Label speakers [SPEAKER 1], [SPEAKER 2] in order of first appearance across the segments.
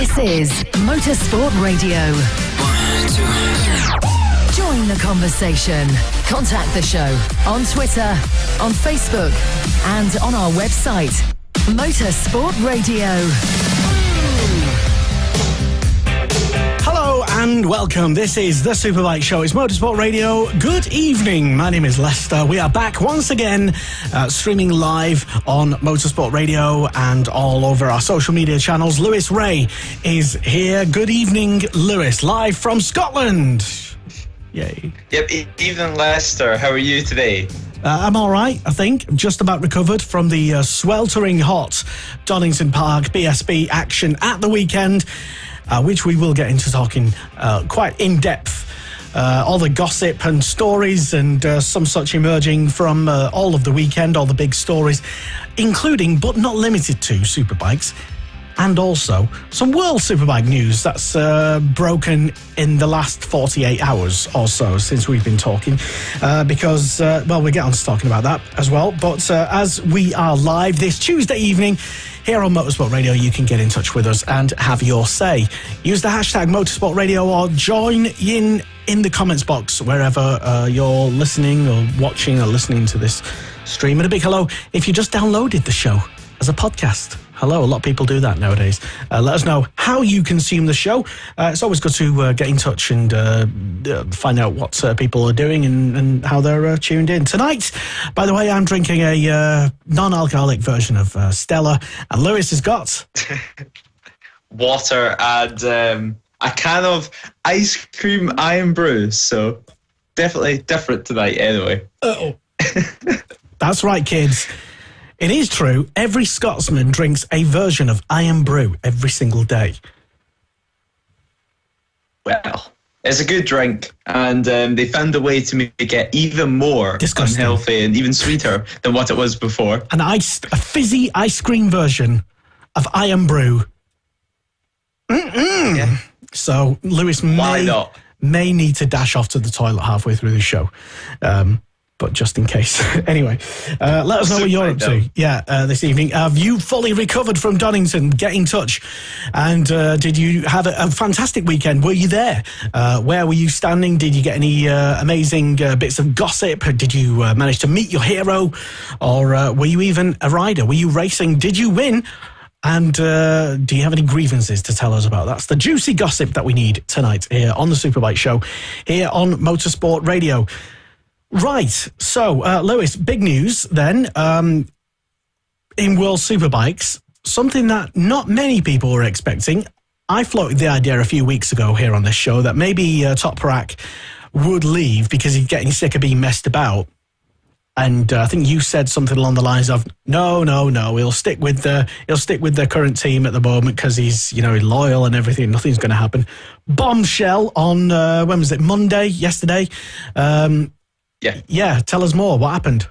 [SPEAKER 1] This is Motorsport Radio.
[SPEAKER 2] 1, 2.
[SPEAKER 1] Join the conversation. Contact the show on Twitter, on Facebook, and on our website, Motorsport Radio.
[SPEAKER 3] Hello and welcome. This is the Superbike Show. It's Motorsport Radio. Good evening. My name is Lester. We are back once again, streaming live on Motorsport Radio and all over our social media channels. Lewis Ray is here. Good evening, Lewis, live from Scotland. Yay.
[SPEAKER 4] Yep, evening, Lester. How are you today?
[SPEAKER 3] I'm all right, I think. Just about recovered from the sweltering hot Donington Park BSB action at the weekend, which we will get into talking quite in depth. All the gossip and stories and some such emerging from all of the weekend, all the big stories, including but not limited to Superbikes, and also some World Superbike news that's broken in the last 48 hours or so since we've been talking, because, well, we'll get on to talking about that as well. But as we are live this Tuesday evening here on Motorsport Radio, you can get in touch with us and have your say. Use the hashtag Motorsport Radio or join in the comments box wherever you're listening or watching or listening to this stream. And a big hello if you just downloaded the show as a podcast. Hello, a lot of people do that nowadays. Let us know how you consume the show. It's always good to get in touch and find out what people are doing and how they're tuned in. Tonight, by the way, I'm drinking a non-alcoholic version of Stella, and Lewis has got
[SPEAKER 4] water and a can of ice cream iron brew. So definitely different tonight anyway.
[SPEAKER 3] Uh-oh. That's right, kids. It is true, every Scotsman drinks a version of Iron Brew every single day.
[SPEAKER 4] Well, it's a good drink, and they found a way to make it even more unhealthy and even sweeter than what it was before.
[SPEAKER 3] A fizzy ice cream version of Iron Brew. Yeah. So Lewis may need to dash off to the toilet halfway through the show. But just in case. Anyway, let us know what you're up to. This evening. Have you fully recovered from Donington? Get in touch. And did you have a fantastic weekend? Were you there? Where were you standing? Did you get any amazing bits of gossip? Did you manage to meet your hero? Or were you even a rider? Were you racing? Did you win? And do you have any grievances to tell us about? That's the juicy gossip that we need tonight here on the Superbike Show, here on Motorsport Radio. Right, so Lewis, big news then in World Superbikes, something that not many people were expecting. I floated the idea a few weeks ago here on this show that maybe Toprak would leave because he's getting sick of being messed about. And I think you said something along the lines of, no, he'll stick with the current team at the moment because he's, loyal and everything. Nothing's going to happen. Bombshell on, when was it, Monday, yesterday? Yeah, tell us more. What happened?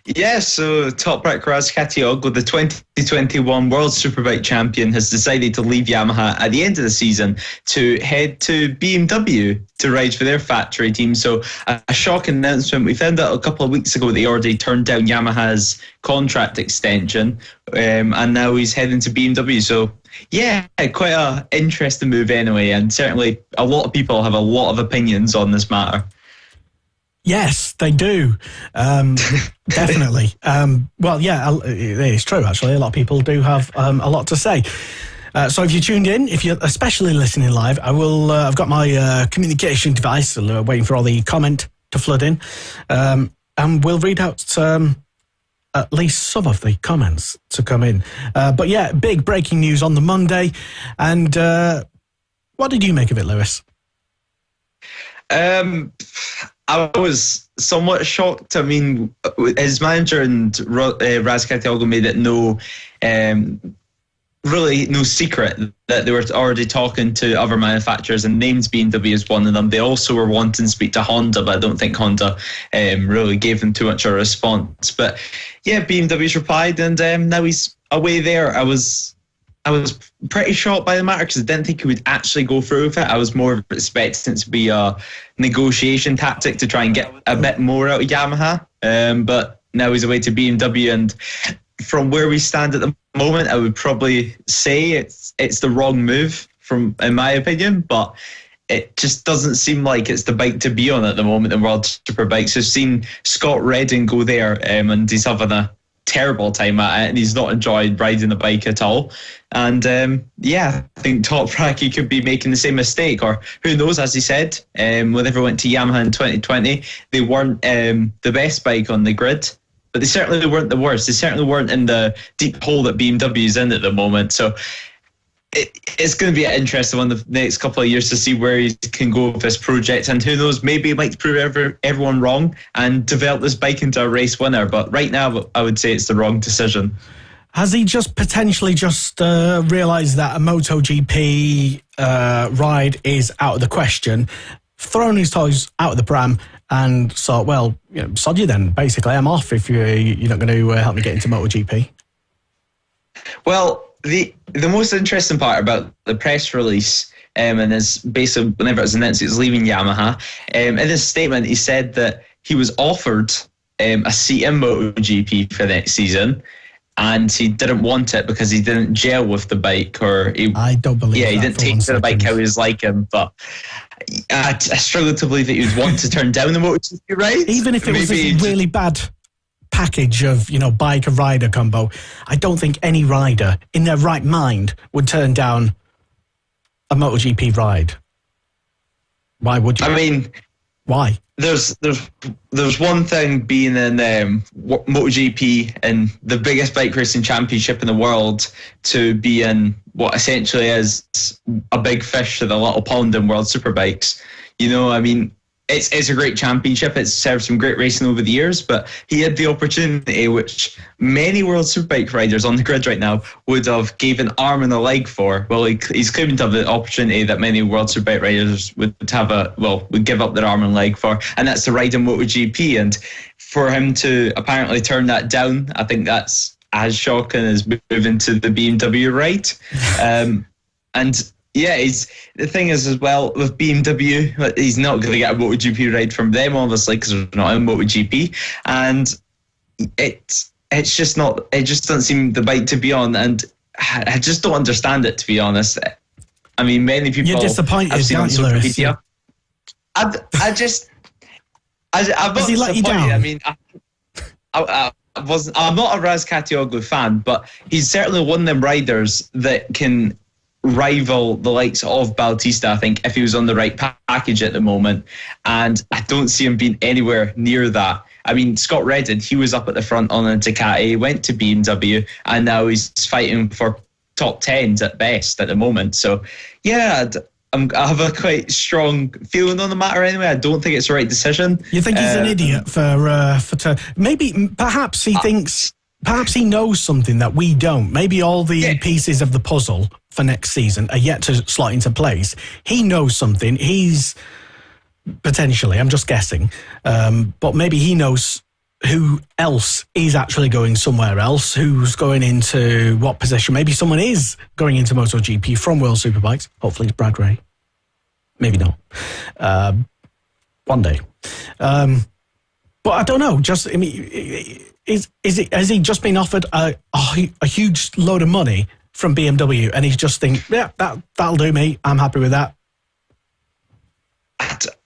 [SPEAKER 4] Yeah, so Toprak Razgatlioglu, the 2021 World Superbike champion, has decided to leave Yamaha at the end of the season to head to BMW to ride for their factory team. So a shocking announcement. We found out a couple of weeks ago they already turned down Yamaha's contract extension, and now he's heading to BMW. So yeah, quite an interesting move anyway, and certainly a lot of people have a lot of opinions on this matter.
[SPEAKER 3] Yes, they do. Definitely. Well, yeah, it's true, actually. A lot of people do have a lot to say. So if you tuned in, if you're especially listening live, I've got my communication device waiting for all the comment to flood in. And we'll read out at least some of the comments to come in. But yeah, big breaking news on the Monday. And what did you make of it, Lewis?
[SPEAKER 4] I was somewhat shocked. I mean, his manager and Razgatlioglu made it no secret that they were already talking to other manufacturers, and named BMW as one of them. They also were wanting to speak to Honda, but I don't think Honda really gave them too much of a response. But yeah, BMW's replied, and now he's away there. I was pretty shocked by the matter because I didn't think he would actually go through with it. I was more expecting it to be a negotiation tactic to try and get a bit more out of Yamaha. But now he's away to BMW, and from where we stand at the moment, I would probably say it's the wrong move, in my opinion, but it just doesn't seem like it's the bike to be on at the moment in World Superbikes. I've seen Scott Redding go there, and he's having a terrible time at it, and he's not enjoyed riding the bike at all. And I think Toprak, he could be making the same mistake, or who knows, as he said, whenever went to Yamaha in 2020, they weren't the best bike on the grid, but they certainly weren't the worst. They certainly weren't in the deep hole that BMW is in at the moment. So it's going to be an interesting one the next couple of years to see where he can go with this project, and who knows, maybe he might prove everyone wrong and develop this bike into a race winner. But right now, I would say it's the wrong decision.
[SPEAKER 3] Has he just potentially realised that a MotoGP ride is out of the question, thrown his toys out of the pram, and thought, well, sod you then, basically, I'm off if you're not going to help me get into MotoGP?
[SPEAKER 4] Well, the most interesting part about the press release, and is basically whenever it was announced he was leaving Yamaha, in his statement he said that he was offered a seat in MotoGP for next season, and he didn't want it because he didn't gel with the bike, or
[SPEAKER 3] I don't believe.
[SPEAKER 4] Yeah, he didn't take to the bike how he was liking, but I struggle to believe that he would want to turn down the MotoGP ride,
[SPEAKER 3] even if it was a really bad package of bike and rider combo. I don't think any rider in their right mind would turn down a MotoGP ride. Why would you?
[SPEAKER 4] I mean,
[SPEAKER 3] why?
[SPEAKER 4] There's one thing being in MotoGP and the biggest bike racing championship in the world, to be in what essentially is a big fish to the little pond in World Superbikes. I mean, it's a great championship. It's served some great racing over the years, but he had the opportunity, which many World Superbike riders on the grid right now would have gave an arm and a leg for. Well, he's claiming to have the opportunity that many World Superbike riders would give up their arm and leg for, and that's to ride in MotoGP. And for him to apparently turn that down, I think that's as shocking as moving to the BMW ride. And yeah, the thing is as well with BMW, he's not going to get a MotoGP ride from them, obviously, because we're not in MotoGP, and it's just not. It just doesn't seem the bike to be on, and I just don't understand it, to be honest. I mean, many people.
[SPEAKER 3] You're disappointed,
[SPEAKER 4] I've seen on social media. I'm not disappointed. I mean, I'm not a Raz Katioglu fan, but he's certainly one of them riders that can rival the likes of Bautista, I think, if he was on the right package at the moment, and I don't see him being anywhere near that. I mean, Scott Redding, he was up at the front on a Ducati, went to BMW, and now he's fighting for top 10s at best at the moment. So yeah, I have a quite strong feeling on the matter anyway. I don't think it's the right decision.
[SPEAKER 3] You think he's an idiot perhaps he thinks, perhaps he knows something that we don't. Maybe all the pieces of the puzzle for next season are yet to slot into place. He knows something. He's potentially, I'm just guessing, but maybe he knows who else is actually going somewhere else, who's going into what position. Maybe someone is going into MotoGP from World Superbikes. Hopefully it's Brad Ray. Maybe not. One day. But I don't know. Has he just been offered a huge load of money from BMW, and he's just think, yeah, that'll do me. I'm happy with that.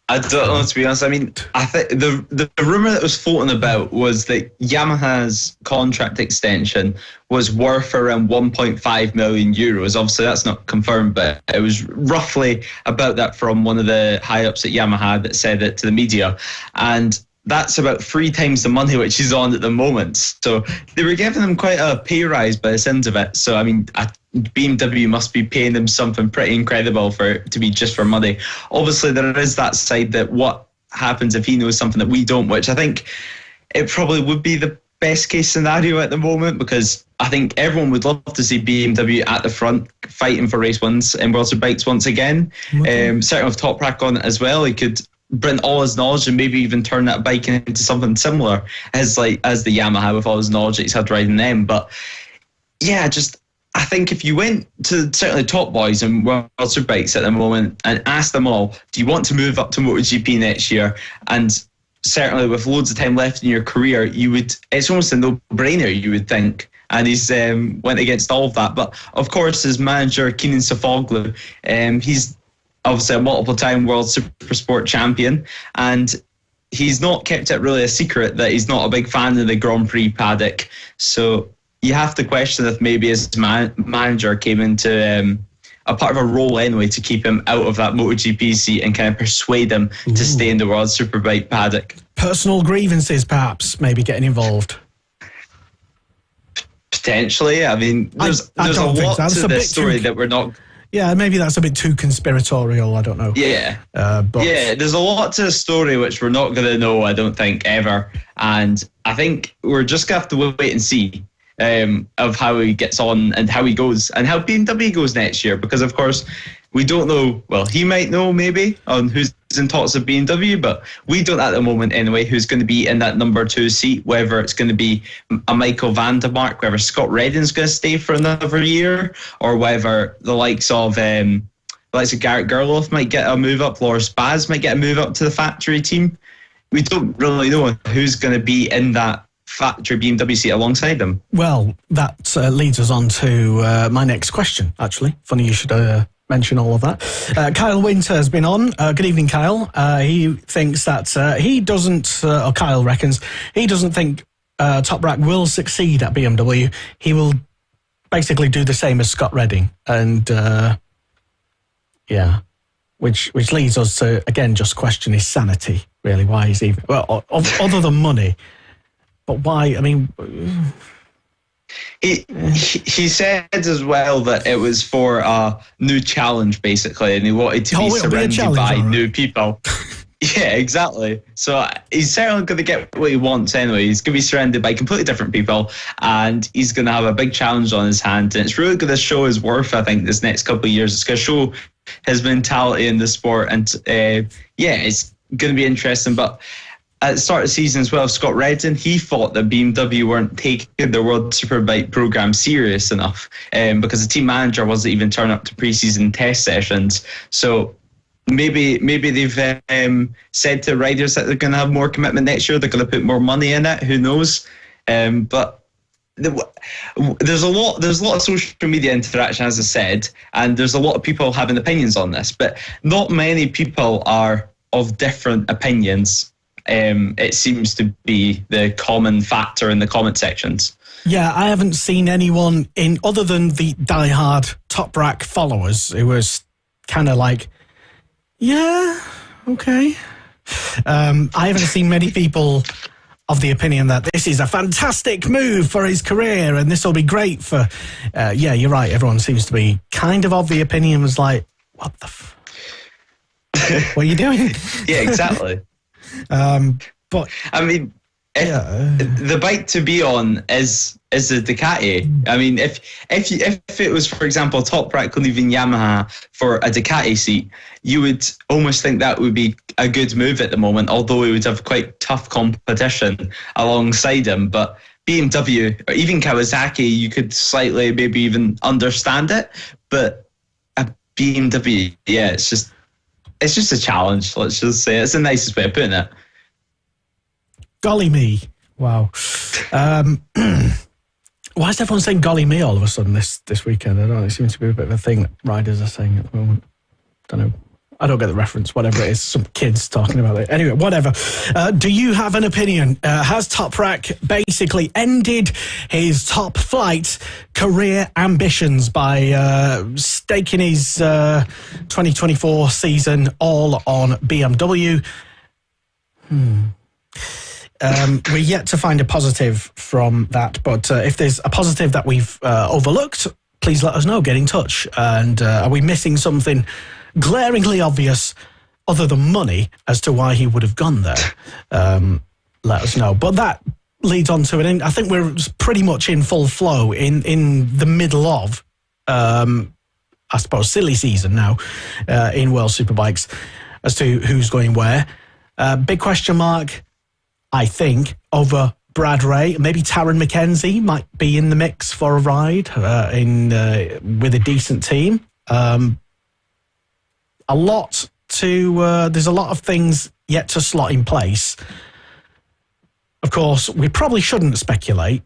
[SPEAKER 4] I don't know, to be honest. I mean, I think the rumour that was floating about was that Yamaha's contract extension was worth around 1.5 million euros. Obviously, that's not confirmed, but it was roughly about that from one of the high-ups at Yamaha that said it to the media. And that's about 3 times the money which he's on at the moment. So they were giving him quite a pay rise by the sounds of it. So, I mean, BMW must be paying him something pretty incredible for it to be just for money. Obviously, there is that side that what happens if he knows something that we don't, which I think it probably would be the best case scenario at the moment, because I think everyone would love to see BMW at the front fighting for race wins in World Superbikes once again. Okay. Certainly with Toprak on it as well, he could bring all his knowledge and maybe even turn that bike into something similar as the Yamaha, with all his knowledge that he's had riding them. But yeah, I think if you went to certainly top boys in World Superbikes at the moment and asked them all, do you want to move up to MotoGP next year? And certainly with loads of time left in your career, it's almost a no-brainer, you would think. and he's went against all of that. But of course, his manager Kenan Sofoglu, he's obviously a multiple-time world Supersport champion, and he's not kept it really a secret that he's not a big fan of the Grand Prix paddock. So you have to question if maybe his manager came into a part of a role anyway to keep him out of that MotoGP seat and kind of persuade him to stay in the World Superbike paddock.
[SPEAKER 3] Personal grievances, perhaps, maybe getting involved.
[SPEAKER 4] Potentially. I mean, there's a lot to this story that we're not...
[SPEAKER 3] Yeah, maybe that's a bit too conspiratorial, I don't know.
[SPEAKER 4] Yeah.
[SPEAKER 3] But
[SPEAKER 4] yeah, there's a lot to the story which we're not going to know, I don't think, ever. And I think we're just going to have to wait and see of how he gets on and how he goes and how BMW goes next year. Because, of course, we don't know, well, he might know maybe on who's in talks of BMW, but we don't at the moment anyway who's going to be in that number 2 seat, whether it's going to be a Michael van der Mark, whether Scott Redding's going to stay for another year, or whether the likes of Garrett Gerloff might get a move up, Loris Baz might get a move up to the factory team. We don't really know who's going to be in that factory BMW seat alongside them.
[SPEAKER 3] Well, that leads us on to my next question, actually. Funny you should mention all of that. Kyle Winter has been on. Good evening, Kyle. He thinks that he doesn't, or Kyle reckons, he doesn't think Toprak will succeed at BMW. He will basically do the same as Scott Redding. And, yeah, which leads us to, again, just question his sanity, really. Why is he, well, other than money, but why, I mean...
[SPEAKER 4] He said as well that it was for a new challenge, basically, and he wanted to be surrounded by new people. Yeah, exactly. So he's certainly going to get what he wants anyway. He's going to be surrounded by completely different people, and he's going to have a big challenge on his hand. And it's really going to show his worth, I think, this next couple of years. It's going to show his mentality in the sport, and yeah, it's going to be interesting. But at the start of the season as well, Scott Redding, he thought that BMW weren't taking the World Superbike programme serious enough because the team manager wasn't even turning up to pre-season test sessions. So maybe they've said to riders that they're going to have more commitment next year. They're going to put more money in it. Who knows? But there's a lot of social media interaction, as I said, and there's a lot of people having opinions on this. But not many people are of different opinions. It seems to be the common factor in the comment sections.
[SPEAKER 3] Yeah, I haven't seen anyone other than the diehard Toprak followers who was kind of like, yeah, okay. I haven't seen many people of the opinion that this is a fantastic move for his career and this will be great for... yeah, you're right. Everyone seems to be kind of the opinion was like, what the what are you doing?
[SPEAKER 4] Yeah, exactly.
[SPEAKER 3] But
[SPEAKER 4] I mean, the bike to be on is the Ducati. I mean, if it was, for example, Toprak leaving Yamaha for a Ducati seat, you would almost think that would be a good move at the moment, although he would have quite tough competition alongside him. But BMW or even Kawasaki, you could slightly maybe even understand it. But a BMW, yeah, it's just a challenge. Let's just say it's the nicest way of putting it.
[SPEAKER 3] Golly me. Wow. Why is everyone saying golly me all of a sudden this weekend? I don't know. It seems to be a bit of a thing that riders are saying at the moment. Don't know. I don't get the reference, whatever it is. Some kids talking about it. Anyway, whatever. Do you have an opinion? Has Toprak basically ended his top flight career ambitions by staking his 2024 season all on BMW? We're yet to find a positive from that, but if there's a positive that we've overlooked, please let us know. Get in touch. And are we missing something glaringly obvious other than money as to why he would have gone there? Let us know. But that leads on to I think we're pretty much in full flow in the middle of, I suppose, silly season now in World Superbikes as to who's going where. Big question mark, I think, over Brad Ray. Maybe Taron McKenzie might be in the mix for a ride with a decent team. There's a lot of things yet to slot in place. Of course, we probably shouldn't speculate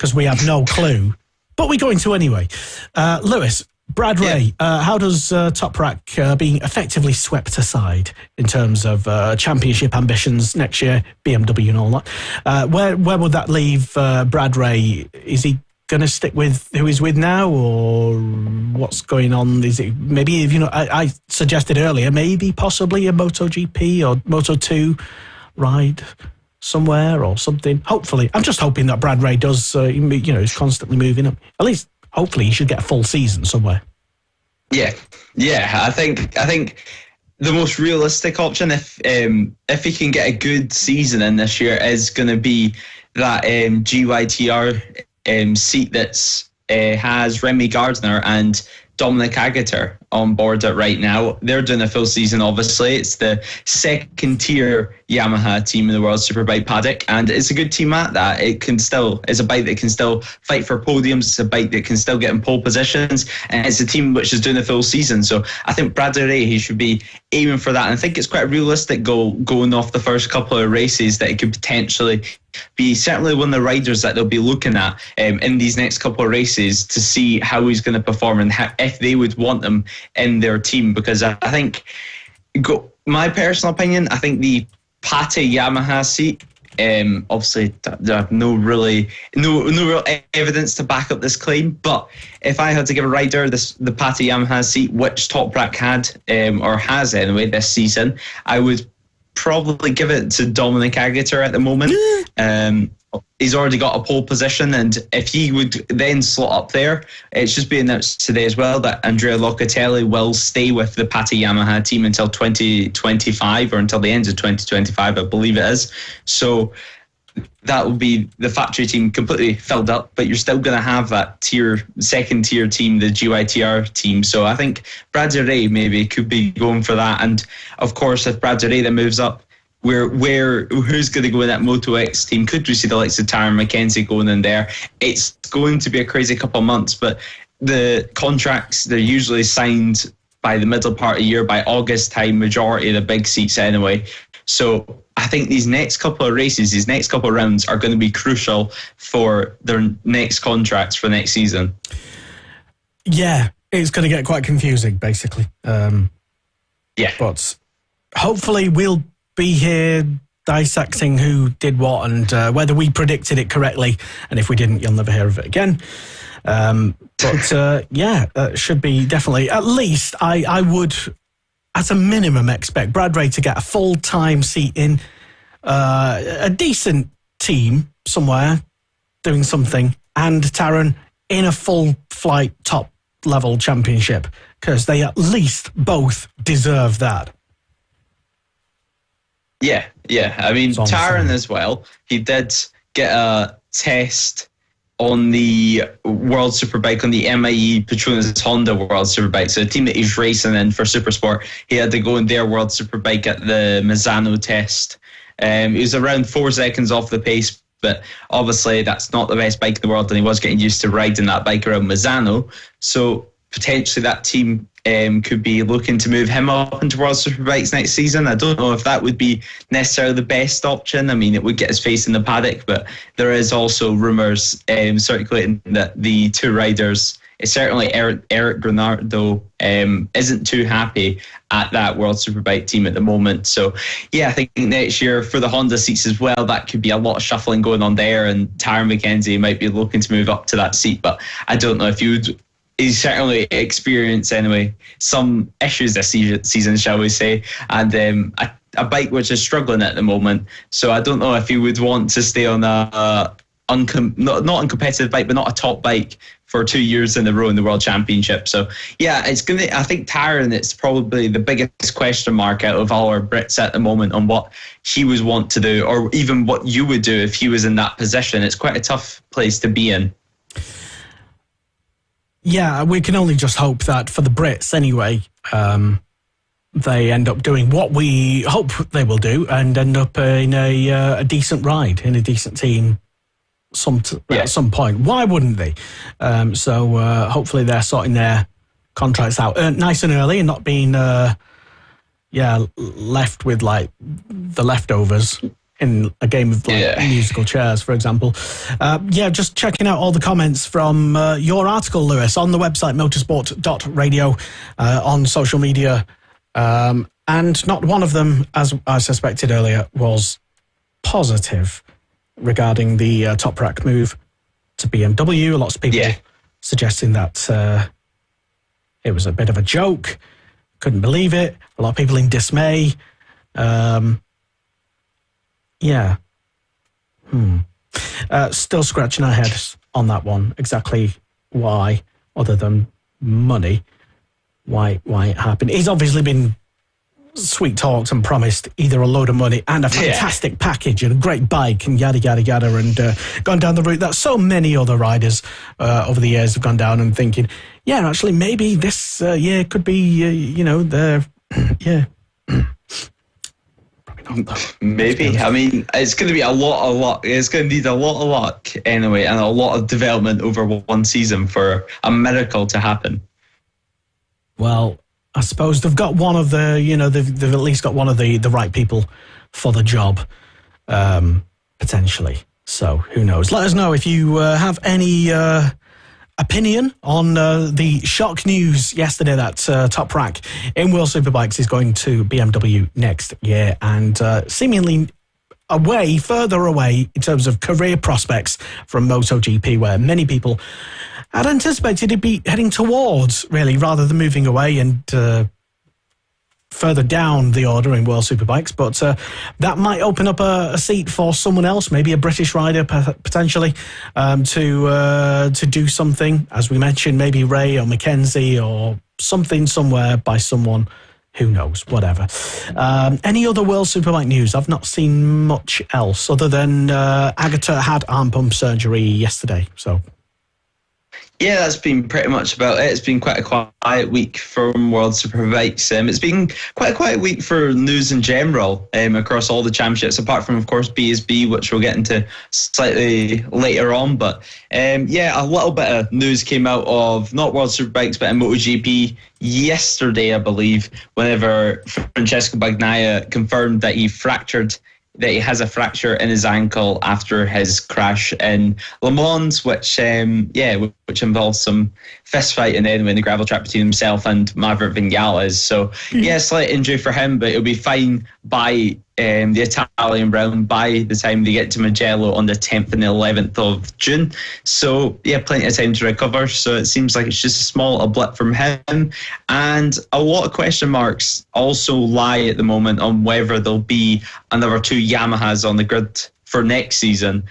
[SPEAKER 3] because we have no clue. But we're going to anyway. Lewis, Brad Ray, how does Top Rack being effectively swept aside in terms of championship ambitions next year, BMW and all that? Where would that leave Brad Ray? Is he going to stick with who he's with now, or what's going on? Is it maybe, I suggested earlier, maybe possibly a MotoGP or Moto2 ride somewhere or something? Hopefully. I'm just hoping that Brad Ray does, he's constantly moving up. At least, hopefully, he should get a full season somewhere. Yeah.
[SPEAKER 4] I think the most realistic option, if he can get a good season in this year, is going to be that GYTR seat that's has Remy Gardner and Dominic Agater on board it right now. They're doing a full season, obviously. It's the second tier Yamaha team in the World Superbike paddock, and it's a good team at that. It's a bike that can still fight for podiums. It's a bike that can still get in pole positions, and it's a team which is doing a full season. So I think Brad Ray, he should be aiming for that, and I think it's quite a realistic goal going off the first couple of races that it could potentially be certainly one of the riders that they'll be looking at in these next couple of races to see how he's going to perform and if they would want him in their team. Because I think, my personal opinion, I think the Pate Yamaha seat, obviously I have no real evidence to back up this claim, but if I had to give a rider the Pate Yamaha seat, which Top Rack had or has anyway this season, I would probably give it to Dominic Agater at the moment. He's already got a pole position, and if he would then slot up there, it's just been announced today as well that Andrea Locatelli will stay with the Pate Yamaha team until 2025 or until the end of 2025, I believe it is. So that will be the factory team completely filled up, but you're still going to have that second tier team, the GYTR team. So I think Brad Ray maybe could be going for that. And of course, if Brad Ray then moves up, who's going to go in that Moto X team? Could we see the likes of Taron McKenzie going in there? It's going to be a crazy couple of months, but the contracts, they're usually signed by the middle part of the year, by August time, majority of the big seats anyway. So I think these next couple of races, these next couple of rounds are going to be crucial for their next contracts for next season.
[SPEAKER 3] Yeah, it's going to get quite confusing, basically. But hopefully we'll be here dissecting who did what and whether we predicted it correctly. And if we didn't, you'll never hear of it again. Should be definitely, at least I would, at a minimum, expect Brad Ray to get a full-time seat in a decent team somewhere doing something, and Taron in a full-flight top-level championship, because they at least both deserve that.
[SPEAKER 4] Yeah. I mean, Taron as well, he did get a test on the World Superbike, on the MIE Petronas Honda World Superbike. So the team that he's racing in for Supersport, he had to go in their World Superbike at the Misano test. He was around 4 seconds off the pace, but obviously that's not the best bike in the world, and he was getting used to riding that bike around Misano. So potentially that team could be looking to move him up into World Superbikes next season. I don't know if that would be necessarily the best option. I mean, it would get his face in the paddock, but there is also rumours circulating that the two riders, certainly Eric Granardo, isn't too happy at that World Superbike team at the moment. So, yeah, I think next year for the Honda seats as well, that could be a lot of shuffling going on there, and Taron McKenzie might be looking to move up to that seat, but I don't know if you would. He's certainly experienced, anyway, some issues this season, shall we say, and a bike which is struggling at the moment. So I don't know if he would want to stay on not uncompetitive bike, but not a top bike for 2 years in a row in the World Championship. So yeah, I think Taron, it's probably the biggest question mark out of all our Brits at the moment on what he would want to do, or even what you would do if he was in that position. It's quite a tough place to be in.
[SPEAKER 3] Yeah, we can only just hope that for the Brits anyway, they end up doing what we hope they will do and end up in a decent ride, in a decent team at some point. Why wouldn't they? So hopefully they're sorting their contracts out nice and early and not being left with like the leftovers in a game of musical chairs, for example. Just checking out all the comments from your article, Lewis, on the website motorsport.radio, on social media. And not one of them, as I suspected earlier, was positive regarding the Top Rack move to BMW. Lots of people suggesting that it was a bit of a joke, couldn't believe it. A lot of people in dismay. Still scratching our heads on that one. Exactly why, other than money, why it happened. He's obviously been sweet talked and promised either a load of money and a fantastic package and a great bike and yada yada yada, and gone down the route that so many other riders over the years have gone down, and thinking, actually maybe this year could be
[SPEAKER 4] maybe. I mean, it's going to be a lot. It's going to need a lot of luck anyway, and a lot of development over one season for a miracle to happen.
[SPEAKER 3] Well, I suppose they've got one of the, they've at least got one of the right people for the job, potentially. So who knows? Let us know if you have any opinion on the shock news yesterday that Top Rack in World Superbikes is going to BMW next year, and seemingly further away in terms of career prospects from MotoGP, where many people had anticipated he'd be heading towards, really, rather than moving away and further down the order in World Superbikes. But that might open up a seat for someone else, maybe a British rider potentially, to do something. As we mentioned, maybe Ray or Mackenzie or something somewhere by someone. Who knows? Whatever. Any other World Superbike news? I've not seen much else other than Agata had arm pump surgery yesterday. So.
[SPEAKER 4] Yeah, that's been pretty much about it. It's been quite a quiet week from World Superbikes. It's been quite a quiet week for news in general across all the championships, apart from, of course, BSB, which we'll get into slightly later on. But a little bit of news came out of not World Superbikes, but in MotoGP yesterday, I believe, whenever Francesco Bagnaia confirmed that he has a fracture in his ankle after his crash in Le Mans, which involves some fist fighting anyway in the gravel track between himself and Maverick Vinales. So slight injury for him, but it'll be fine by the Italian round by the time they get to Mugello on the 10th and the 11th of June. So plenty of time to recover. So it seems like it's just a blip from him, and a lot of question marks also lie at the moment on whether there'll be another two Yamahas on the grid for next season.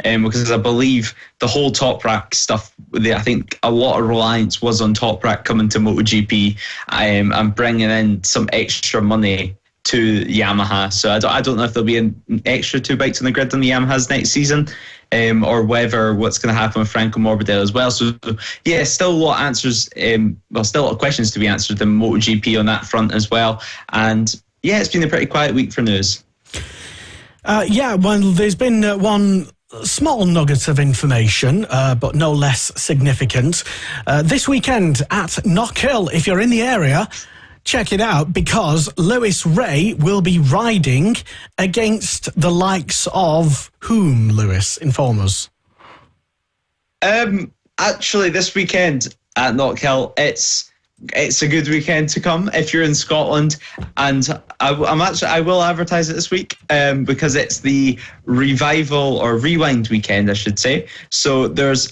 [SPEAKER 4] Because I believe the whole Top Rack stuff, I think a lot of reliance was on Top Rack coming to MotoGP and bringing in some extra money to Yamaha. So I don't know if there'll be an extra two bikes on the grid on the Yamahas next season, or whether what's going to happen with Franco Morbidelli as well. So still a lot of answers, still a lot of questions to be answered in MotoGP on that front as well. And it's been a pretty quiet week for news.
[SPEAKER 3] There's been one small nugget of information, but no less significant. This weekend at Knockhill, if you're in the area, check it out, because Lewis Ray will be riding against the likes of whom, Lewis? Inform us.
[SPEAKER 4] Actually, this weekend at Knockhill, it's a good weekend to come if you're in Scotland, and I will advertise it this week because it's the revival or rewind weekend, I should say. So there's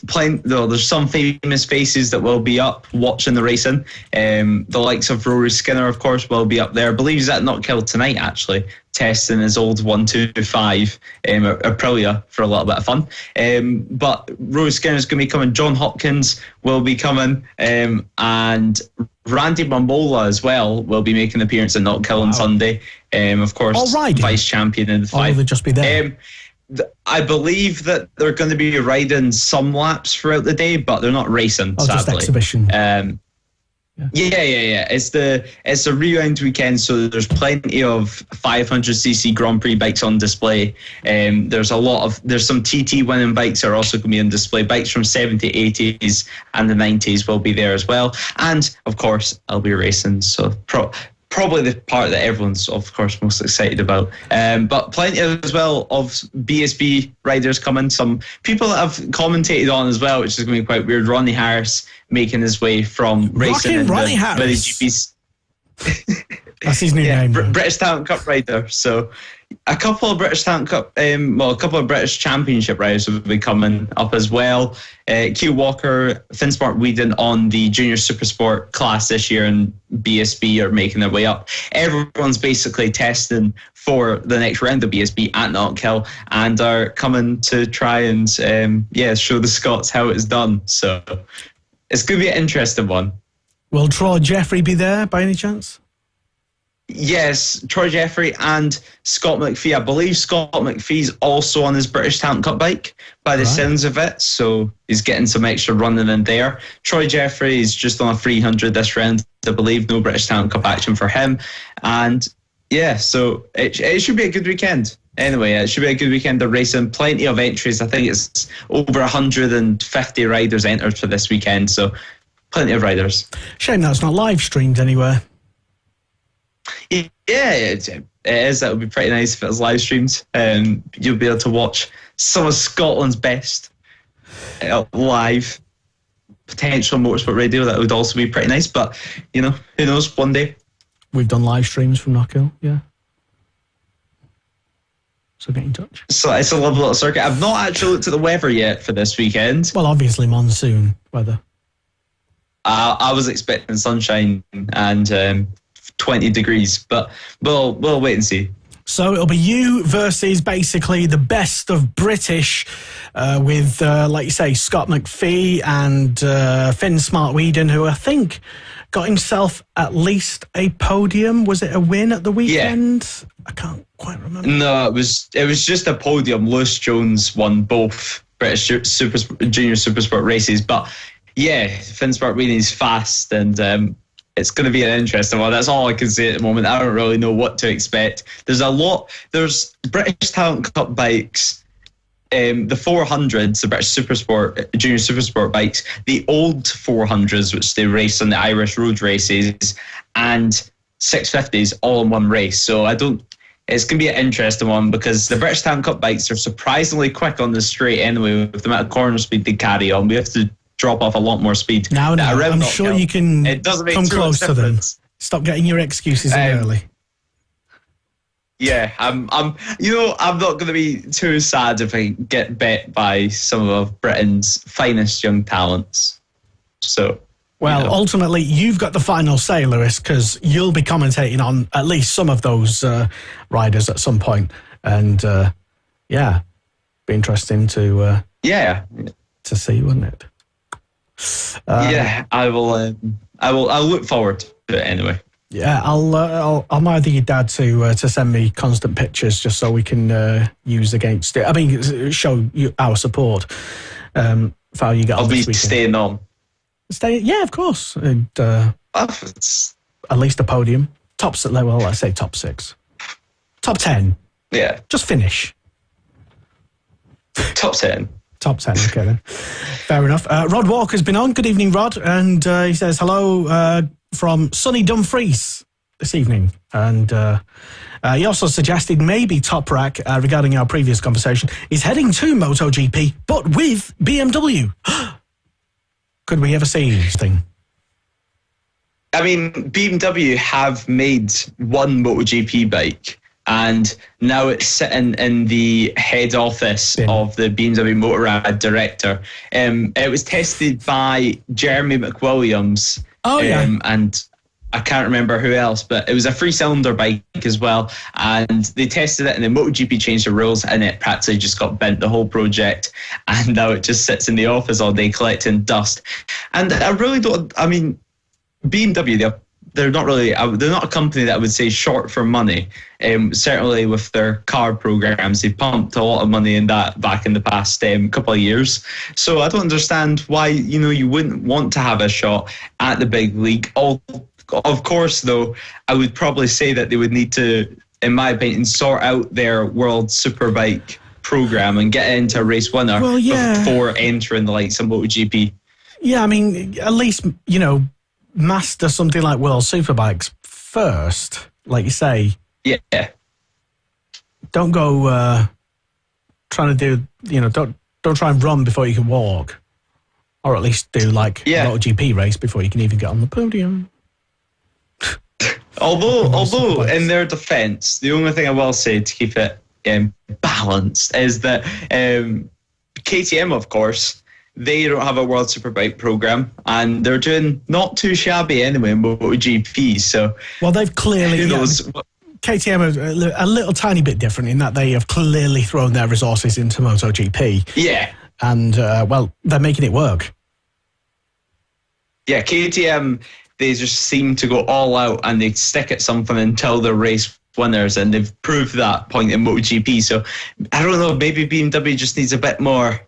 [SPEAKER 4] some famous faces that will be up watching the racing. The likes of Rory Skinner, of course, will be up there. I believe he's at Knockhill tonight, actually, testing his old 125 Aprilia for a little bit of fun. But Rory Skinner's going to be coming. John Hopkins will be coming, and Randy Mamola as well will be making an appearance at Knockhill on Sunday. Of course, vice champion in the five.
[SPEAKER 3] Or will they just be there?
[SPEAKER 4] I believe that they're going to be riding some laps throughout the day, but they're not racing. Sadly.
[SPEAKER 3] Just exhibition.
[SPEAKER 4] Yeah. It's a rewind weekend, so there's plenty of 500cc Grand Prix bikes on display. There's some TT winning bikes are also going to be on display. Bikes from 70s, 80s, and the 90s will be there as well. And of course, I'll be racing. So probably the part that everyone's, of course, most excited about. But plenty as well of BSB riders coming. Some people that have commentated on as well, which is going to be quite weird. Ronnie Harris making his way from racing in
[SPEAKER 3] Ronnie Harris.
[SPEAKER 4] the GPs.
[SPEAKER 3] That's his new name.
[SPEAKER 4] British Talent Cup rider. So a couple of British Talent Cup, a couple of British Championship riders will be coming up as well. Kew Walker, Finsmart Whedon on the Junior Supersport class this year, and BSB are making their way up. Everyone's basically testing for the next round of BSB at Knockhill and are coming to try and show the Scots how it's done. So it's going to be an interesting one.
[SPEAKER 3] Will Troy Jeffrey be there by any chance?
[SPEAKER 4] Yes, Troy Jeffrey and Scott McPhee. I believe Scott McPhee's also on his British Talent Cup bike by the sounds of it, so he's getting some extra running in there. Troy Jeffrey is just on a 300 this round, I believe. No British Talent Cup action for him. And yeah, so it should be a good weekend. Anyway, it should be a good weekend of racing. Plenty of entries. I think it's over 150 riders entered for this weekend, so plenty of riders.
[SPEAKER 3] Shame that's not live streamed anywhere.
[SPEAKER 4] Yeah, it is. That would be pretty nice if it was live streamed. You'll be able to watch some of Scotland's best live. Potential motorsport radio, that would also be pretty nice. But, who knows, one day.
[SPEAKER 3] We've done live streams from Knockhill, yeah. So get in touch.
[SPEAKER 4] So it's a lovely little circuit. I've not actually looked at the weather yet for this weekend.
[SPEAKER 3] Well, obviously monsoon weather.
[SPEAKER 4] I was expecting sunshine and 20 degrees, but we'll wait and see.
[SPEAKER 3] So it'll be you versus basically the best of British with, like you say, Scott McPhee and Finn Smart-Whedon, who I think got himself at least a podium. Was it a win at the weekend? Yeah. I can't quite remember. No,
[SPEAKER 4] it was just a podium. Lewis Jones won both British Junior Supersport races, but yeah, Finn Smart-Whedon is fast and it's going to be an interesting one. That's all I can say at the moment. I don't really know what to expect. There's British Talent Cup bikes, the 400s, the British Supersport, Junior Supersport bikes, the old 400s, which they race on the Irish road races, and 650s all in one race. So it's going to be an interesting one because the British Talent Cup bikes are surprisingly quick on the straight anyway, with the amount of corner speed they carry on. We have to drop off a lot more speed.
[SPEAKER 3] Now, I'm sure you can come close to them. Stop getting your excuses in early.
[SPEAKER 4] Yeah, I'm not going to be too sad if I get bet by some of Britain's finest young talents. So,
[SPEAKER 3] ultimately, you've got the final say, Lewis, because you'll be commentating on at least some of those riders at some point, and be interesting to see, wouldn't it?
[SPEAKER 4] I will. I'll look forward to it anyway.
[SPEAKER 3] Yeah, I'll either your dad to send me constant pictures just so we can use against it. I mean, show you our support for how you get on this weekend.
[SPEAKER 4] Staying on.
[SPEAKER 3] Yeah, of course. And, at least a podium. Let's say top 6, top 10.
[SPEAKER 4] Yeah,
[SPEAKER 3] just finish.
[SPEAKER 4] Top 10.
[SPEAKER 3] Top 10, okay then. Fair enough. Rod Walker's been on. Good evening, Rod. And he says hello from sunny Dumfries this evening. And he also suggested maybe Toprak, regarding our previous conversation, is heading to MotoGP, but with BMW. Could we ever see this thing?
[SPEAKER 4] I mean, BMW have made one MotoGP bike, and now it's sitting in the head office of the BMW Motorrad director. It was tested by Jeremy McWilliams. And I can't remember who else, but it was a 3-cylinder bike as well. And they tested it, and then MotoGP changed the rules, and it practically just got bent, the whole project. And now it just sits in the office all day collecting dust. And I really don't, I mean, BMW, they're not a company that I would say short for money. Certainly with their car programs, they pumped a lot of money in that back in the past couple of years. So I don't understand why you wouldn't want to have a shot at the big league. Of course, though, I would probably say that they would need to, in my opinion, sort out their World Superbike program and get into a race winner before entering the likes of MotoGP.
[SPEAKER 3] Yeah, I mean, at least master something like World Superbikes first, like you say.
[SPEAKER 4] Yeah.
[SPEAKER 3] Don't go trying to do, don't try and run before you can walk. Or at least do like a MotoGP race before you can even get on the podium.
[SPEAKER 4] Although in their defence, the only thing I will say to keep it balanced is that KTM, of course, they don't have a World Superbike programme, and they're doing not too shabby anyway in MotoGP. So,
[SPEAKER 3] well, they've clearly. KTM are a little tiny bit different in that they have clearly thrown their resources into MotoGP.
[SPEAKER 4] Yeah.
[SPEAKER 3] And, they're making it work.
[SPEAKER 4] Yeah, KTM, they just seem to go all out and they stick at something until they're race winners, and they've proved that point in MotoGP. So, I don't know, maybe BMW just needs a bit more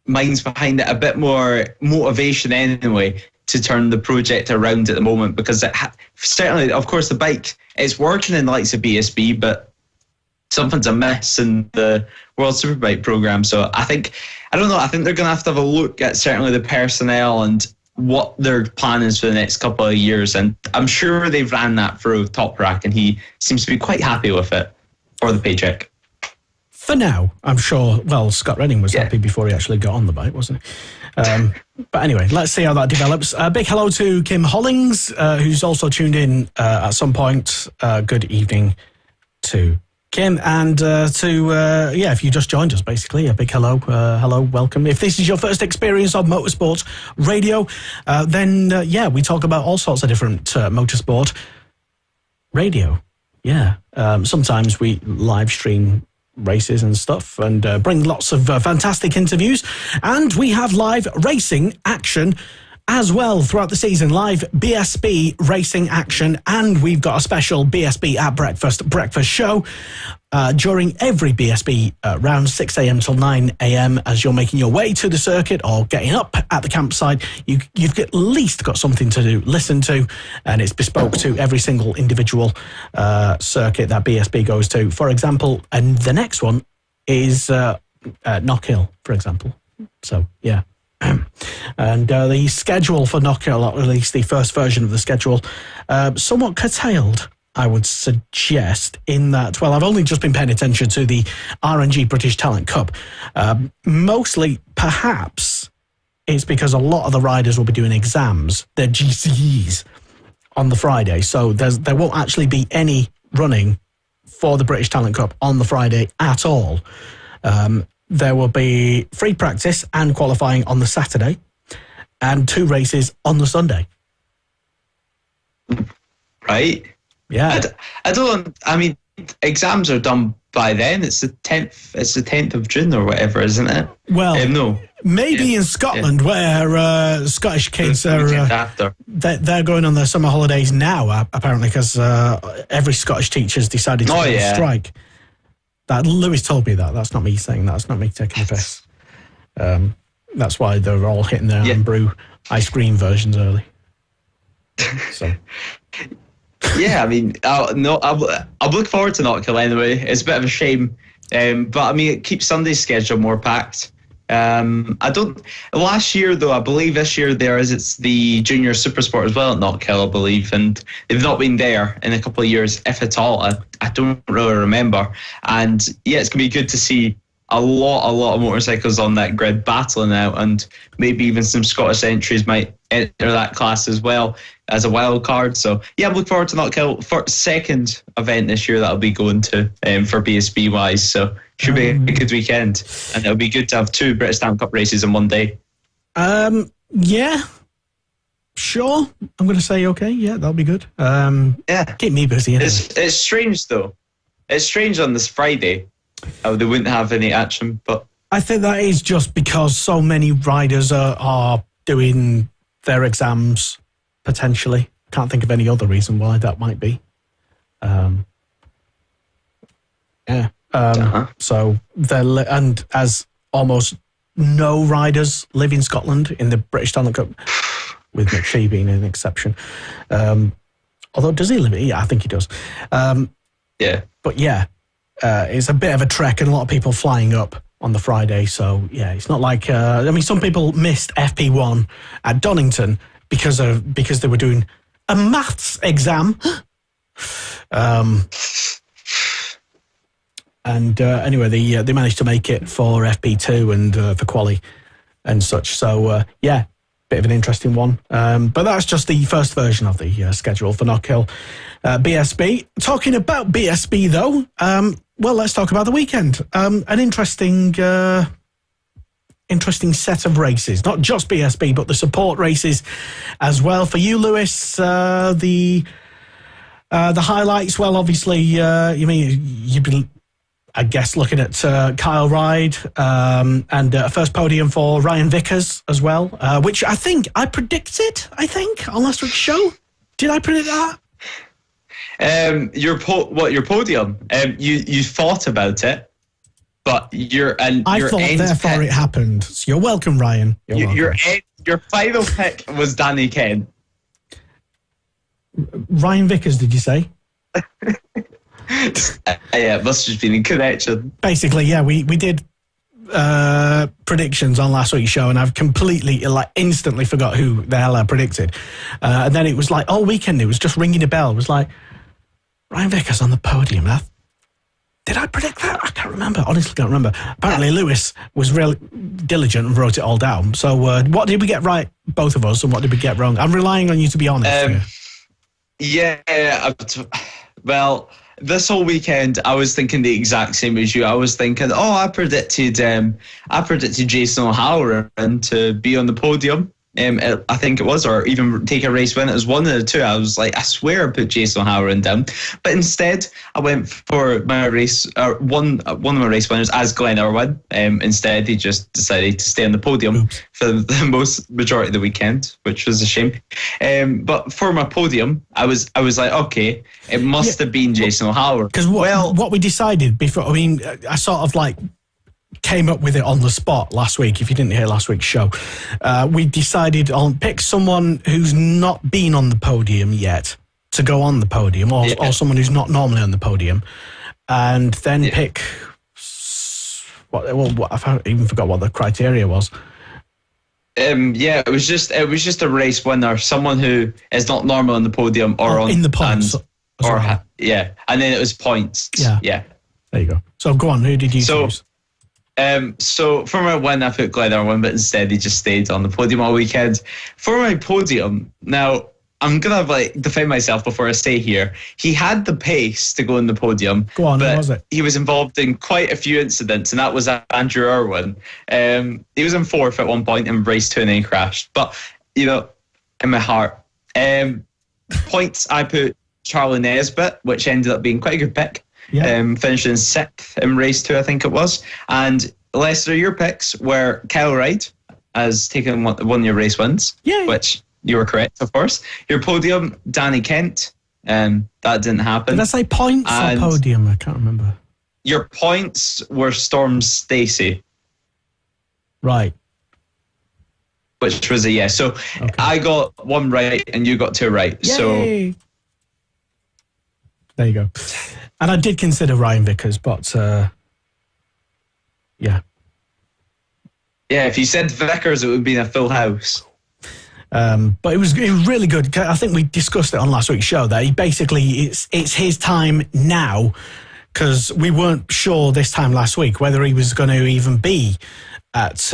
[SPEAKER 4] minds behind it, a bit more motivation anyway, to turn the project around at the moment, because certainly, of course, the bike is working in the likes of BSB, but something's amiss in the World Superbike programme. So I think they're going to have a look at certainly the personnel and what their plan is for the next couple of years. And I'm sure they've ran that through Toprak, and he seems to be quite happy with it for the paycheck.
[SPEAKER 3] For now, I'm sure. Well, Scott Redding was happy before he actually got on the bike, wasn't he? But anyway, let's see how that develops. A big hello to Kim Hollings, who's also tuned in at some point. Good evening to Kim, and if you just joined us, basically, a big hello, welcome. If this is your first experience of motorsport radio, then we talk about all sorts of different motorsport radio. Yeah, sometimes we live stream races and stuff, and bring lots of fantastic interviews, and we have live racing action as well throughout the season. Live BSB racing action, and we've got a special BSB at breakfast show during every BSB round, 6 a.m. till 9 a.m. As you're making your way to the circuit or getting up at the campsite, you've at least got something to listen to, and it's bespoke to every single individual circuit that BSB goes to. For example, and the next one is Knock Hill, for example. So, yeah. And the schedule for Knock Hill, or at least the first version of the schedule, somewhat curtailed, I would suggest, in that, well, I've only just been paying attention to the RNG British Talent Cup. Mostly, perhaps, it's because a lot of the riders will be doing exams, their GCEs, on the Friday. So there won't actually be any running for the British Talent Cup on the Friday at all. There will be free practice and qualifying on the Saturday, and 2 races on the Sunday.
[SPEAKER 4] Right.
[SPEAKER 3] Yeah.
[SPEAKER 4] I mean, exams are done by then. It's the 10th. It's the 10th of June or whatever, isn't it?
[SPEAKER 3] Well,
[SPEAKER 4] no.
[SPEAKER 3] Maybe in Scotland, where Scottish kids are they're going on their summer holidays now, apparently, because every Scottish teacher's decided to go on strike. That Lewis told me that. That's not me saying that. That's not me taking the piss. That's why they're all hitting their Brew ice cream versions early. So.
[SPEAKER 4] Yeah, I mean, I'm looking forward to Knock Hill anyway. It's a bit of a shame, but I mean, it keeps Sunday's schedule more packed. Last year though, I believe this year it's the Junior Supersport as well at Knock Hill, I believe, and they've not been there in a couple of years, if at all. I don't really remember. And yeah, it's gonna be good to see a lot of motorcycles on that grid battling out, and maybe even some Scottish entries might enter that class as well as a wild card. So yeah, I'm looking forward to Knock Hill for second event this year that I'll be going to for BSB wise. So should be a good weekend, and it'll be good to have 2 British Talent Cup races in one day.
[SPEAKER 3] Yeah, sure. I'm going to say okay. Yeah, that'll be good. Keep me busy. Anyway.
[SPEAKER 4] It's strange though. It's strange on this Friday. They wouldn't have any action, but
[SPEAKER 3] I think that is just because so many riders are doing their exams potentially. Can't think of any other reason why that might be. So and as almost no riders live in Scotland in the British Talent Cup, with McPhee being an exception. Although does he live? Yeah, I think he does. But yeah. It's a bit of a trek, and a lot of people flying up on the Friday. So, yeah, it's not like... some people missed FP1 at Donington because they were doing a maths exam. Anyway, they managed to make it for FP2 and for quali and such. So bit of an interesting one. But that's just the first version of the schedule for Knockhill BSB. Talking about BSB though, well, let's talk about the weekend. An interesting set of races, not just BSB, but the support races as well. For you, Lewis, the highlights, well, obviously, you've been, I guess, looking at Kyle Ryde and a first podium for Ryan Vickers as well, which I think I predicted, on last week's show. Did I predict that?
[SPEAKER 4] Your podium? You thought about it, but
[SPEAKER 3] I thought, therefore it happened. So you're welcome, Ryan.
[SPEAKER 4] Your final pick was Danny Kent.
[SPEAKER 3] Ryan Vickers, did you say?
[SPEAKER 4] Yeah, it must have just been in connection.
[SPEAKER 3] Basically, yeah, we did predictions on last week's show, and I've completely, instantly forgot who the hell I predicted. And then it was like all weekend, it was just ringing a bell. It was like, Ryan Vickers on the podium. Did I predict that? I can't remember. Honestly, can't remember. Apparently, Lewis was really diligent and wrote it all down. So what did we get right, both of us, and what did we get wrong? I'm relying on you to be honest.
[SPEAKER 4] Well, this whole weekend, I was thinking the exact same as you. I was thinking, I predicted Jason O'Halloran to be on the podium. I think it was, or even take a race win. It was one of the two. I was like, I swear I put Jason O'Halloran down. But instead, I went for my race, one of my race winners as Glenn Irwin. Instead, he just decided to stay on the podium for the majority of the weekend, which was a shame. But for my podium, I was like, okay, it must have been Jason O'Halloran.
[SPEAKER 3] Because what we decided before, I sort of came up with it on the spot last week. If you didn't hear last week's show, we decided on pick someone who's not been on the podium yet to go on the podium, or someone who's not normally on the podium, and then pick I even forgot what the criteria was.
[SPEAKER 4] It was just a race winner, someone who is not normal on the podium or on
[SPEAKER 3] in the points,
[SPEAKER 4] and then it was points. Yeah.
[SPEAKER 3] There you go. So go on. Who did you choose?
[SPEAKER 4] So for my win, I put Glenn Irwin, but instead he just stayed on the podium all weekend. For my podium, now I'm gonna defend myself before I stay here. He had the pace to go on the podium.
[SPEAKER 3] Go on,
[SPEAKER 4] but
[SPEAKER 3] what was it?
[SPEAKER 4] He was involved in quite a few incidents, and that was Andrew Irwin. He was in fourth at one point in race 2 and then crashed. But in my heart, points I put Charlie Nesbitt, which ended up being quite a good pick. Yeah. Finishing 6th in race 2, I think it was. And Lester, your picks were Kyle Ryde as taking one of your race wins, which you were correct, of course. Your podium, Danny Kent, that didn't happen.
[SPEAKER 3] Did I say points or podium? I can't remember.
[SPEAKER 4] Your points were Storm Stacey.
[SPEAKER 3] Right.
[SPEAKER 4] Which was a yes. So okay. I got one right and you got 2 right.
[SPEAKER 3] Yay. So there you go. And I did consider Ryan Vickers, but yeah.
[SPEAKER 4] Yeah, if you said Vickers, it would have been a full house.
[SPEAKER 3] But it was really good. I think we discussed it on last week's show that he basically it's his time now, because we weren't sure this time last week whether he was going to even be at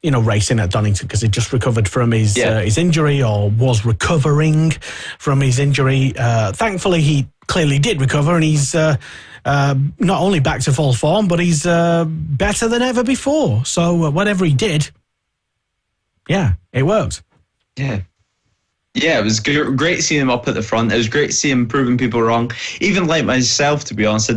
[SPEAKER 3] racing at Donington, because he just recovered from his injury, or was recovering from his injury. Thankfully, he clearly did recover, and he's not only back to full form, but he's better than ever before. So whatever he did, it worked. Yeah, it was great seeing him up at the front. It was great seeing him proving people wrong. Even like myself, to be honest,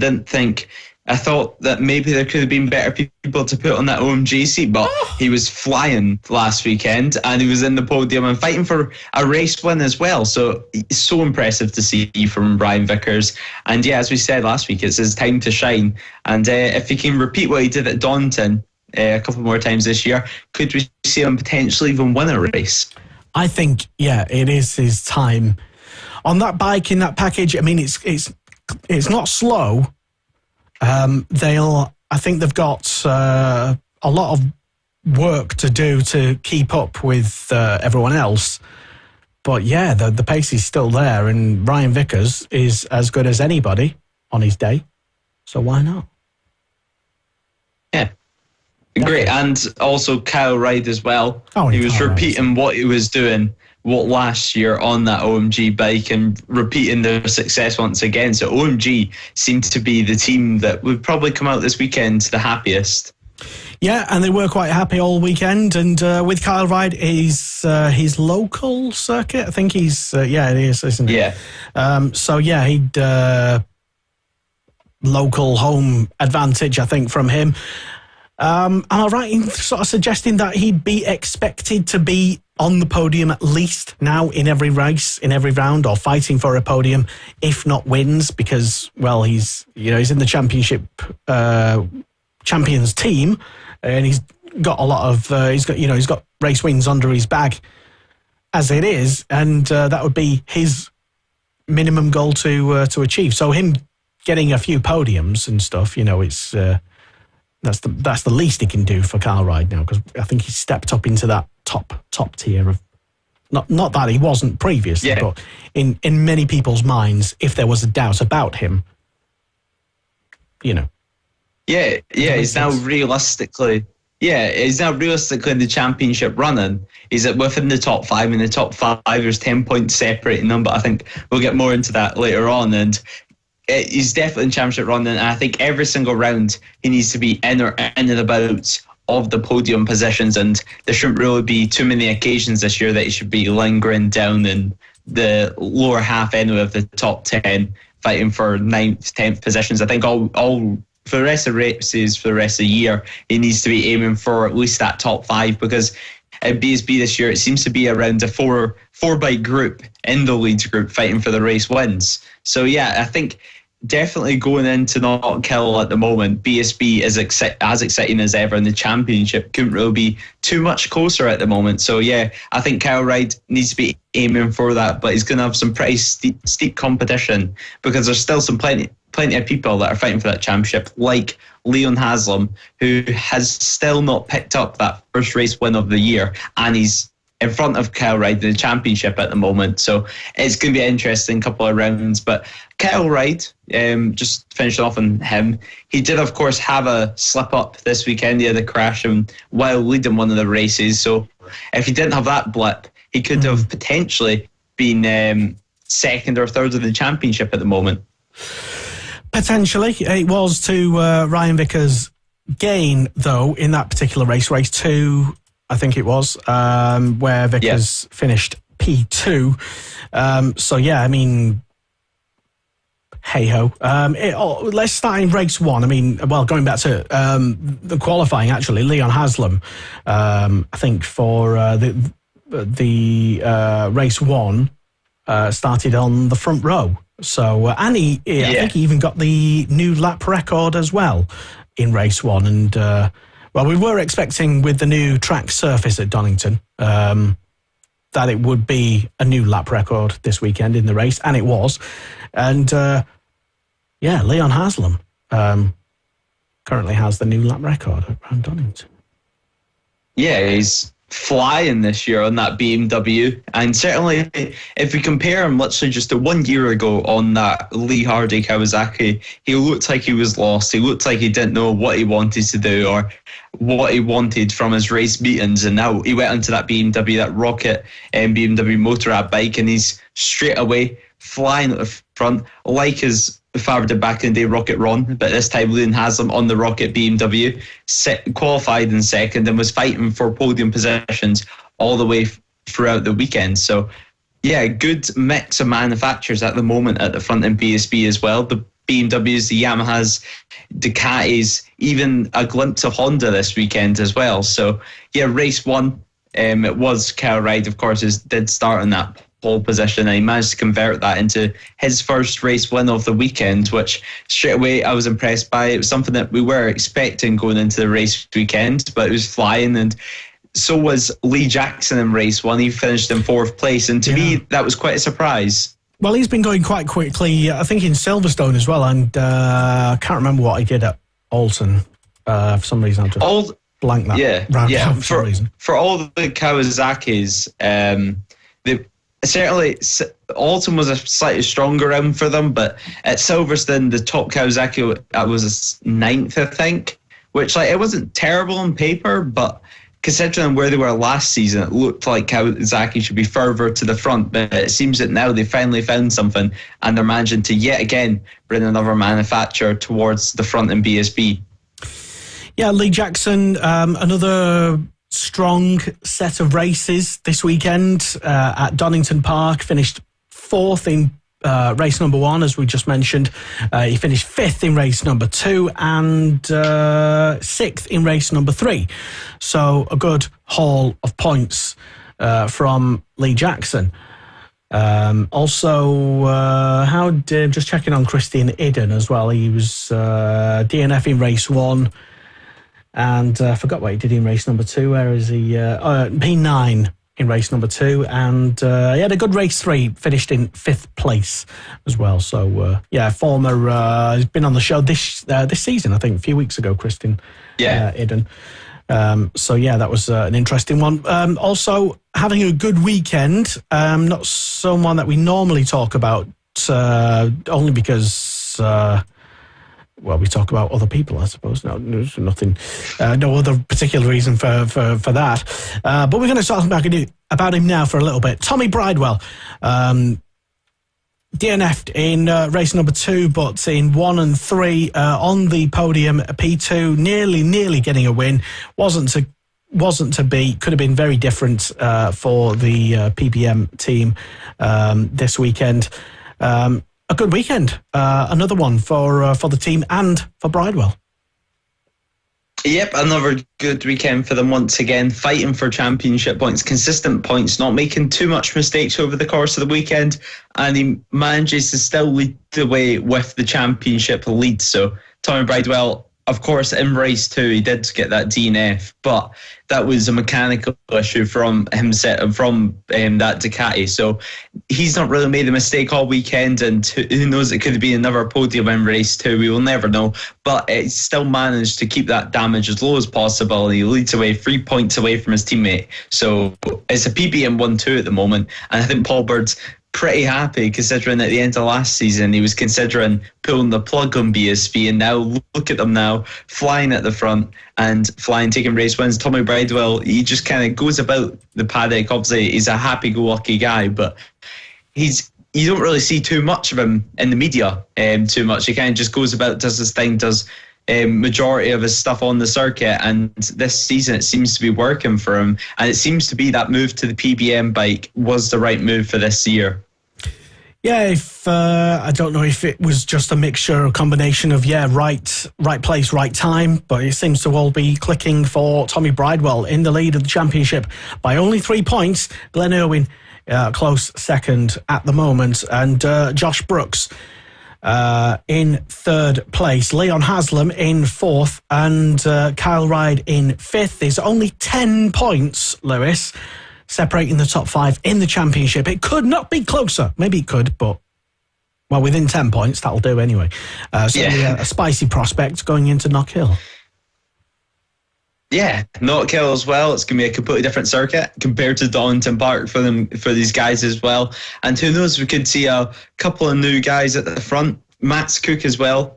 [SPEAKER 3] I thought that maybe there could have been better people to put on that OMG seat, but he was flying last weekend, and he was in the podium and fighting for a race win as well. So it's so impressive to see from Ryan Vickers. And as we said last week, it's his time to shine. And if he can repeat what he did at Donington a couple more times this year, could we see him potentially even win a race? I think, it is his time. On that bike, in that package, I mean, it's not slow. I think they've got a lot of work to do to keep up with everyone else. But yeah, the pace is still there, and Ryan Vickers is as good as anybody on his day. So why not?
[SPEAKER 4] Yeah. Great. And also Kyle Ryde as well.
[SPEAKER 3] Oh,
[SPEAKER 4] he was repeating what he was doing last year on that OMG bike and repeating their success once again. So OMG seemed to be the team that would probably come out this weekend the happiest.
[SPEAKER 3] Yeah, and they were quite happy all weekend. And with Kyle Ryde, his local circuit, I think he's, it is, isn't it?
[SPEAKER 4] Yeah.
[SPEAKER 3] So yeah, he'd local home advantage, I think, from him. Am I right in sort of suggesting that he'd be expected to be on the podium at least now in every race, in every round, or fighting for a podium, if not wins? Because, well, he's in the championship champions team, and he's got a lot of he's got race wins under his bag as it is, and that would be his minimum goal to achieve. So him getting a few podiums and stuff, it's. That's the least he can do for Kyle Ryde now, because I think he's stepped up into that top tier of not that he wasn't previously, but in many people's minds, if there was a doubt about him,
[SPEAKER 4] Yeah, he's now realistically in the championship running. He's within the top 5. In the top 5, there's 10 points separating them, but I think we'll get more into that later on. And he's definitely in championship running, and I think every single round he needs to be in and about of the podium positions, and there shouldn't really be too many occasions this year that he should be lingering down in the lower half anyway of the top 10, fighting for 9th, 10th positions. I think all for the rest of the races, for the rest of the year, he needs to be aiming for at least that top 5, because at BSB this year, it seems to be around a four bike group in the leads group fighting for the race wins. So yeah, I think definitely going into Knockhill at the moment, BSB is as exciting as ever, and the championship couldn't really be too much closer at the moment. So yeah, I think Kyle Ryde needs to be aiming for that, but he's going to have some pretty steep competition, because there's still some plenty of people that are fighting for that championship, like Leon Haslam, who has still not picked up that first race win of the year, and he's in front of Kyle Ryde in the championship at the moment. So it's going to be an interesting couple of rounds. But Kyle Ryde, just finishing off on him, he did, of course, have a slip-up this weekend. He had a crash while leading one of the races. So if he didn't have that blip, he could have potentially been second or third in the championship at the moment.
[SPEAKER 3] Potentially. It was to Ryan Vickers' gain, though, in that particular race 2, I think it was, where Vickers finished P2. So, yeah, I mean, hey-ho. Let's start in race 1. I mean, well, going back to the qualifying, actually, Leon Haslam, I think for the race 1, started on the front row. So, and I think he even got the new lap record as well in race 1. And, well, we were expecting with the new track surface at Donington that it would be a new lap record this weekend in the race, and it was. And, Leon Haslam currently has the new lap record around Donington.
[SPEAKER 4] Yeah, he's flying this year on that BMW, and certainly if we compare him literally just to 1 year ago on that Lee Hardy Kawasaki, he looked like he was lost. He looked like he didn't know what he wanted to do or what he wanted from his race meetings, and now he went onto that BMW, that Rocket BMW Motorrad bike, and he's straight away flying at the front like his father did back in the day, Rocket Ron, but this time Leon Haslam on the Rocket BMW, qualified in second and was fighting for podium positions all the way throughout the weekend. So, yeah, good mix of manufacturers at the moment at the front in BSB as well. The BMWs, the Yamahas, Ducatis, even a glimpse of Honda this weekend as well. So, yeah, race 1, it was Kyle Ryde, of course, did start on that pole position, and he managed to convert that into his first race win of the weekend, which straight away I was impressed by. It was something that we were expecting going into the race weekend, but it was flying, and so was Lee Jackson in race 1. He finished in 4th place, and to me that was quite a surprise.
[SPEAKER 3] Well, he's been going quite quickly, I think in Silverstone as well, and I can't remember what he did at Alton for some reason. blanked that round out for some reason.
[SPEAKER 4] For all the Kawasaki's, certainly autumn was a slightly stronger round for them, but at Silverstone, the top Kawasaki was 9th, I think, which it wasn't terrible on paper, but considering where they were last season, it looked like Kawasaki should be further to the front, but it seems that now they finally found something and they're managing to yet again bring another manufacturer towards the front in BSB.
[SPEAKER 3] Yeah, Lee Jackson, another strong set of races this weekend at Donington Park, finished 4th in race number 1, as we just mentioned. He finished 5th in race number 2 and 6th in race number 3. So a good haul of points from Lee Jackson. Also, just checking on Christian Idden as well. He was DNF in race 1. And I forgot what he did in race number 2. Where is he? P9 in race number 2. And he had a good race 3, finished in 5th place as well. So, former, he's been on the show this season, I think, a few weeks ago, Christian Idden. That was an interesting one. Also, having a good weekend, not someone that we normally talk about, only because... we talk about other people, I suppose. No, there's nothing, no other particular reason for that. But we're going to talk about him now for a little bit. Tommy Bridewell, DNF'd in race number 2, but in 1 and 3 on the podium, P2, nearly getting a win. Wasn't to be. Could have been very different for the PPM team this weekend. A good weekend, another one for the team and for Bridewell.
[SPEAKER 4] Yep, another good weekend for them once again, fighting for championship points, consistent points, not making too much mistakes over the course of the weekend, and he manages to still lead the way with the championship lead. So Tommy Bridewell, of course, in race 2, he did get that DNF, but that was a mechanical issue from that Ducati. So he's not really made a mistake all weekend, and who knows, it could be another podium in race 2. We will never know, but he still managed to keep that damage as low as possible. He leads away 3 points away from his teammate. So it's a PPM 1-2 at the moment, and I think Paul Bird's pretty happy, considering at the end of last season he was considering pulling the plug on BSB, and now look at them now flying at the front and taking race wins. Tommy Bridewell, he just kind of goes about the paddock. Obviously he's a happy-go-lucky guy, but you don't really see too much of him in the media too much. He kind of just goes about, does his thing, does majority of his stuff on the circuit, and this season it seems to be working for him, and it seems to be that move to the PBM bike was the right move for this year.
[SPEAKER 3] Yeah, I don't know if it was just a mixture, a combination of right place, right time, but it seems to all be clicking for Tommy Bridewell in the lead of the championship by only 3 points. Glenn Irwin close second at the moment, and Josh Brooks in 3rd place. Leon Haslam in 4th, and Kyle Ride in 5th. There's only 10 points, Lewis, separating the top 5 in the championship. It could not be closer. Maybe it could, but within 10 points, that'll do anyway. Certainly a spicy prospect going into Knock Hill.
[SPEAKER 4] Yeah, Knock Hill as well. It's going to be a completely different circuit compared to Donington Park for these guys as well. And who knows, we could see a couple of new guys at the front. Max Cook as well.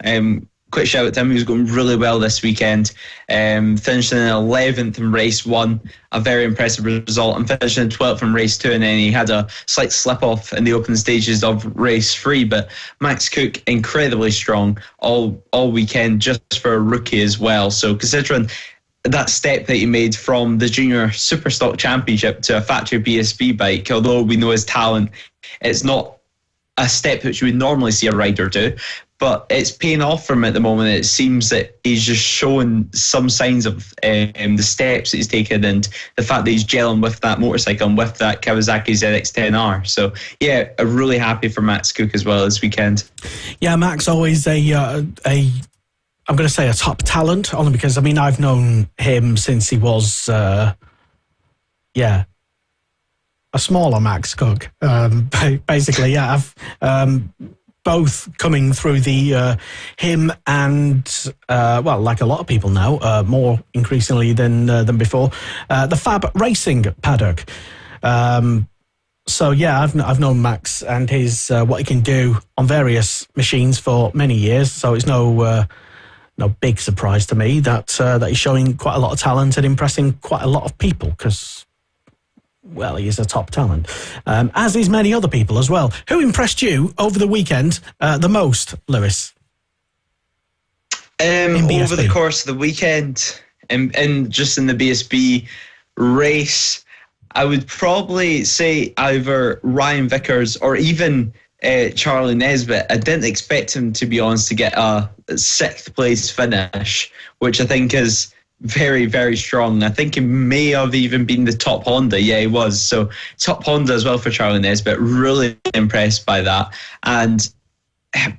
[SPEAKER 4] Quick shout out to him. He was going really well this weekend. Finishing in 11th in race 1, a very impressive result, and finishing 12th in race 2, and then he had a slight slip off in the open stages of race 3. But Max Cook, incredibly strong all weekend, just for a rookie as well. So considering that step that he made from the Junior Superstock Championship to a factory BSB bike, although we know his talent, it's not a step which you would normally see a rider do, but it's paying off for him at the moment. It seems that he's just showing some signs of the steps that he's taken, and the fact that he's gelling with that motorcycle and with that Kawasaki ZX-10R. So yeah, I'm really happy for Max Cook as well this weekend. Yeah, Max always I'm going to say a top talent, only because, I mean, I've known him since he was, a smaller Max Cook. Basically, yeah.
[SPEAKER 3] both coming through the him and like a lot of people now, more increasingly than before, the Fab Racing paddock. So yeah, I've known Max and his what he can do on various machines for many years. So it's no big surprise to me that he's showing quite a lot of talent and impressing quite a lot of people because, well, he is a top talent, as is many other people as well. Who impressed you over the weekend the most, Lewis?
[SPEAKER 4] Over the course of the weekend, and just in the BSB race, I would probably say either Ryan Vickers or even Charlie Nesbitt. I didn't expect him, to be honest, to get a 6th place finish, which I think is very, very strong. I think he may have even been the top Honda. Yeah, he was. So top Honda as well for Charlie Nesbitt. Really impressed by that. And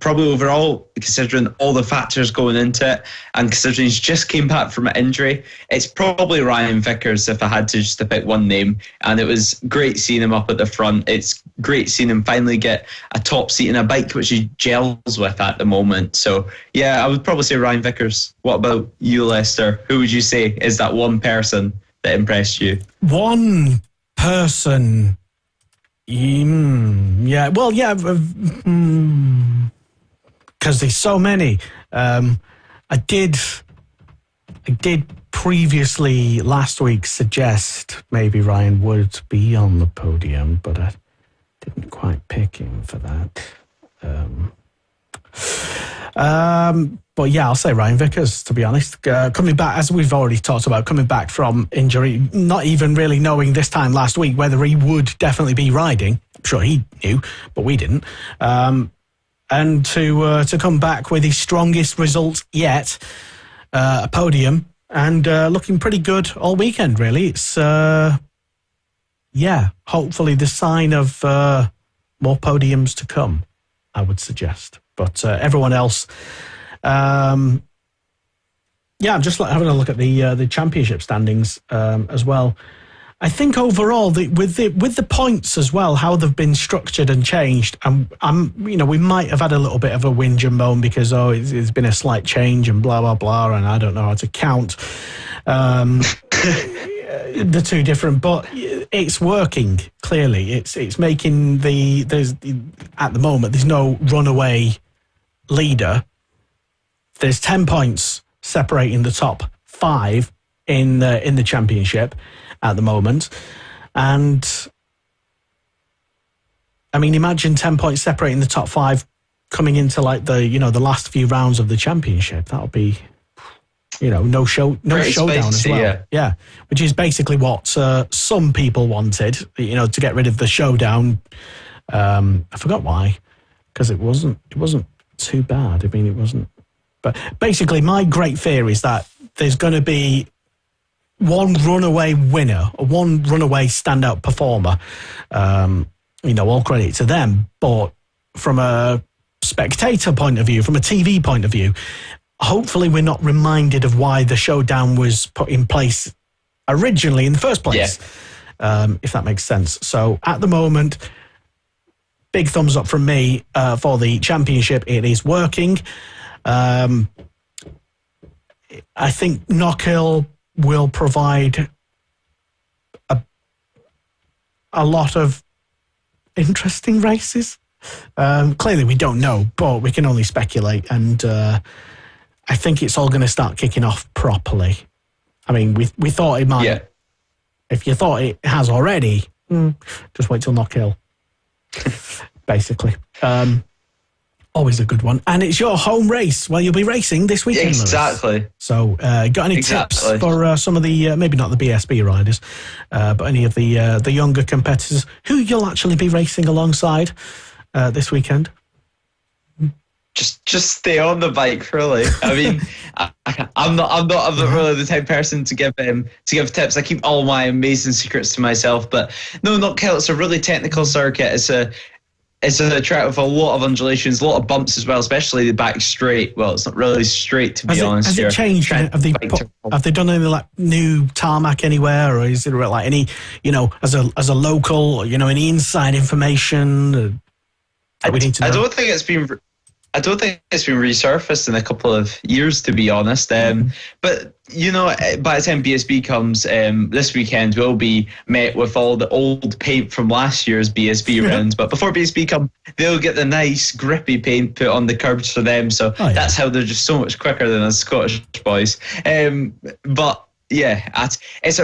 [SPEAKER 4] probably overall, considering all the factors going into it and considering he's just came back from an injury, it's probably Ryan Vickers if I had to just to pick one name. And it was great seeing him up at the front. It's great seeing him finally get a top seat in a bike which he gels with at the moment. So yeah, I would probably say Ryan Vickers. What about you, Lester? Who would you say is that one person that impressed you?
[SPEAKER 3] One person... because there's so many. I did previously last week suggest maybe Ryan would be on the podium, but I didn't quite pick him for that. But yeah, I'll say Ryan Vickers, to be honest. Coming back, as we've already talked about, coming back from injury, not even really knowing this time last week whether he would definitely be riding. I'm sure he knew, but we didn't. And to come back with his strongest result yet, a podium, and looking pretty good all weekend, really. It's, hopefully the sign of more podiums to come, I would suggest. But everyone else... I'm just having a look at the championship standings as well. I think overall, with the points as well, how they've been structured and changed, we might have had a little bit of a whinge and moan because it's been a slight change and blah blah blah, and I don't know how to count the two different, but it's working clearly. It's making there's at the moment there's no runaway leader. There's 10 points separating the top 5 in the championship at the moment. And I mean, imagine 10 points separating the top 5 coming into like the last few rounds of the championship. That'll be, no showdown as well. Yeah. Which is basically what some people wanted, to get rid of the showdown. I forgot why, because it wasn't too bad. I mean, it wasn't. But basically, my great fear is that there's going to be one runaway winner, or one runaway standout performer. All credit to them. But from a spectator point of view, from a TV point of view, hopefully we're not reminded of why the showdown was put in place originally in the first place, if that makes sense. So at the moment, big thumbs up from me for the championship. It is working. I think Knockhill will provide a lot of interesting races. Clearly we don't know, but we can only speculate, and I think it's all going to start kicking off properly. I mean, we thought it might. Yeah. If you thought it has already, just wait till Knockhill. Basically. Always a good one. And it's your home race. Well, you'll be racing this weekend,
[SPEAKER 4] exactly.
[SPEAKER 3] Lewis. So, got any tips for some of the, maybe not the BSB riders, but any of the younger competitors who you'll actually be racing alongside this weekend?
[SPEAKER 4] Just stay on the bike, really. I mean, I'm not really the type of person to give tips. I keep all my amazing secrets to myself. But no, Knockhill, it's a really technical circuit. It's a track with a lot of undulations, a lot of bumps as well, especially the back straight. Well, it's not really straight, to be honest.
[SPEAKER 3] Has it changed? Have they done any like new tarmac anywhere, or is it like any, as a local, any inside information? that we need to know?
[SPEAKER 4] I don't think it's been resurfaced in a couple of years, to be honest. But, by the time BSB comes this weekend, we'll be met with all the old paint from last year's BSB round. But before BSB come, they'll get the nice grippy paint put on the curbs for them. So that's how they're just so much quicker than us Scottish boys. But yeah, it's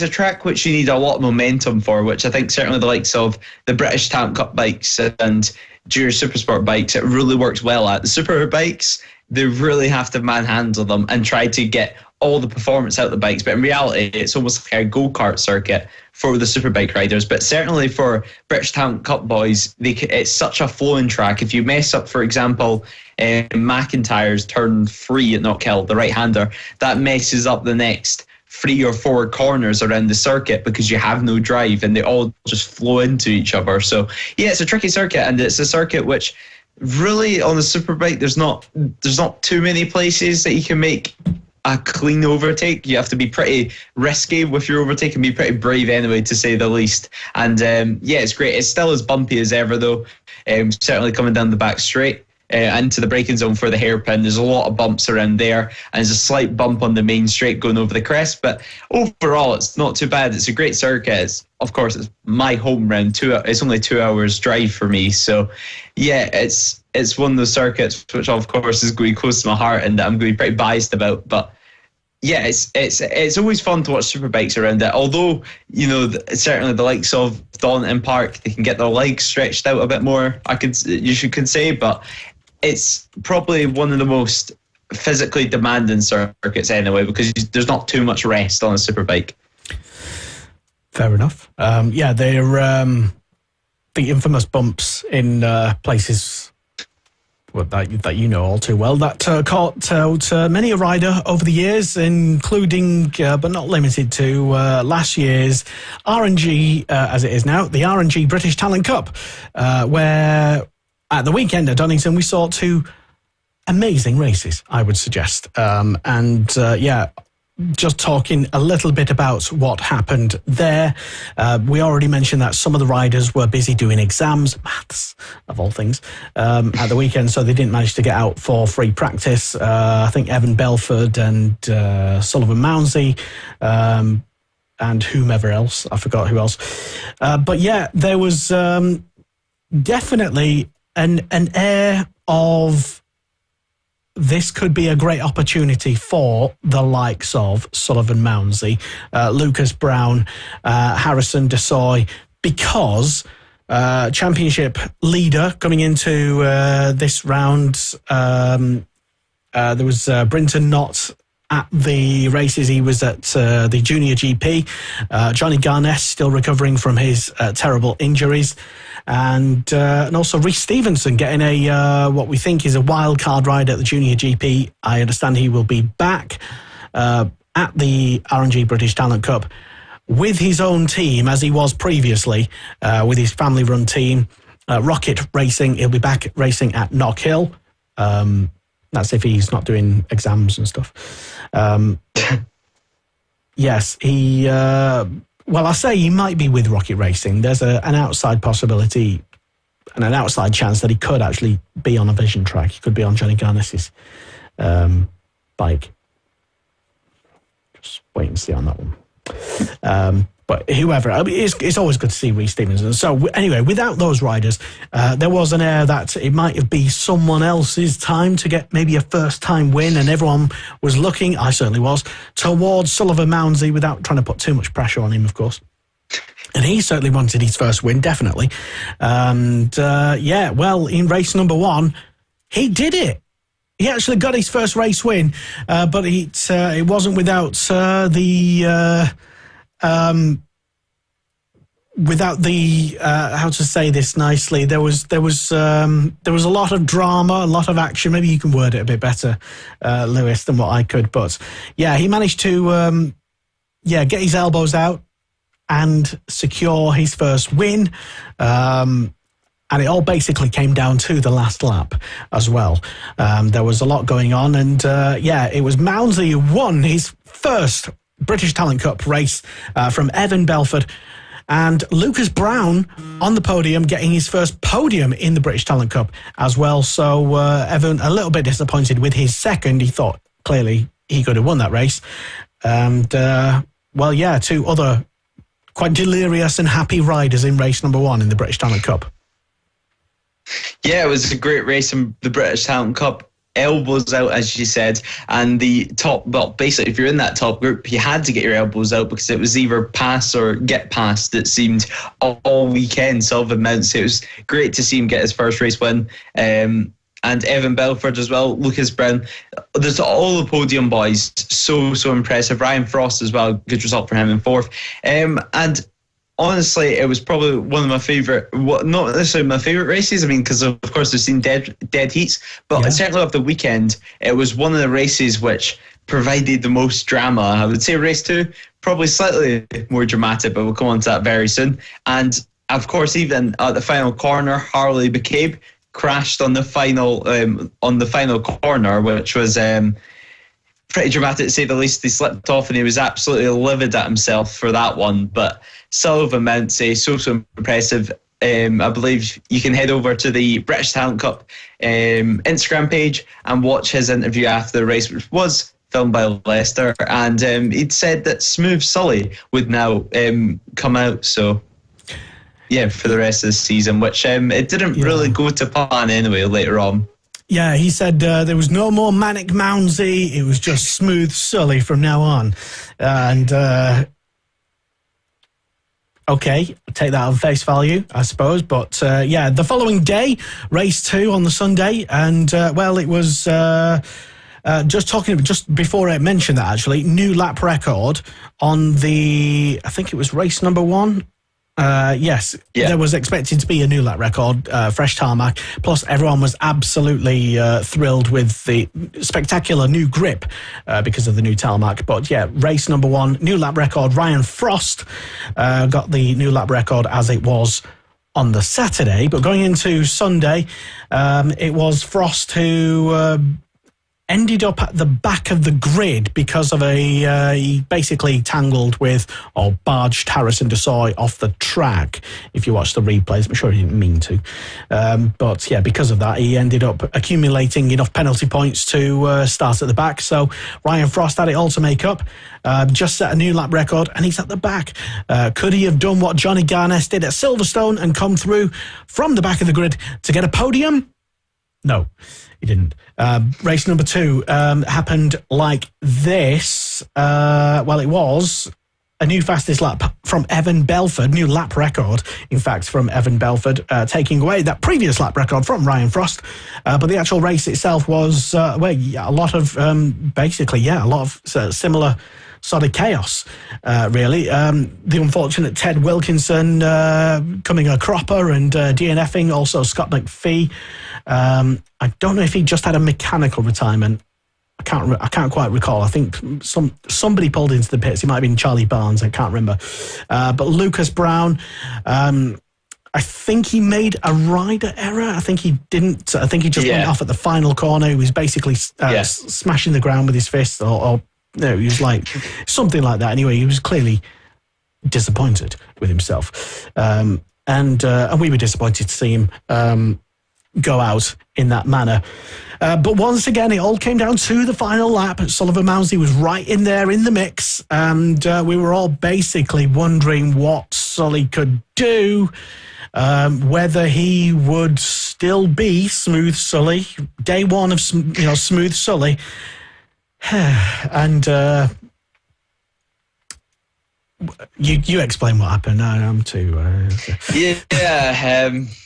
[SPEAKER 4] a track which you need a lot of momentum for, which I think certainly the likes of the British Talent Cup bikes and Junior Supersport bikes, it really works well at. The super bikes, they really have to manhandle them and try to get all the performance out of the bikes. But in reality, it's almost like a go-kart circuit for the superbike riders. But certainly for British Talent Cup boys, it's such a flowing track. If you mess up, for example, McIntyre's turn 3 at Knockhill, the right-hander, that messes up the next 3 or 4 corners around the circuit because you have no drive and they all just flow into each other. So yeah, it's a tricky circuit, and it's a circuit which really on the superbike there's not too many places that you can make a clean overtake. You have to be pretty risky with your overtake and be pretty brave anyway, to say the least. And yeah, it's great. It's still as bumpy as ever though. Certainly coming down the back straight into the braking zone for the hairpin, there's a lot of bumps around there, and there's a slight bump on the main straight going over the crest, but overall it's not too bad. It's a great circuit. Of course it's my home round. It's only 2 hours drive for me, so yeah, it's one of those circuits which of course is going close to my heart and that I'm going to be pretty biased about. But yeah, it's always fun to watch superbikes around it. Although, certainly the likes of Donington Park, they can get their legs stretched out a bit more, could say, but it's probably one of the most physically demanding circuits anyway, because there's not too much rest on a superbike.
[SPEAKER 3] Fair enough. Yeah, they're the infamous bumps in places that you know all too well, that caught out many a rider over the years, including, but not limited to, last year's RNG, as it is now, the RNG British Talent Cup, where at the weekend at Donington we saw 2 amazing races, I would suggest. Yeah, just talking a little bit about what happened there. We already mentioned that some of the riders were busy doing exams, maths of all things, at the weekend, so they didn't manage to get out for free practice. I think Evan Belford and Sullivan Mounsey and whomever else, I forgot who else. But yeah, there was definitely an air of this could be a great opportunity for the likes of Sullivan Mounsey, Lucas Brown, Harrison Desoy, because championship leader coming into this round, there was Brinton Knott at the races. He was at the Junior GP. Johnny Garness still recovering from his terrible injuries. And also Rhys Stevenson getting a what we think is a wild card ride at the Junior GP. I understand he will be back at the RNG British Talent Cup with his own team, as he was previously, with his family-run team, Rocket Racing. He'll be back racing at Knockhill. That's if he's not doing exams and stuff. Yes, he... well, I say he might be with Rocket Racing. There's an outside possibility and an outside chance that he could actually be on a Vision track. He could be on Johnny Garness's bike. Just wait and see on that one. But whoever, I mean, it's always good to see Rhys Stevenson. So anyway, without those riders, there was an air that it might be someone else's time to get maybe a first-time win, and everyone was looking, I certainly was, towards Sullivan Mounsey without trying to put too much pressure on him, of course. And he certainly wanted his first win, definitely. And yeah, well, in race number 1, he did it. He actually got his first race win, but it wasn't without without the how to say this nicely, there was a lot of drama, a lot of action. Maybe you can word it a bit better, Lewis, than what I could. But yeah, he managed to get his elbows out and secure his first win. And it all basically came down to the last lap as well. There was a lot going on, and it was Mounsey who won his first British Talent Cup race from Evan Belford. and Lucas Brown on the podium, getting his first podium in the British Talent Cup as well. So Evan, a little bit disappointed with his second. He thought clearly he could have won that race. And, two other quite delirious and happy riders in race number 1 in the British Talent Cup.
[SPEAKER 4] Yeah, it was a great race in the British Talent Cup. Elbows out, as you said, and the top, well, basically if you're in that top group, you had to get your elbows out because it was either pass or get past, it seemed, all weekend. Sullivan Mounts, it was great to see him get his first race win, and Evan Belford as well, Lucas Brown. There's all the podium boys, so impressive. Ryan Frost as well, good result for him in 4th, and honestly, it was probably one of my favourite, not necessarily my favourite races, I mean, because of course we've seen dead heats, but certainly of the weekend, it was one of the races which provided the most drama. I would say race 2, probably slightly more dramatic, but we'll come on to that very soon. And of course, even at the final corner, Harley McCabe crashed on the final corner, which was pretty dramatic to say the least. He slipped off and he was absolutely livid at himself for that one. But Sullivan Mounts, so impressive. I believe you can head over to the British Talent Cup Instagram page and watch his interview after the race, which was filmed by Lester. And he'd said that Smooth Sully would now come out. So, yeah, for the rest of the season, which it didn't really go to plan anyway later on.
[SPEAKER 3] Yeah, he said there was no more Manic Mounsey. It was just Smooth Sully from now on. And, okay, take that on face value, I suppose. But, the following day, race 2 on the Sunday. And, it was just before I mentioned that, actually, new lap record on the, I think it was race number 1. There was expected to be a new lap record, fresh tarmac, plus everyone was absolutely thrilled with the spectacular new grip because of the new tarmac. But race number 1, new lap record. Ryan Frost got the new lap record as it was on the Saturday. But going into Sunday, it was Frost who ended up at the back of the grid because of he basically tangled with or barged Harrison Desoy off the track. If you watch the replays, I'm sure he didn't mean to. Because of that, he ended up accumulating enough penalty points to start at the back. So Ryan Frost had it all to make up, just set a new lap record, and he's at the back. Could he have done what Johnny Garness did at Silverstone and come through from the back of the grid to get a podium? No, he didn't. Race number 2 happened like this. It was a new fastest lap from Evan Belford, new lap record, in fact, from Evan Belford, taking away that previous lap record from Ryan Frost. But the actual race itself was, a lot of similar sort of chaos, really. The unfortunate Ted Wilkinson coming a cropper and DNFing, also Scott McPhee. I don't know if he just had a mechanical retirement. I can't quite recall. I think somebody pulled into the pits. It might have been Charlie Barnes. I can't remember. But Lucas Brown, I think he made a rider error. I think he didn't. I think he just went off at the final corner. He was basically smashing the ground with his fist, or he was like something like that. Anyway, he was clearly disappointed with himself, and we were disappointed to see him go out in that manner. But once again, it all came down to the final lap. Sullivan Mounsley was right in there in the mix, and we were all basically wondering what Sully could do, whether he would still be Smooth Sully, day one of Smooth Sully. And you explain what happened. I'm too.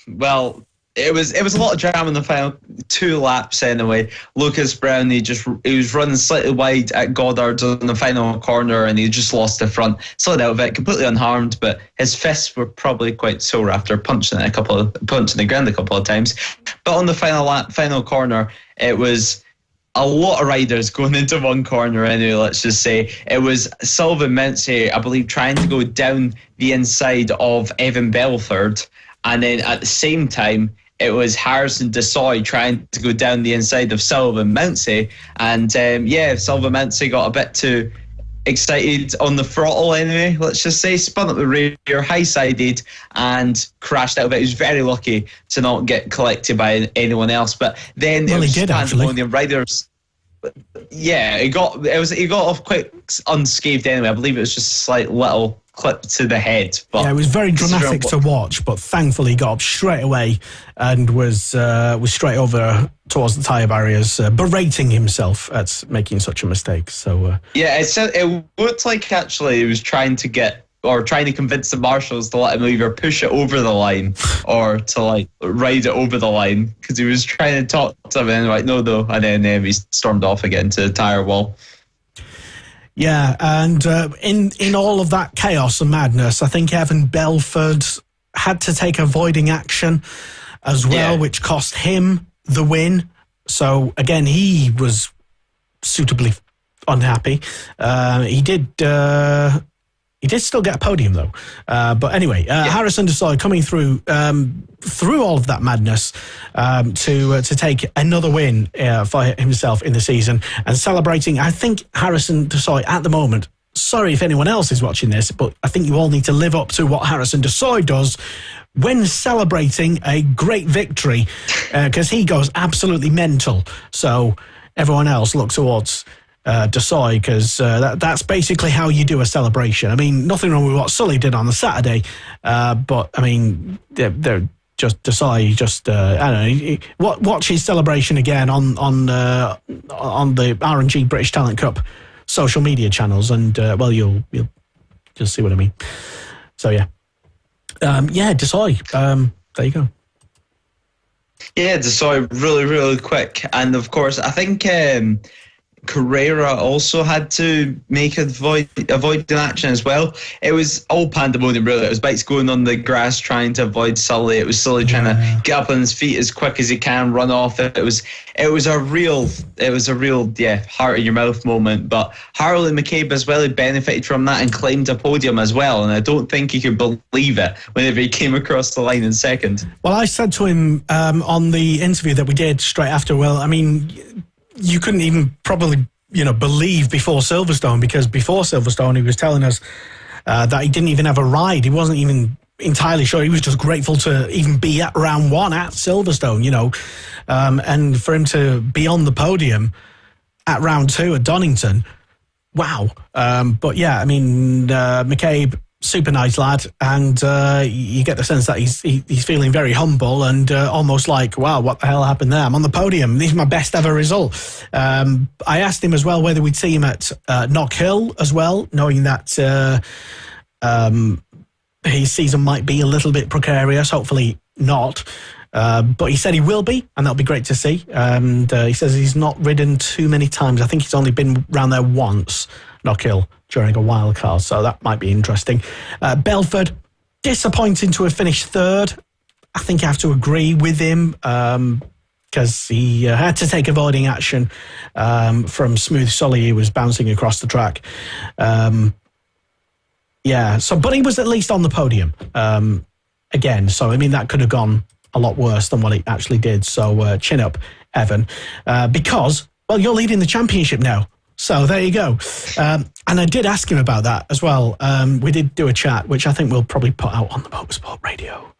[SPEAKER 4] Well, it was a lot of drama in the final 2 laps anyway. Lucas Brown, he was running slightly wide at Goddard on the final corner, and he just lost the front. Slid out of it, completely unharmed, but his fists were probably quite sore after punching the ground a couple of times. But on the final lap, final corner, it was a lot of riders going into one corner anyway, let's just say. It was Sullivan Mountsey, I believe, trying to go down the inside of Evan Belford, and then at the same time, it was Harrison Desoy trying to go down the inside of Sullivan Mountsey. And Sullivan Mountsey got a bit too excited on the throttle anyway, let's just say. Spun up the rear, high-sided, and crashed out of it. He was very lucky to not get collected by anyone else. But then
[SPEAKER 3] well,
[SPEAKER 4] it was
[SPEAKER 3] he did,
[SPEAKER 4] pandemonium. Riders... Yeah, he got off quite unscathed anyway. I believe it was just a slight little clip to the head. But
[SPEAKER 3] yeah, it was very dramatic to watch, but thankfully he got up straight away and was straight over towards the tyre barriers, berating himself at making such a mistake. So
[SPEAKER 4] yeah, it looked like actually he was trying to convince the marshals to let him either push it over the line or to like ride it over the line, because he was trying to talk to him and like no, and then he stormed off again to the tyre wall.
[SPEAKER 3] Yeah, and in all of that chaos and madness, I think Evan Belford had to take avoiding action as well, which cost him the win. So again, he was suitably unhappy. He did still get a podium though. But anyway, Harrison Desailly coming through all of that madness to take another win for himself in the season and celebrating. I think Harrison Desailly at the moment, sorry if anyone else is watching this, but I think you all need to live up to what Harrison Desailly does when celebrating a great victory, because he goes absolutely mental. So everyone else look towards Desailly, because that's basically how you do a celebration. I mean, nothing wrong with what Sully did on the Saturday, but I mean, they're just Desailly. I don't know. Watch his celebration again on the R&G British Talent Cup social media channels, and well, you'll just see what I mean. So yeah, Desailly. There you go.
[SPEAKER 4] Yeah, Desailly really, really quick, and of course, I think. Carrera also had to make avoid an action as well. It was all pandemonium, really. It was bikes going on the grass trying to avoid Sully. It was Sully trying to get up on his feet as quick as he can, run off. It was a real heart in your mouth moment. But Harley McCabe as well, he benefited from that and claimed a podium as well. And I don't think he could believe it whenever he came across the line in second.
[SPEAKER 3] Well, I said to him on the interview that we did straight after, well, I mean, you couldn't even probably, believe before Silverstone, because before Silverstone he was telling us that he didn't even have a ride. He wasn't even entirely sure. He was just grateful to even be at round one at Silverstone, and for him to be on the podium at round two at Donington, wow. But yeah, I mean, McCabe, super nice lad, and you get the sense that he's feeling very humble and almost like, wow, what the hell happened there? I'm on the podium. This is my best ever result. I asked him as well whether we'd see him at Knock Hill as well, knowing that his season might be a little bit precarious. Hopefully not. But he said he will be, and that'll be great to see. And he says he's not ridden too many times. I think he's only been round there once, Knock Hill, during a wild card, so that might be interesting. Belford, disappointing to have finished third. I think I have to agree with him, because he had to take avoiding action from Smooth Sully, who was bouncing across the track. But he was at least on the podium again, so I mean, that could have gone a lot worse than what it actually did. So chin up, Evan, because, well, you're leading the championship now. So there you go. And I did ask him about that as well. We did do a chat, which I think we'll probably put out on the Motorsport Radio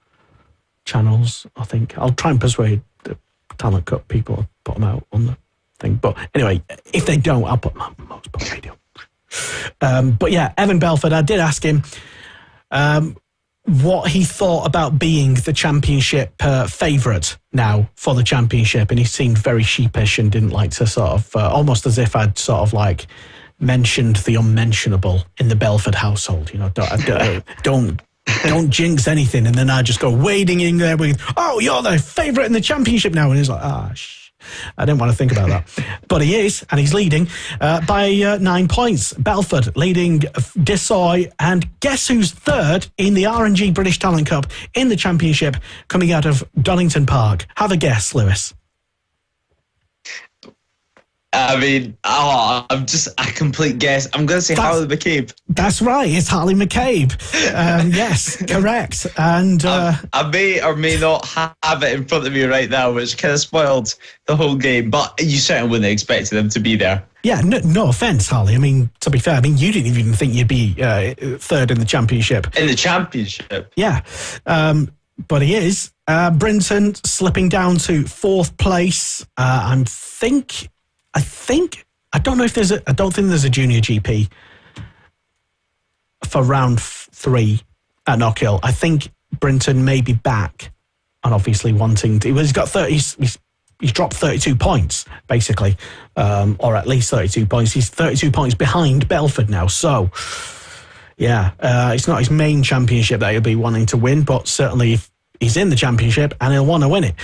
[SPEAKER 3] channels, I think. I'll try and persuade the Talent Cup people to put them out on the thing. But anyway, if they don't, I'll put them out on Motorsport Radio. But yeah, Evan Belford, I did ask him what he thought about being the championship favourite now for the championship, and he seemed very sheepish and didn't like to sort of, almost as if I'd sort of like mentioned the unmentionable in the Belford household. Don't jinx anything, and then I just go wading in there with, oh, you're the favourite in the championship now, and he's like, I didn't want to think about that. But he is, and he's leading by 9 points. Belford leading Desailly, and guess who's third in the R&G British Talent Cup in the championship, coming out of Donington Park? Have a guess, Lewis.
[SPEAKER 4] I mean, I'm just a complete guess. I'm going to say Harley McCabe.
[SPEAKER 3] That's right. It's Harley McCabe. Yes, correct. And
[SPEAKER 4] I may or may not have it in front of me right now, which kind of spoiled the whole game. But you certainly wouldn't have expected them to be there.
[SPEAKER 3] Yeah, no offence, Harley. I mean, to be fair, I mean, you didn't even think you'd be third in the championship.
[SPEAKER 4] In the championship?
[SPEAKER 3] Yeah, but he is. Brinton slipping down to fourth place. I don't know if I don't think there's a junior GP for round 3 at Knockhill. I think Brinton may be back and obviously wanting to. He's got 30. He's dropped 32 points, basically, or at least 32 points. He's 32 points behind Belford now. So, yeah, it's not his main championship that he'll be wanting to win, but certainly if he's in the championship and he'll want to win it.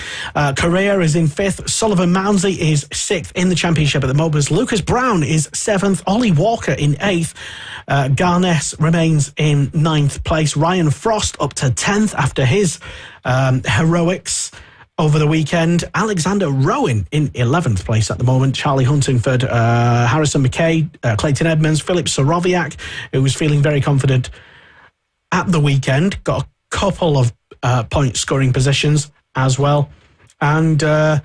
[SPEAKER 3] Correa is in 5th. Sullivan Mounsley is 6th in the championship at the moment. Lucas Brown is 7th. Ollie Walker in 8th. Garness remains in 9th place. Ryan Frost up to 10th after his heroics over the weekend. Alexander Rowan in 11th place at the moment. Charlie Huntingford, Harrison McKay, Clayton Edmonds, Philip Soroviak, who was feeling very confident at the weekend, got a couple of point scoring positions as well. And I'm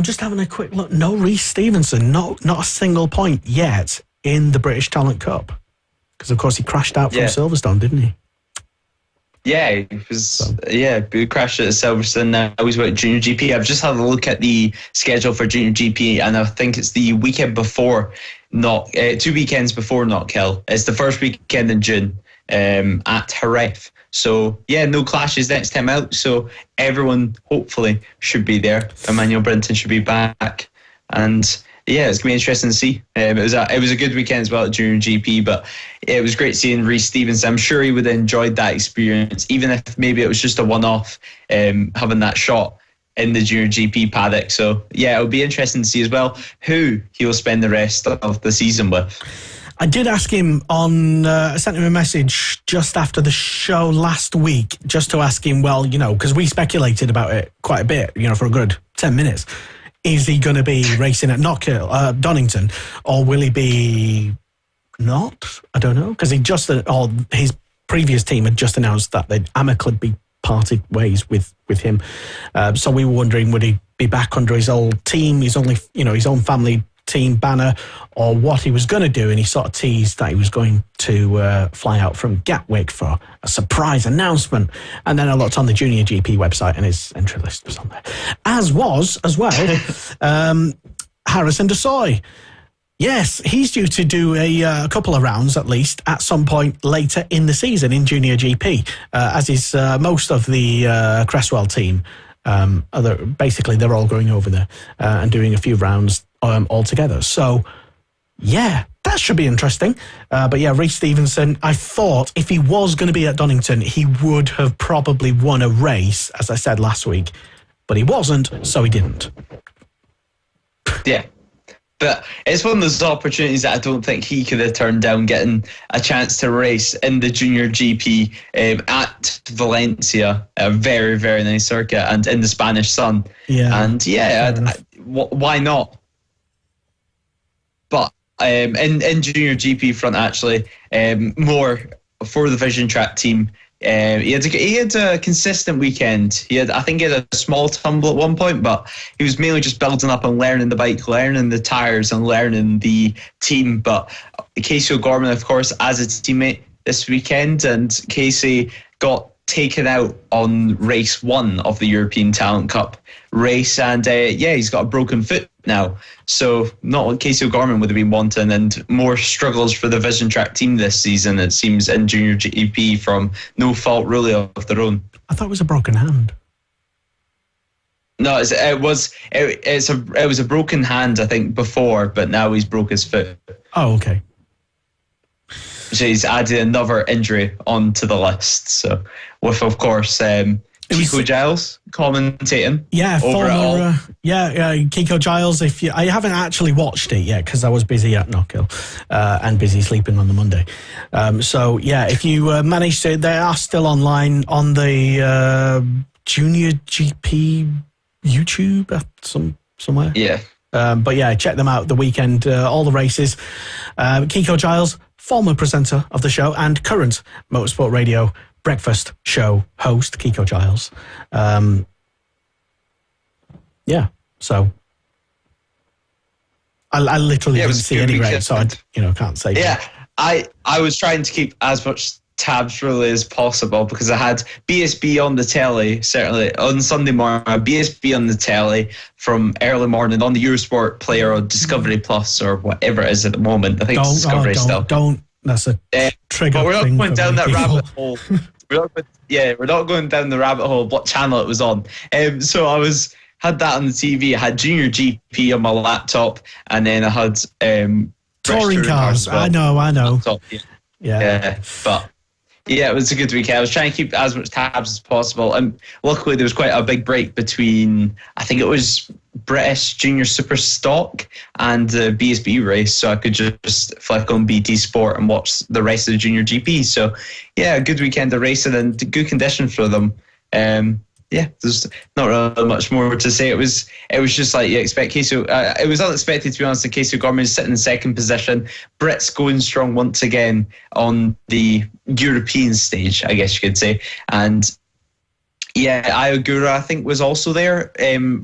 [SPEAKER 3] just having a quick look. No Reece Stevenson, not a single point yet in the British Talent Cup. Because, of course, he crashed out from Silverstone, didn't he?
[SPEAKER 4] Yeah, he crashed at Silverstone. Now he's at Junior GP. I've just had a look at the schedule for Junior GP, and I think it's the weekend before 2 weekends before Knockhill. It's the first weekend in June at Jerez. So, yeah, no clashes next time out. So everyone hopefully should be there. Emmanuel Brinton should be back. And yeah, it's going to be interesting to see. It was a good weekend as well at Junior GP, but it was great seeing Reece Stevenson. I'm sure he would have enjoyed that experience, even if maybe it was just a one-off, having that shot in the Junior GP paddock. So, yeah, it'll be interesting to see as well who he'll spend the rest of the season with.
[SPEAKER 3] I did ask him I sent him a message just after the show last week, just to ask him, well, because we speculated about it quite a bit, for a good 10 minutes. Is he going to be racing at Knockhill, Donington, or will he be not? I don't know, because his previous team had just announced that they'd amicably parted ways with him. So we were wondering, would he be back under his old team, his own family team banner, or what he was going to do. And he sort of teased that he was going to fly out from Gatwick for a surprise announcement. And then I looked on the Junior GP website and his entry list was on there, as well Harrison Desoy. Yes, he's due to do a couple of rounds at least at some point later in the season in Junior GP, as is most of the Cresswell team. Basically, they're all going over there and doing a few rounds all together. So, yeah, that should be interesting. But yeah, Reece Stevenson, I thought if he was going to be at Donington, he would have probably won a race, as I said last week. But he wasn't, so he didn't.
[SPEAKER 4] Yeah. But it's one of those opportunities that I don't think he could have turned down, getting a chance to race in the Junior GP at Valencia, a very, very nice circuit, and in the Spanish sun. Yeah. And why not? But in Junior GP front, actually, more for the Vision Track team. He had a consistent weekend. I think he had a small tumble at one point, but he was mainly just building up and learning the bike, learning the tyres and learning the team. But Casey O'Gorman, of course, as a teammate this weekend, and Casey got taken out on race 1 of the European Talent Cup race, and he's got a broken foot now. So not what Casey O'Gorman would have been wanting, and more struggles for the Vision Track team this season, it seems, in Junior GP from no fault really of their own.
[SPEAKER 3] I thought it was a broken hand.
[SPEAKER 4] No, it was a broken hand, I think, before, but now he's broke his foot.
[SPEAKER 3] Oh, okay.
[SPEAKER 4] So he's added another injury onto the list. So with, of course, Kiko Giles commentating.
[SPEAKER 3] Yeah, former. Kiko Giles. I haven't actually watched it yet because I was busy at Knockhill and busy sleeping on the Monday. So yeah, if you manage to, they are still online on the Junior GP YouTube somewhere.
[SPEAKER 4] Yeah.
[SPEAKER 3] But yeah, check them out the weekend, all the races. Kiko Giles, former presenter of the show and current Motorsport Radio breakfast show host, Kiko Giles. Yeah, so I literally didn't see any race, so I can't say.
[SPEAKER 4] Yeah, I was trying to keep as much tabs really as possible because I had BSB on the telly, certainly on Sunday morning, BSB on the telly from early morning on the Eurosport player or Discovery Plus or whatever it is at the moment. I think it's Discovery still. That's a trigger. But we're not going down that rabbit hole. We're not going down the rabbit hole of what channel it was on. So I had that on the TV. I had Junior GP on my laptop, and then I had
[SPEAKER 3] touring cars. Well. I know.
[SPEAKER 4] Laptop, yeah. But yeah, it was a good weekend. I was trying to keep as much tabs as possible, and luckily there was quite a big break between, I think it was British Junior Superstock and the BSB race, so I could just flick on BT Sport and watch the rest of the Junior GP. So yeah, a good weekend of racing and good condition for them. There's not really much more to say. It was just like you expect. Casey, it was unexpected, to be honest. Casey Gorman sitting in second position. Brits going strong once again on the European stage, I guess you could say. And yeah, Ayogura, I think, was also there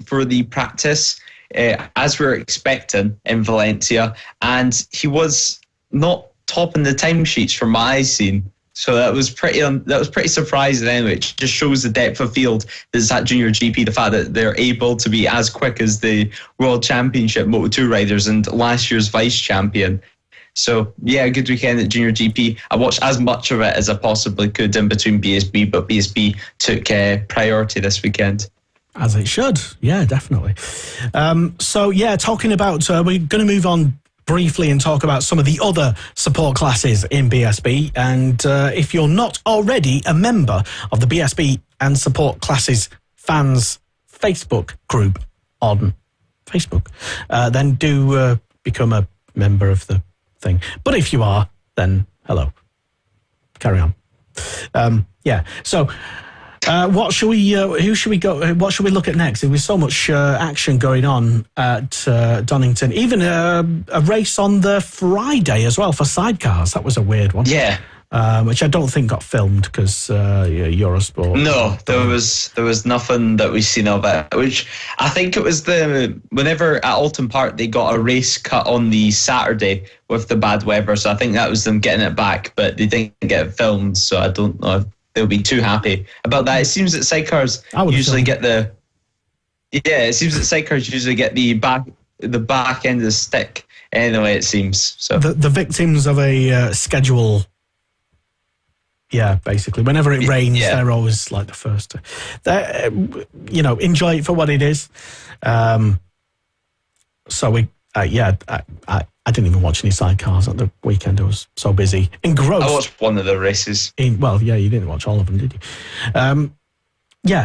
[SPEAKER 4] for the practice, as we were expecting in Valencia. And he was not topping the timesheets from my eyes seen. So that was pretty surprising anyway. It just shows the depth of field that's at Junior GP, the fact that they're able to be as quick as the World Championship Moto2 riders and last year's vice champion. So yeah, a good weekend at Junior GP. I watched as much of it as I possibly could in between BSB, but BSB took priority this weekend.
[SPEAKER 3] As it should, yeah, definitely. Talking about, we're going to move on briefly and talk about some of the other support classes in BSB. And if you're not already a member of the BSB and support classes fans Facebook group on Facebook, then do become a member of the thing. But if you are, then hello. Carry on. So what should we? Who should we go? What should we look at next? There was so much action going on at Donington. Even a race on the Friday as well for sidecars. That was a weird one.
[SPEAKER 4] Yeah.
[SPEAKER 3] Which I don't think got filmed because Eurosport.
[SPEAKER 4] No, there was nothing that we've seen of it. Which I think it was whenever at Alton Park they got a race cut on the Saturday with the bad weather. So I think that was them getting it back, but they didn't get it filmed. So I don't know if they'll be too happy about that. It seems that sidecars usually get the back end of the stick. Anyway, it seems so.
[SPEAKER 3] The victims of a schedule. Yeah, basically. Whenever it rains, they're always like the first to, enjoy it for what it is. I didn't even watch any sidecars at the weekend. I was so busy. Engrossed.
[SPEAKER 4] I watched one of the races.
[SPEAKER 3] You didn't watch all of them, did you?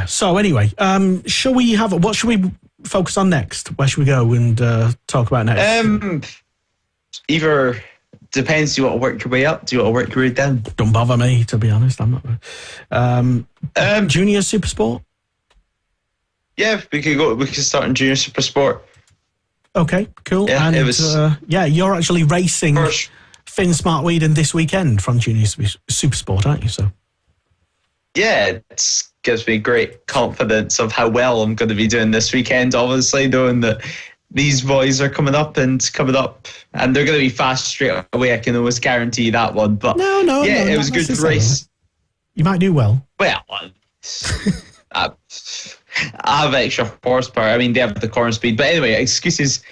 [SPEAKER 3] So anyway, what should we focus on next? Where should we go and talk about next?
[SPEAKER 4] Either depends. Do you want to work your way up? Do you want to work your way down?
[SPEAKER 3] Don't bother me, to be honest. I'm not. Junior Supersport?
[SPEAKER 4] Yeah, we could start in Junior Supersport.
[SPEAKER 3] Okay, cool.
[SPEAKER 4] Yeah,
[SPEAKER 3] and you're actually racing Finn Smartweed this weekend from Junior Supersport, aren't you? So
[SPEAKER 4] yeah, it gives me great confidence of how well I'm going to be doing this weekend. Obviously, knowing that these boys are coming up, and they're going to be fast straight away. I can almost guarantee that one. But it was a good race.
[SPEAKER 3] You might do well.
[SPEAKER 4] Well, I have extra horsepower. I mean, they have the corner speed. But anyway, excuses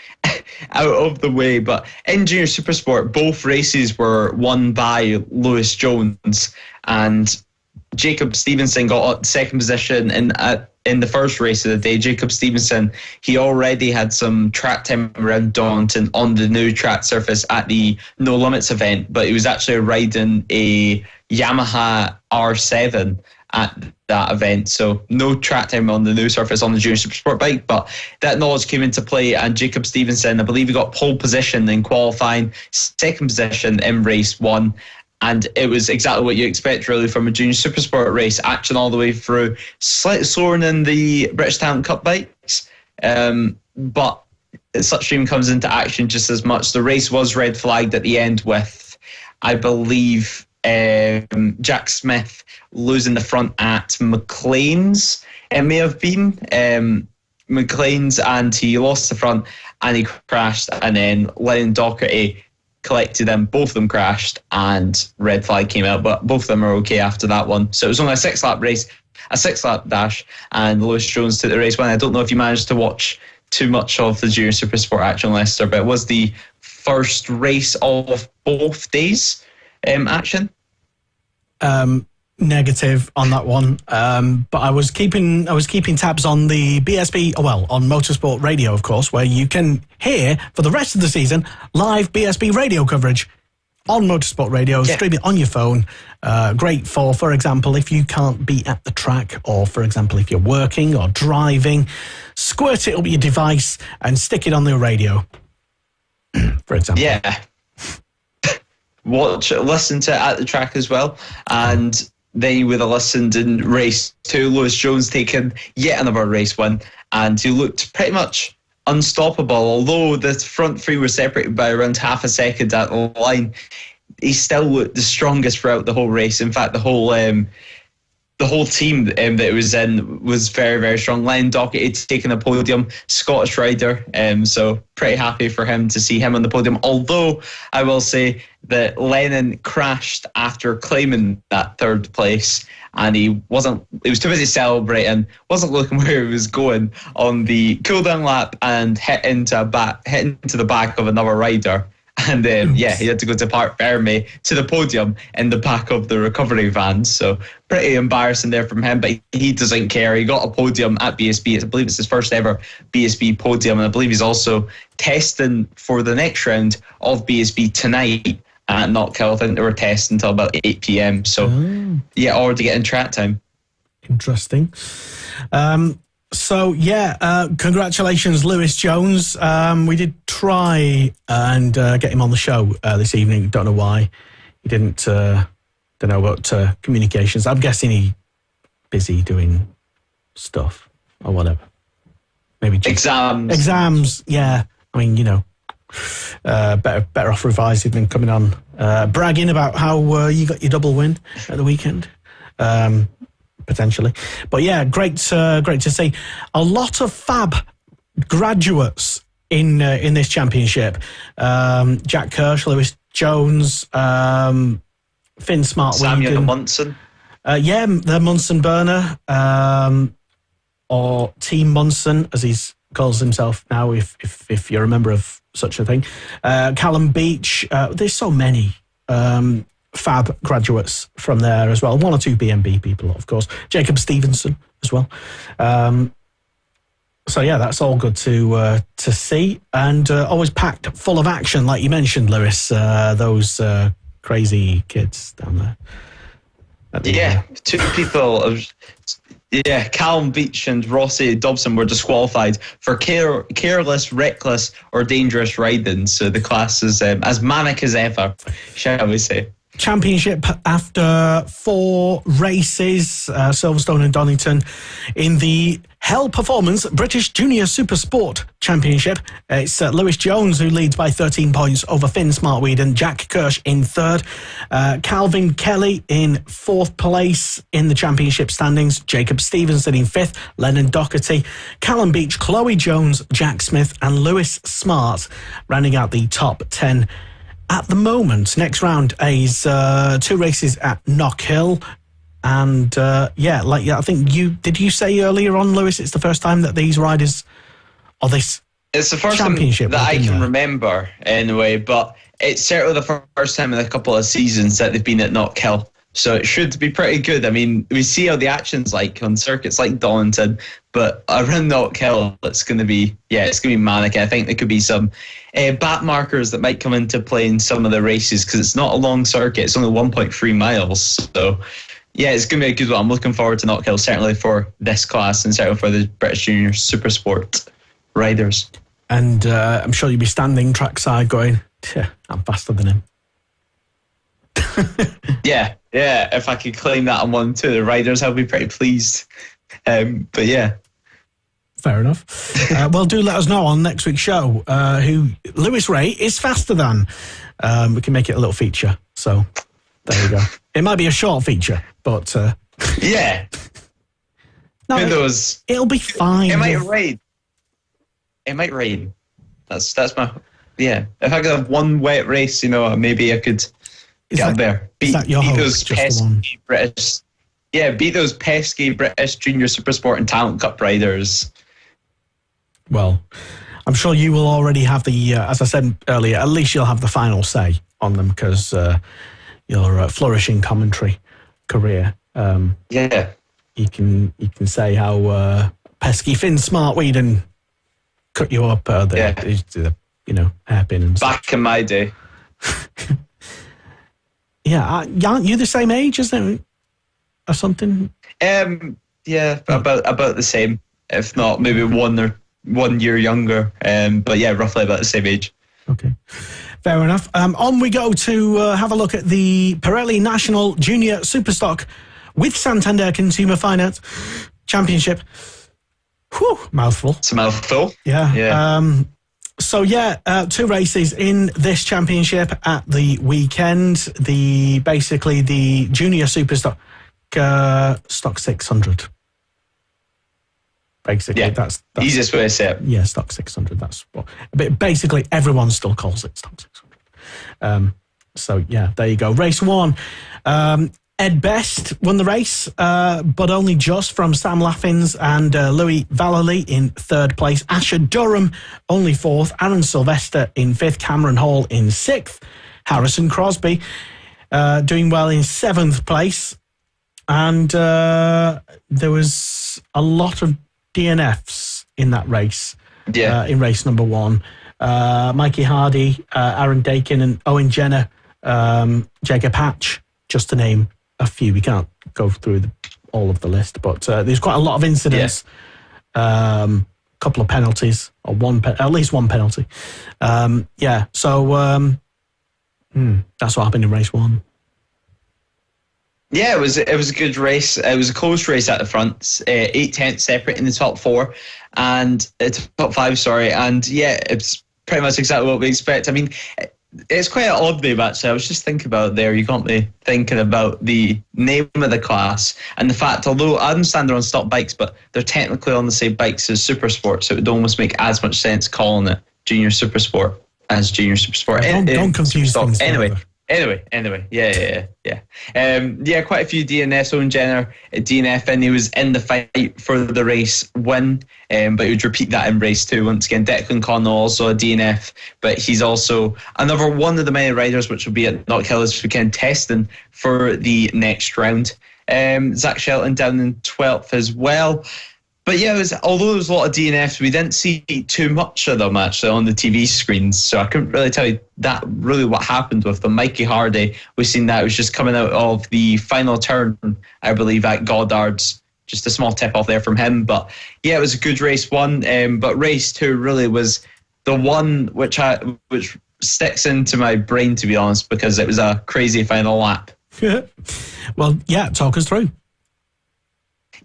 [SPEAKER 4] out of the way. But in Junior Supersport, both races were won by Lewis Jones, and Jacob Stevenson got second position in the first race of the day. Jacob Stevenson, he already had some track time around Donington on the new track surface at the No Limits event, but he was actually riding a Yamaha R7 at that event, so no track time on the new surface on the Junior Supersport bike, but that knowledge came into play, and Jacob Stevenson, I believe he got pole position in qualifying, second position in race one, and it was exactly what you expect really from a Junior Supersport race, action all the way through, slightly slower than the British Talent Cup bikes, but Slipstream comes into action just as much. The race was red flagged at the end with, I believe, Jack Smith losing the front at McLean's. It may have been McLean's, and he lost the front and he crashed, and then Lennon Doherty collected them. Both of them crashed and red flag came out, but both of them are okay after that one. So it was only a 6-lap race, a 6-lap dash, and Lewis Jones took the race win. I don't know if you managed to watch too much of the Junior Supersport action, Leicester, but it was the first race of both days action.
[SPEAKER 3] Negative on that one, but I was keeping tabs on the BSB, on Motorsport Radio, of course, where you can hear for the rest of the season live BSB radio coverage on Motorsport Radio, stream it on your phone. Great for example, if you can't be at the track, or for example, if you're working or driving, squirt it up your device and stick it on the radio, for example.
[SPEAKER 4] Yeah. Listen to it at the track as well, and then you would have listened in race 2, Lewis Jones taking yet another race win, and he looked pretty much unstoppable. Although the front three were separated by around half a second at the line, he still looked the strongest throughout the whole race. In fact, the whole team that it was in was very, very strong. Lennon Doherty taking a podium, Scottish rider, so pretty happy for him to see him on the podium. Although I will say that Lennon crashed after claiming that third place, and he was too busy celebrating, wasn't looking where he was going on the cool-down lap, and hit into the back of another rider. And then, he had to go to Park Ferme to the podium in the back of the recovery van. So pretty embarrassing there from him, but he doesn't care. He got a podium at BSB. I believe it's his first ever BSB podium. And I believe he's also testing for the next round of BSB tonight at Knockhill. I think they were testing until about 8 p.m. So, already getting track time.
[SPEAKER 3] Interesting. Congratulations, Lewis Jones. We did try and get him on the show this evening. Don't know why he didn't. Don't know about communications. I'm guessing he's busy doing stuff or whatever. Maybe exams. Yeah, I mean, better off revising than coming on bragging about how you got your double win at the weekend. Potentially, but great to see a lot of fab graduates in this championship. Jack Kirsch, Lewis Jones, Finn Smart,
[SPEAKER 4] Samuel Munson.
[SPEAKER 3] The Munson burner, or Team Munson, as he calls himself now, if you're a member of such a thing. Callum Beach. There's so many. Fab graduates from there as well. 1 or 2 BMB people, of course. Jacob Stevenson as well. That's all good to see, and always packed full of action, like you mentioned, Lewis. Those crazy kids down there.
[SPEAKER 4] 2 people. Callum Beach and Rossi Dobson were disqualified for careless, reckless, or dangerous riding. So the class is as manic as ever, shall we say.
[SPEAKER 3] Championship after 4 races, Silverstone and Donington, in the Hell Performance British Junior Supersport Championship. It's Lewis Jones who leads by 13 points over Finn Smartweed, Jack Kirsch in 3rd. Calvin Kelly in 4th place in the championship standings. Jacob Stevenson in 5th. Lennon Doherty, Callum Beach, Chloe Jones, Jack Smith and Lewis Smart rounding out the top 10 at the moment. Next round is 2 races at Knockhill. And I think you say earlier on, Lewis, it's the first time that these riders, or this
[SPEAKER 4] it's the first
[SPEAKER 3] championship
[SPEAKER 4] time that I can remember anyway, but it's certainly the first time in a couple of seasons that they've been at Knockhill. So it should be pretty good. I mean, we see how the action's like on circuits like Donington, but around Knockhill, it's going to be manic. I think there could be some back markers that might come into play in some of the races, because it's not a long circuit. It's only 1.3 miles. So, it's going to be a good one. I'm looking forward to Knockhill, certainly for this class and certainly for the British Junior Supersport riders.
[SPEAKER 3] And I'm sure you'll be standing trackside going, I'm faster than him.
[SPEAKER 4] If I could claim that on 1 2 of the riders, I'll be pretty pleased.
[SPEAKER 3] Fair enough. Well, do let us know on next week's show who Lewis Ray is faster than. We can make it a little feature. So there you go. It might be a short feature, but
[SPEAKER 4] yeah.
[SPEAKER 3] No,
[SPEAKER 4] Who knows?
[SPEAKER 3] It'll be fine.
[SPEAKER 4] It might rain. It might rain. That's my If I could have one wet race, maybe I could get up there. Beat those pesky British. Yeah, beat those pesky British Junior Supersport and Talent Cup riders.
[SPEAKER 3] Well, I'm sure you will already have the, as I said earlier, at least you'll have the final say on them because your flourishing commentary career.
[SPEAKER 4] Yeah.
[SPEAKER 3] You can say how pesky Finn Smartweed cut you up the hairpin and stuff.
[SPEAKER 4] Back in my day.
[SPEAKER 3] Yeah, aren't you the same age, isn't it? Or something?
[SPEAKER 4] Yeah, about the same. If not, maybe 1 year younger. But yeah, roughly about the same age.
[SPEAKER 3] Okay, fair enough. On we go to have a look at the Pirelli National Junior Superstock with Santander Consumer Finance Championship. Whew, mouthful.
[SPEAKER 4] It's a mouthful.
[SPEAKER 3] Yeah. So, two races in this championship at the weekend. The Junior Superstock Stock 600. Basically, that's
[SPEAKER 4] easiest way to say it.
[SPEAKER 3] Yeah, Stock 600. That's what. But basically, everyone still calls it Stock 600. There you go. Race 1. Ed Best won the race, but only just from Sam Laffins and Louis Vallely in third place. Asher Durham only fourth. Aaron Sylvester in fifth. Cameron Hall in sixth. Harrison Crosby doing well in seventh place. And there was a lot of DNFs in that race. Yeah. In race number 1. Mikey Hardy, Aaron Dakin and Owen Jenner, Jacob Hatch, just to name a few. We can't go through all of the list, but there's quite a lot of incidents. Couple of penalties, or at least one penalty. That's what happened in race 1.
[SPEAKER 4] Yeah, it was a good race. It was a close race at the front. 8 tenths separate in the top 4 and top 5. Sorry, and it's pretty much exactly what we expect. I mean, it's quite an odd name, actually. I was just thinking about it there. You got me thinking about the name of the class and the fact, although I understand they're on stock bikes, but they're technically on the same bikes as Supersport, so it would almost make as much sense calling it Junior Supersport as Junior Supersport.
[SPEAKER 3] Don't confuse things.
[SPEAKER 4] Anyway, quite a few DNFs. Owen Jenner DNF, and he was in the fight for the race win, but he would repeat that in race 2 once again. Declan Connell also a DNF, but he's also another one of the many riders which will be at Knockhill this weekend testing for the next round. Zach Shelton down in 12th as well. But yeah, although there was a lot of DNFs, we didn't see too much of them actually on the TV screens. So I couldn't really tell you what happened with them. Mikey Hardy, we've seen that. It was just coming out of the final turn, I believe, at Goddard's. Just a small tip off there from him. But yeah, it was a good race 1. But race 2 really was the one which sticks into my brain, to be honest, because it was a crazy final lap.
[SPEAKER 3] Well, talk us through.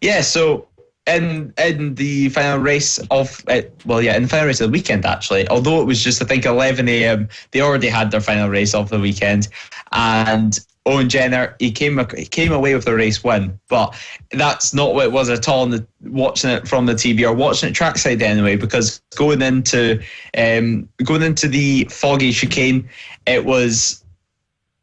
[SPEAKER 4] Yeah, so in the final race of the weekend, actually, although it was just I think 11 a.m. they already had their final race of the weekend, and Owen Jenner he came away with the race win, but that's not what it was at all. Watching it from the TV or watching it trackside anyway, because going into the foggy chicane, it was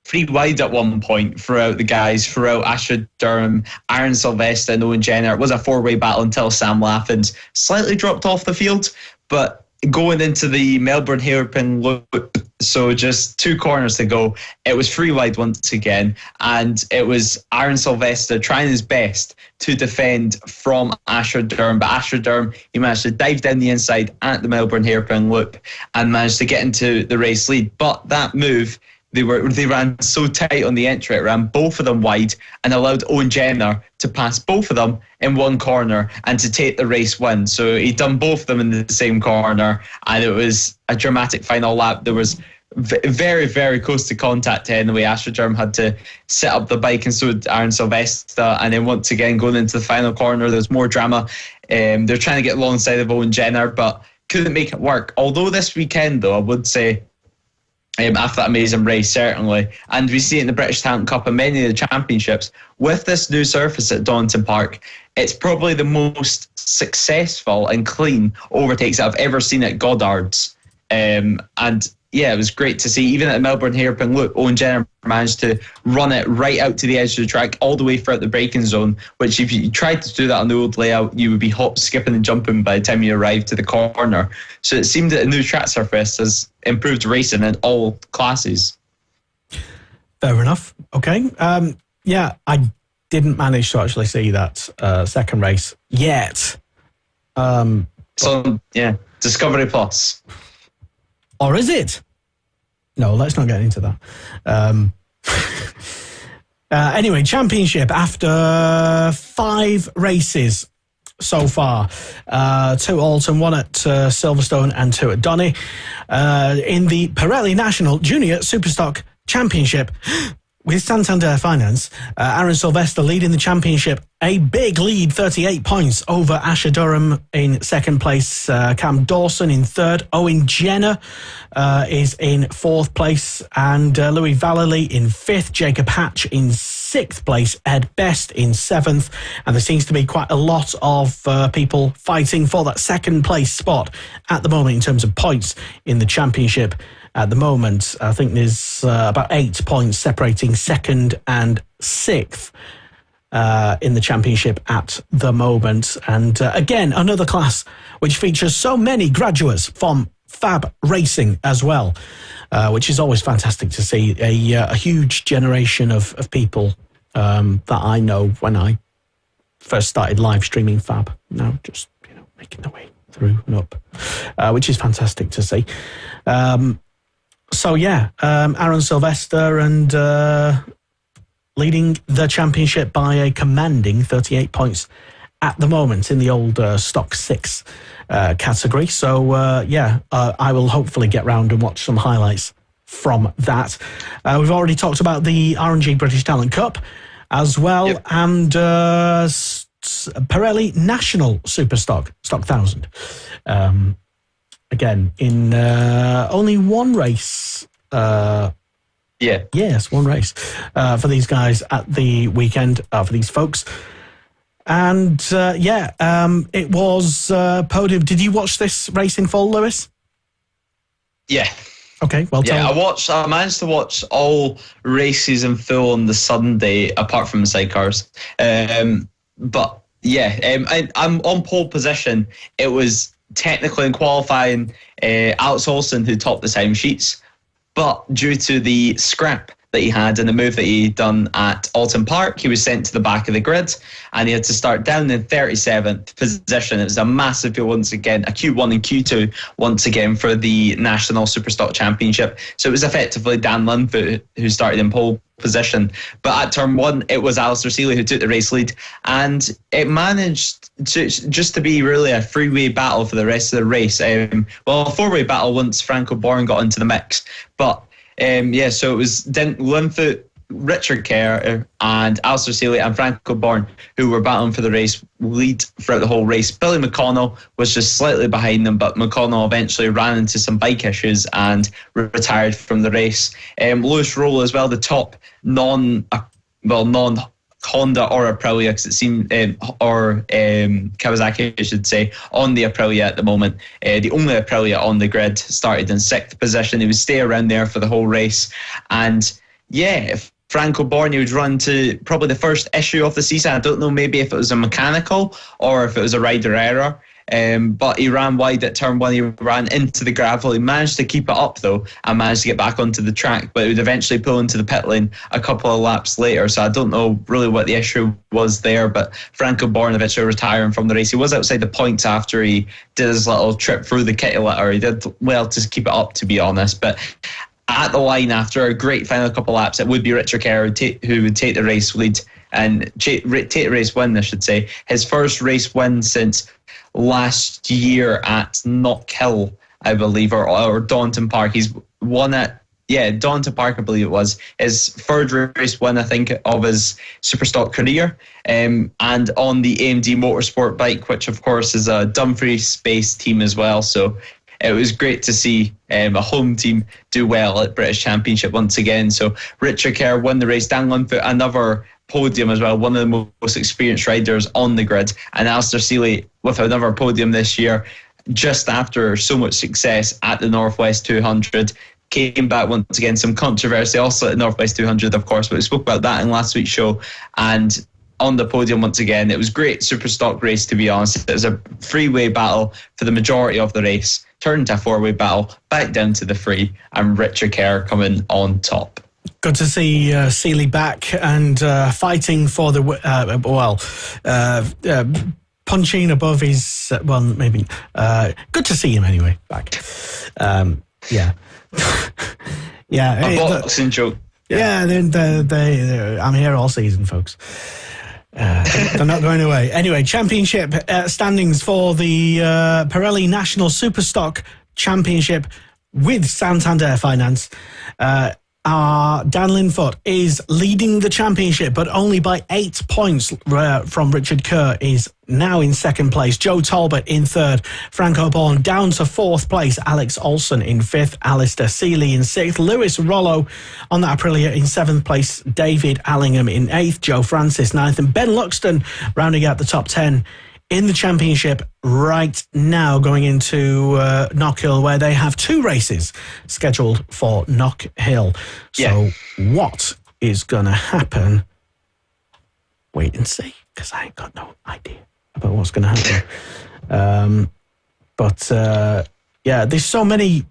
[SPEAKER 4] 3 wide at one point throughout Asher Durham, Aaron Sylvester and Owen Jenner. It was a 4-way battle until Sam Laffins slightly dropped off the field. But going into the Melbourne hairpin loop, so just 2 corners to go, it was 3 wide once again. And it was Aaron Sylvester trying his best to defend from Asher Durham. But Asher Durham, he managed to dive down the inside at the Melbourne hairpin loop and managed to get into the race lead. But that move, they ran so tight on the entry, it ran both of them wide and allowed Owen Jenner to pass both of them in one corner and to take the race win. So he'd done both of them in the same corner, and it was a dramatic final lap. There was very, very close to contact anyway. Asher Durham had to set up the bike, and so did Aaron Sylvester. And then once again, going into the final corner, there was more drama. They're trying to get alongside of Owen Jenner, but couldn't make it work. Although this weekend, though, I would say, after that amazing race, certainly, and we see it in the British Talent Cup and many of the championships, with this new surface at Donington Park, it's probably the most successful and clean overtakes that I've ever seen at Goddard's. And yeah, it was great to see. Even at the Melbourne hairpin loop, Owen Jenner managed to run it right out to the edge of the track, all the way throughout the braking zone, which if you tried to do that on the old layout, you would be hop, skipping and jumping by the time you arrived to the corner. So it seemed that the new track surface has improved racing in all classes.
[SPEAKER 3] Fair enough. Okay. Yeah, I didn't manage to actually see that second race yet.
[SPEAKER 4] So, yeah, Discovery Plus.
[SPEAKER 3] Or is it? No, let's not get into that. Anyway, championship after 5 races so far. 2 at Alton, 1 at Silverstone and 2 at Donny. In the Pirelli National Junior Superstock Championship, with Santander Finance, Aaron Sylvester leading the championship, a big lead, 38 points over Asher Durham in second place, Cam Dawson in third, Owen Jenner is in 4th place, and Louis Vallely in 5th, Jacob Hatch in 6th place, Ed Best in 7th, and there seems to be quite a lot of people fighting for that second place spot at the moment in terms of points in the championship. At the moment, I think there's about 8 points separating 2nd and 6th in the championship at the moment. And again, another class which features so many graduates from Fab Racing as well, which is always fantastic to see. A huge generation of people that I know when I first started live streaming Fab. Now just making their way through and up, which is fantastic to see. So yeah, Aaron Sylvester and leading the championship by a commanding 38 points at the moment in the old Stock 6 category. So I will hopefully get round and watch some highlights from that. We've already talked about the RNG British Talent Cup as well, yep. And Pirelli National Superstock, Stock 1000. Again, in only one race. Yes, one race for these guys at the weekend, for these folks. And it was podium. Did you watch this race in full, Lewis? Yeah. Okay, well,
[SPEAKER 4] I managed to watch all races in full on the Sunday, apart from the sidecars. I'm on pole position. It was technically in qualifying Alex Olsen who topped the timesheets, but due to the scrap that he had and the move that he'd done at Alton Park, he was sent to the back of the grid and he had to start down in 37th position. It was a massive field once again, a Q1 and Q2 once again for the National Superstock Championship. So it was effectively Dan Linfoot who started in pole position. But at turn 1, it was Alistair Seeley who took the race lead, and it managed to be really a freeway battle for the rest of the race. A four-way battle once Franco Born got into the mix. But so it was Linfoot, Richard Kerr and Alistair Seeley and Franco Born who were battling for the race lead throughout the whole race. Billy McConnell was just slightly behind them, but McConnell eventually ran into some bike issues and retired from the race. Lewis Roll as well, the top non-Honda or Aprilia, because it seemed, or Kawasaki, I should say, on the Aprilia at the moment. The only Aprilia on the grid, started in 6th position. He would stay around there for the whole race. And if Franco Born would run to probably the first issue of the season. I don't know maybe if it was a mechanical or if it was a rider error. But he ran wide at turn 1. He ran into the gravel. He managed to keep it up though and managed to get back onto the track, but he would eventually pull into the pit lane a couple of laps later. So I don't know really what the issue was there, but Franco Born eventually retiring from the race. He was outside the points after he did his little trip through the kitty litter. He did well to keep it up, to be honest, but at the line after a great final couple of laps, it would be Richard Kerr who would take the race lead and take the race win, I should say. His first race win since last year at Knockhill, I believe, or Donington Park. He's won at Donington Park, I believe it was, his third race win, I think, of his Superstock career. And on the AMD Motorsport bike, which of course is a Dumfries-based team as well. So it was great to see a home team do well at British Championship once again. So Richard Kerr won the race. Dan Lunfoot, another podium as well, one of the most experienced riders on the grid. And Alistair Seeley with another podium this year, just after so much success at the Northwest 200. Came back once again, some controversy also at the Northwest 200, of course, but we spoke about that in last week's show. And on the podium once again, it was a great Superstock race, to be honest. It was a three-way battle for the majority of the race, turned into a four-way battle, back down to the three, and Richard Kerr coming on top.
[SPEAKER 3] Good to see Seeley back and fighting for the punching above his maybe good to see him anyway back. A
[SPEAKER 4] boxing joke.
[SPEAKER 3] I'm here all season, folks. They're not going away. Anyway, championship standings for the Pirelli National Superstock Championship with Santander Finance. Dan Linfoot is leading the championship, but only by 8 points from Richard Kerr, is now in second place. Joe Talbot in third. Franco Bourne down to fourth place. Alex Olsen in fifth. Alistair Seeley in sixth. Lewis Rollo on that Aprilia in seventh place. David Allingham in eighth. Joe Francis ninth. And Ben Luxton rounding out the top 10 in the championship right now, going into Knockhill, where they have two races scheduled for Knockhill. So what is going to happen? Wait and see, because I ain't got no idea about what's going to happen. There's so many.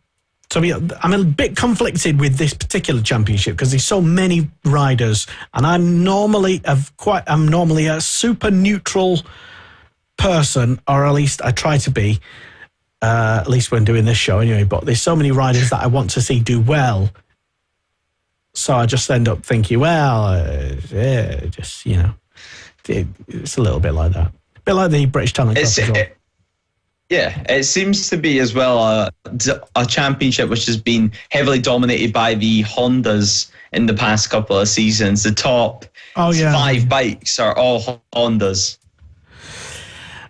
[SPEAKER 3] I'm a bit conflicted with this particular championship because there's so many riders, and I'm normally a super neutral person, or at least I try to be, at least when doing this show anyway, but there's so many riders that I want to see do well, so I just end up thinking, it's a little bit like that, a bit like the British Talent Cup as well.
[SPEAKER 4] It seems to be as well a championship which has been heavily dominated by the Hondas in the past couple of seasons. The top 5 bikes are all Hondas.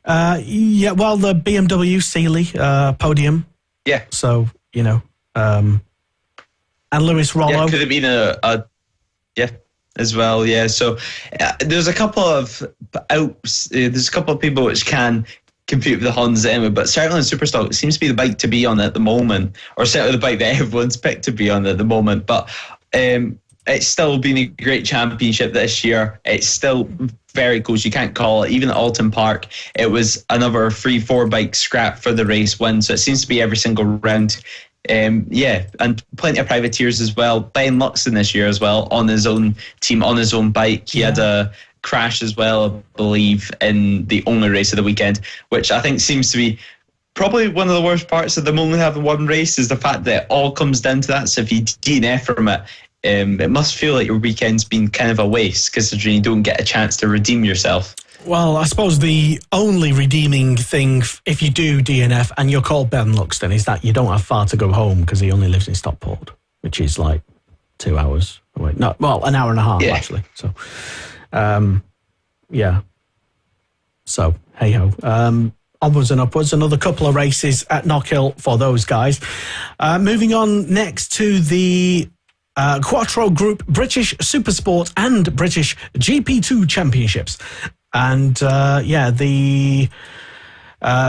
[SPEAKER 4] The BMW Seeley podium. Yeah. So, and Lewis Rollo. Yeah, could have been as well. Yeah. So there's a couple of there's a couple of people which can compete with the Hondas anyway, but certainly in Superstock, it seems to be the bike to be on at the moment, or certainly the bike that everyone's picked to be on at the moment. But it's still been a great championship this year. It's still very close. You can't call it. Even at Alton Park, it was another 3-4 bike scrap for the race win. So it seems to be every single round. And plenty of privateers as well. Ben Luxton this year as well, on his own team, on his own bike. He had a crash as well, I believe, in the only race of the weekend, which I think seems to be probably one of the worst parts of them only having one race, is the fact that it all comes down to that. So if you DNF from it, it must feel like your weekend's been kind of a waste, considering you don't get a chance to redeem yourself.
[SPEAKER 3] Well, I suppose the only redeeming thing, if you do DNF and you're called Ben Luxton, is that you don't have far to go home, because he only lives in Stockport, which is like 2 hours away. No, well, an hour and a half, actually. So, So, hey-ho. Onwards and upwards, another couple of races at Knockhill for those guys. Moving on next to the Quattro Group British Supersport and British GP2 Championships. And the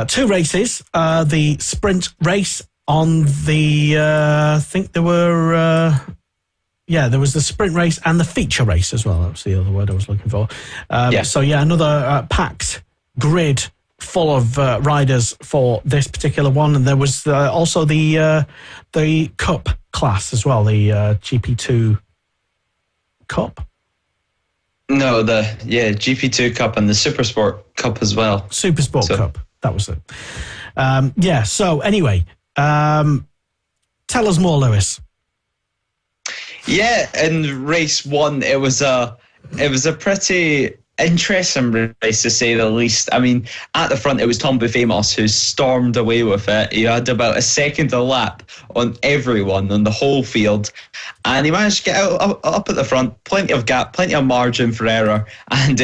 [SPEAKER 3] two races, the sprint race on the, I think there were, there was the sprint race and the feature race as well. That was the other word I was looking for. So another packed grid full of riders for this particular one. And there was also the Cup class as well, the GP2 Cup.
[SPEAKER 4] No, the GP2 Cup and the Supersport Cup as well.
[SPEAKER 3] Supersport Cup, that was it. So anyway, tell us more, Lewis.
[SPEAKER 4] Yeah, in race one, it was a pretty interesting race to say the least. I mean, at the front it was Tom Amos who stormed away with it. He had about a second a lap on everyone on the whole field, and he managed to get up at the front, plenty of gap, plenty of margin for error, and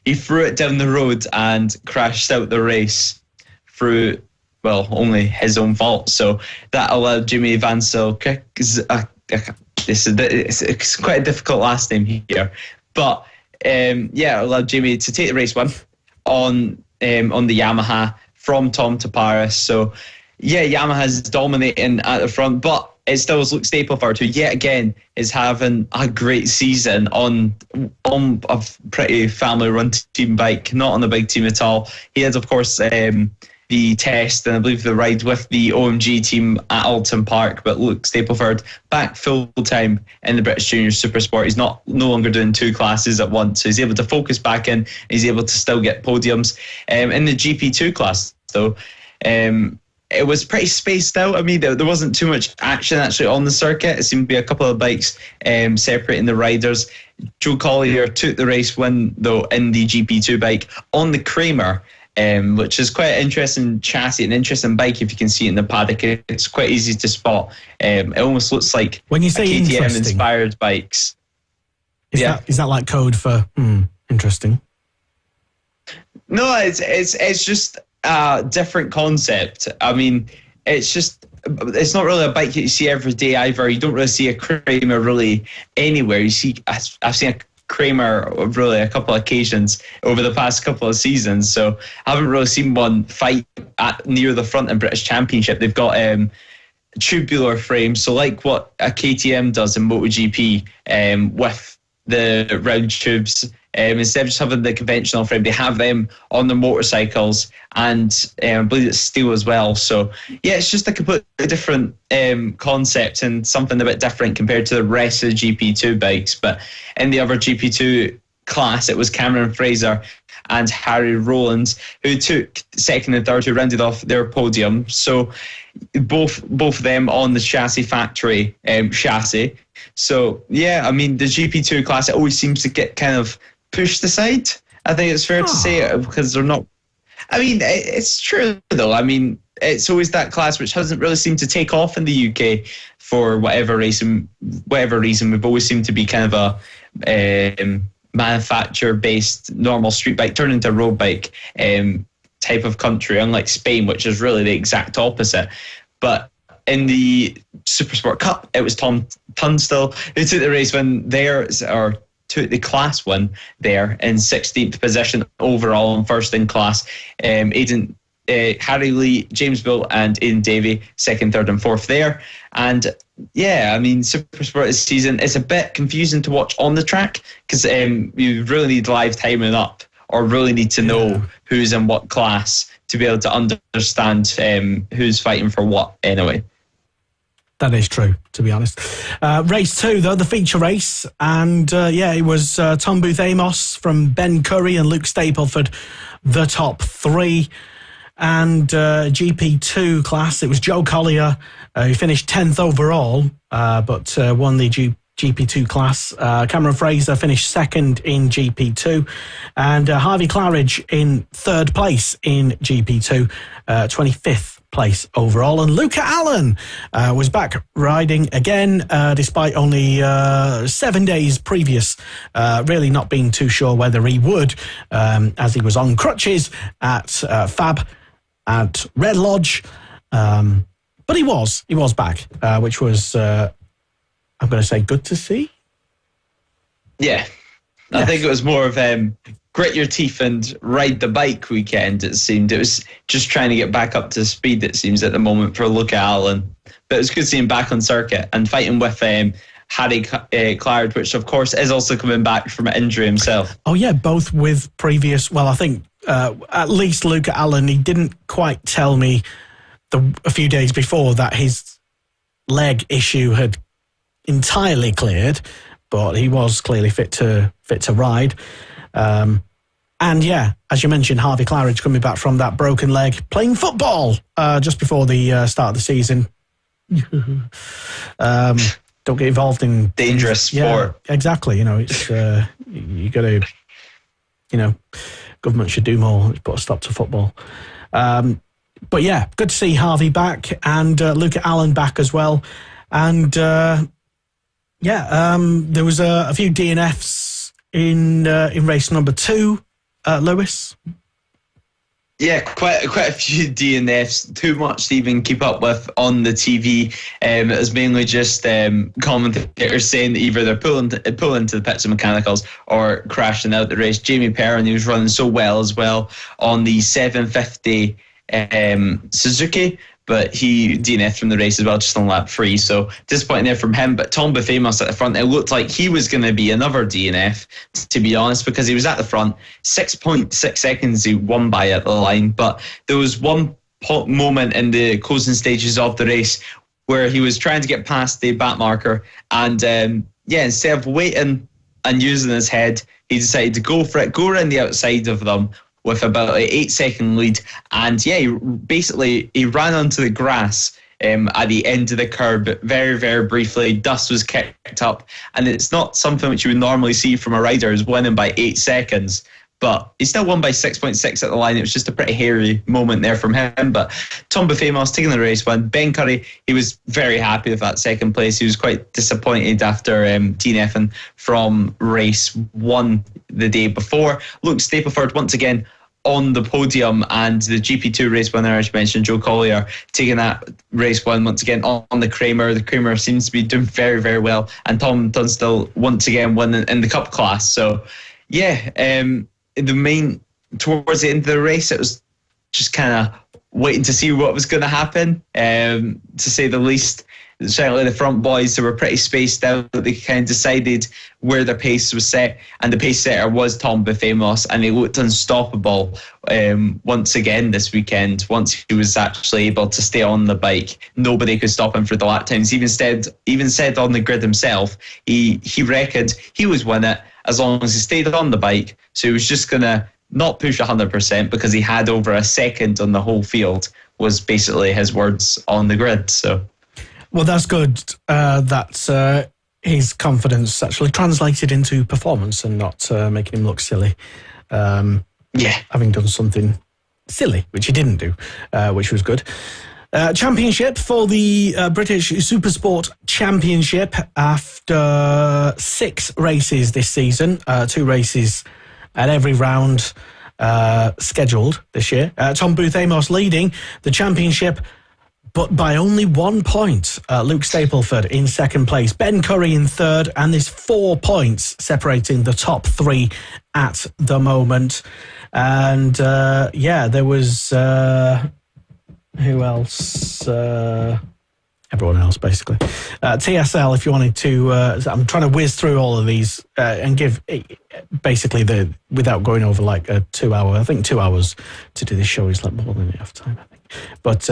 [SPEAKER 4] he threw it down the road and crashed out the race through, well, only his own fault. So that allowed Jimmy Vansel, it's quite a difficult last name here, but allowed Jimmy to take the race one on the Yamaha from Tom to Paris. So Yamaha's dominating at the front, but it still was Luke Stapleford, who yet again is having a great season on a pretty family-run team bike, not on a big team at all. He had, of course, the test and I believe the ride with the OMG team at Alton Park, but Luke Stapleford back full-time in the British Junior Supersport. He's no longer doing two classes at once, so he's able to focus back in. He's able to still get podiums. In the GP2 class, though, it was pretty spaced out. I mean, there wasn't too much action actually on the circuit. It seemed to be a couple of bikes separating the riders. Joe Collier took the race win, though, in the GP2 bike on the Kramer, which is quite an interesting chassis, an interesting bike if you can see it in the paddock. It's quite easy to spot. It almost looks like
[SPEAKER 3] when you say
[SPEAKER 4] KTM-inspired bikes.
[SPEAKER 3] Is that like code for interesting?
[SPEAKER 4] No, it's just a different concept. I mean, it's not really a bike that you see every day either. You don't really see a Kramer really anywhere. I've seen a Kramer really a couple of occasions over the past couple of seasons, so I haven't really seen one fight near the front in British Championship. They've got tubular frames, so like what a KTM does in MotoGP with the round tubes. Instead of just having the conventional frame, they have them on the motorcycles, and I believe it's steel as well. So it's just a completely different concept and something a bit different compared to the rest of the GP2 bikes. But in the other GP2 class, it was Cameron Fraser and Harry Rowlands who took second and third, who rounded off their podium. So both of them on the Chassis Factory chassis. So I mean, the GP2 class, it always seems to get kind of pushed aside. I think it's fair to say, because they're not. I mean, it's true though. I mean, it's always that class which hasn't really seemed to take off in the UK for whatever reason. We've always seemed to be kind of a manufacturer-based normal street bike turned into a road bike type of country, unlike Spain, which is really the exact opposite. But in the Supersport Cup, it was Tom Tunstall who took the race win there, or took the class win there in 16th position overall and first in class. Harry Lee, James Bill and Aidan Davey, second, third and fourth there. And I mean, Supersport this season is a bit confusing to watch on the track because you really need live timing up, or really need to know who's in what class to be able to understand who's fighting for what anyway.
[SPEAKER 3] That is true, to be honest. Race 2, though, the feature race. And, it was Tom Booth Amos from Ben Curry and Luke Stapleford, the top three. And GP2 class, it was Joe Collier, who finished 10th overall, but won the GP2 class. Cameron Fraser finished second in GP2. And Harvey Claridge in third place in GP2, 25th place overall. And Luca Allen was back riding again, despite only 7 days previous, really not being too sure whether he would, as he was on crutches at Fab at Red Lodge. But he was back, which was, I'm going to say, good to see. Yeah.
[SPEAKER 4] I think it was more of grit your teeth and ride the bike weekend, it seemed. It was just trying to get back up to speed, it seems, at the moment for Luca Allen. But it was good to see him back on circuit and fighting with Harry Claridge, which, of course, is also coming back from an injury himself.
[SPEAKER 3] Oh, yeah, both with previous... Well, I think at least Luca Allen, he didn't quite tell me a few days before that his leg issue had entirely cleared, but he was clearly fit to ride. And as you mentioned, Harvey Claridge coming back from that broken leg, playing football just before the start of the season. Don't get involved in
[SPEAKER 4] dangerous sport.
[SPEAKER 3] Yeah, exactly. It's you got to government should do more. Put a stop to football. But yeah, good to see Harvey back and Luca Allen back as well. And there was a few DNFs in race number 2, Lewis.
[SPEAKER 4] Yeah, quite a few DNFs, too much to even keep up with on the TV. It was mainly just commentators saying that either they're pulling into the pits of mechanicals or crashing out the race. Jamie Perrin, he was running so well as well on the 750 Suzuki, but he DNF'd from the race as well, just on lap 3. So disappointing there from him. But Tom Befamos at the front, it looked like he was going to be another DNF, to be honest, because he was at the front. 6.6 seconds he won by at the line. But there was one moment in the closing stages of the race where he was trying to get past the back marker. And instead of waiting and using his head, he decided to go for it, go around the outside of them with about an 8-second lead. And he ran onto the grass at the end of the curb very, very briefly. Dust was kicked up, and it's not something which you would normally see from a rider who's winning by 8 seconds. But he still won by 6.6 at the line. It was just a pretty hairy moment there from him. But Tom Befamos taking the race win. Ben Curry, he was very happy with that second place. He was quite disappointed after DNFing from race 1 the day before. Luke Stapleford once again on the podium, and the GP2 race winner, as you mentioned, Joe Collier, taking that race win once again on the Kramer. The Kramer seems to be doing very, very well. And Tom Tunstall once again winning in the Cup class. So, towards the end of the race, it was just kind of waiting to see what was going to happen, to say the least. Certainly the front boys, they were pretty spaced out. They kind of decided where their pace was set, and the pace setter was Tom Befamos, and he looked unstoppable once again this weekend. Once he was actually able to stay on the bike, nobody could stop him for the lap times. Even said on the grid himself, he reckoned he was winning it as long as he stayed on the bike. So he was just going to not push 100% because he had over a second on the whole field, was basically his words on the grid. So,
[SPEAKER 3] well, that's good that his confidence actually translated into performance and not making him look silly. Having done something silly, which he didn't do, which was good. Championship for the British Supersport Championship after 6 races this season, 2 races at every round scheduled this year. Tom Befamos leading the championship, but by only 1 point. Luke Stapleford in second place, Ben Curry in third, and there's 4 points separating the top 3 at the moment. And there was who else? Everyone else, basically. TSL, if you wanted to, I'm trying to whiz through all of these and give basically without going over like a 2 hour. I think 2 hours to do this show is like more than enough time, I think. But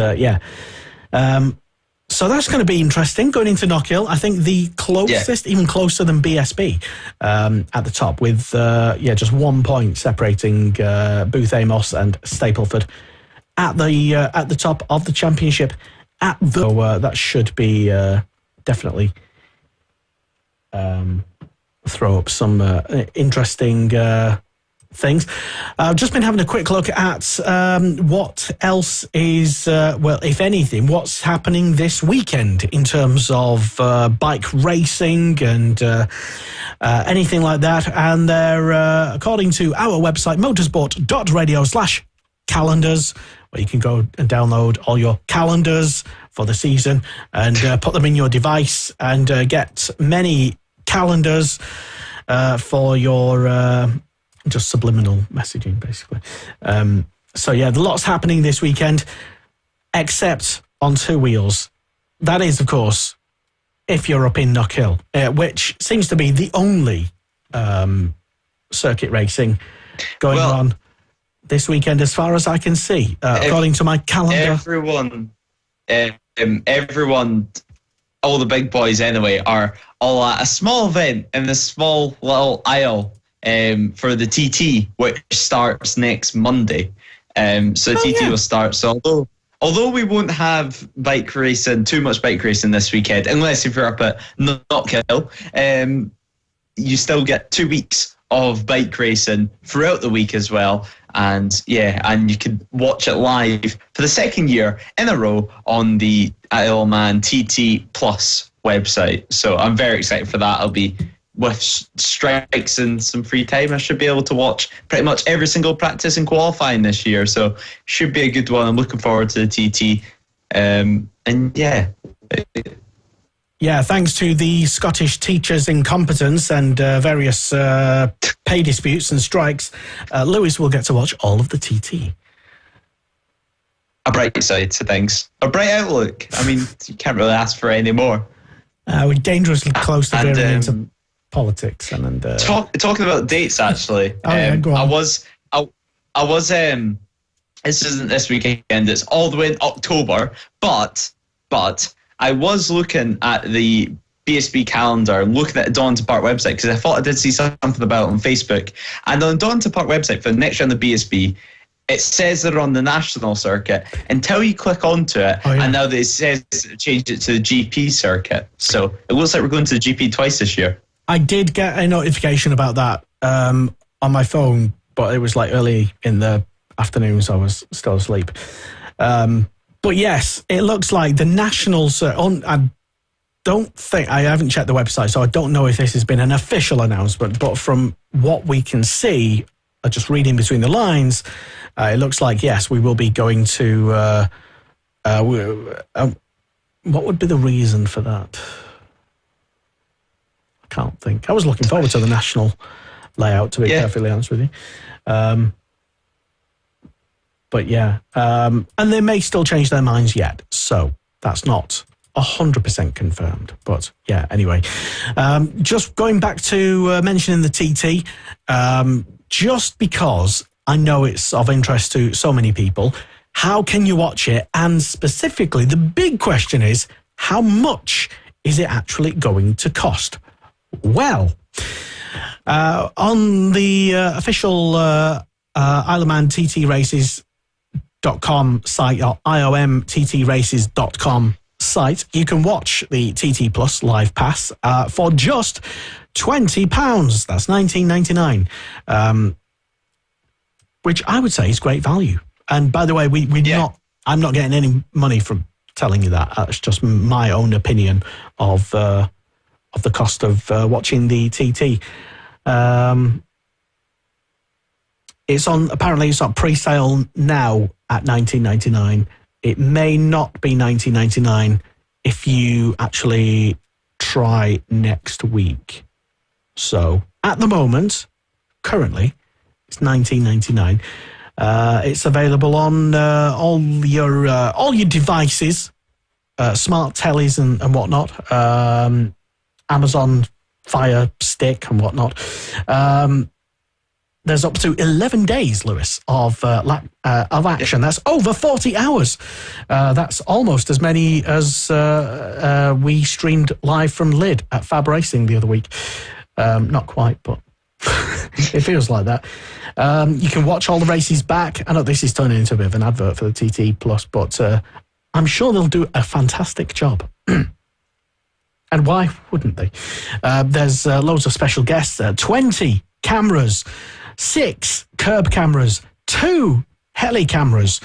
[SPEAKER 3] so that's going to be interesting going into Knockhill. I think the closest, even closer than BSB at the top, with just 1 point separating Befamos and Stapleford at the top of the championship. That should be definitely throw up some interesting things. I've just been having a quick look at what else is, if anything, what's happening this weekend in terms of bike racing and anything like that. And they're, according to our website, motorsport.radio/calendars, where you can go and download all your calendars for the season and put them in your device and get many calendars for your just subliminal messaging, basically. Lots happening this weekend, except on 2 wheels. That is, of course, if you're up in Knockhill, which seems to be the only circuit racing going on this weekend, as far as I can see, according to my calendar.
[SPEAKER 4] Everyone, all the big boys anyway, are all at a small event in the small little aisle for the TT, which starts next Monday. TT will start. So although we won't have too much bike racing this weekend, unless if you're up at Knockhill, you still get 2 weeks of bike racing throughout the week as well. And and you can watch it live for the second year in a row on the Isle of Man TT Plus website. So I'm very excited for that. I'll be with strikes and some free time. I should be able to watch pretty much every single practice and qualifying this year. So should be a good one. I'm looking forward to the TT.
[SPEAKER 3] Yeah, thanks to the Scottish teachers' incompetence and various pay disputes and strikes, Lewis will get to watch all of the TT.
[SPEAKER 4] A bright side to things. A bright outlook. I mean, you can't really ask for any more.
[SPEAKER 3] We're dangerously close to veering into politics.
[SPEAKER 4] Talking about dates, actually.
[SPEAKER 3] Go on.
[SPEAKER 4] I was this isn't this weekend, it's all the way in October, but I was looking at the BSB calendar, looking at the Donington Park website, because I thought I did see something about it on Facebook. And on the Donington Park website for the next year on the BSB, it says they're on the national circuit until you click onto it, and now it says change it to the GP circuit. So it looks like we're going to the GP twice this year.
[SPEAKER 3] I did get a notification about that on my phone, but it was like early in the afternoon, so I was still asleep. But yes, it looks like the national circuit. I haven't checked the website, so I don't know if this has been an official announcement, but from what we can see, just reading between the lines, it looks like, yes, we will be going to... what would be the reason for that? I can't think. I was looking forward to the national layout, to be perfectly honest with you. But yeah, and they may still change their minds yet, so that's not 100% confirmed. But yeah, anyway, just going back to mentioning the TT, just because I know it's of interest to so many people, how can you watch it? And specifically, the big question is, how much is it actually going to cost? Well, on the official Isle of Man TT Races.com site, or iomttraces.com site, you can watch the TT Plus Live Pass for just £20. That's $19.99, which I would say is great value. And by the way, I'm not getting any money from telling you that. That's just my own opinion of the cost of watching the TT. It's on pre-sale now at $19.99. It may not be $19.99 if you actually try next week. So at the moment, currently, it's $19.99. It's available on all your devices, smart tellies and whatnot, Amazon Fire Stick and whatnot. There's up to 11 days, Lewis, of action. That's over 40 hours. That's almost as many as we streamed live from Lid at Fab Racing the other week. Not quite, but it feels like that. You can watch all the races back. I know this is turning into a bit of an advert for the TT Plus, but I'm sure they'll do a fantastic job. And why wouldn't they? There's loads of special guests, 20 cameras, 6 curb cameras, 2 heli cameras,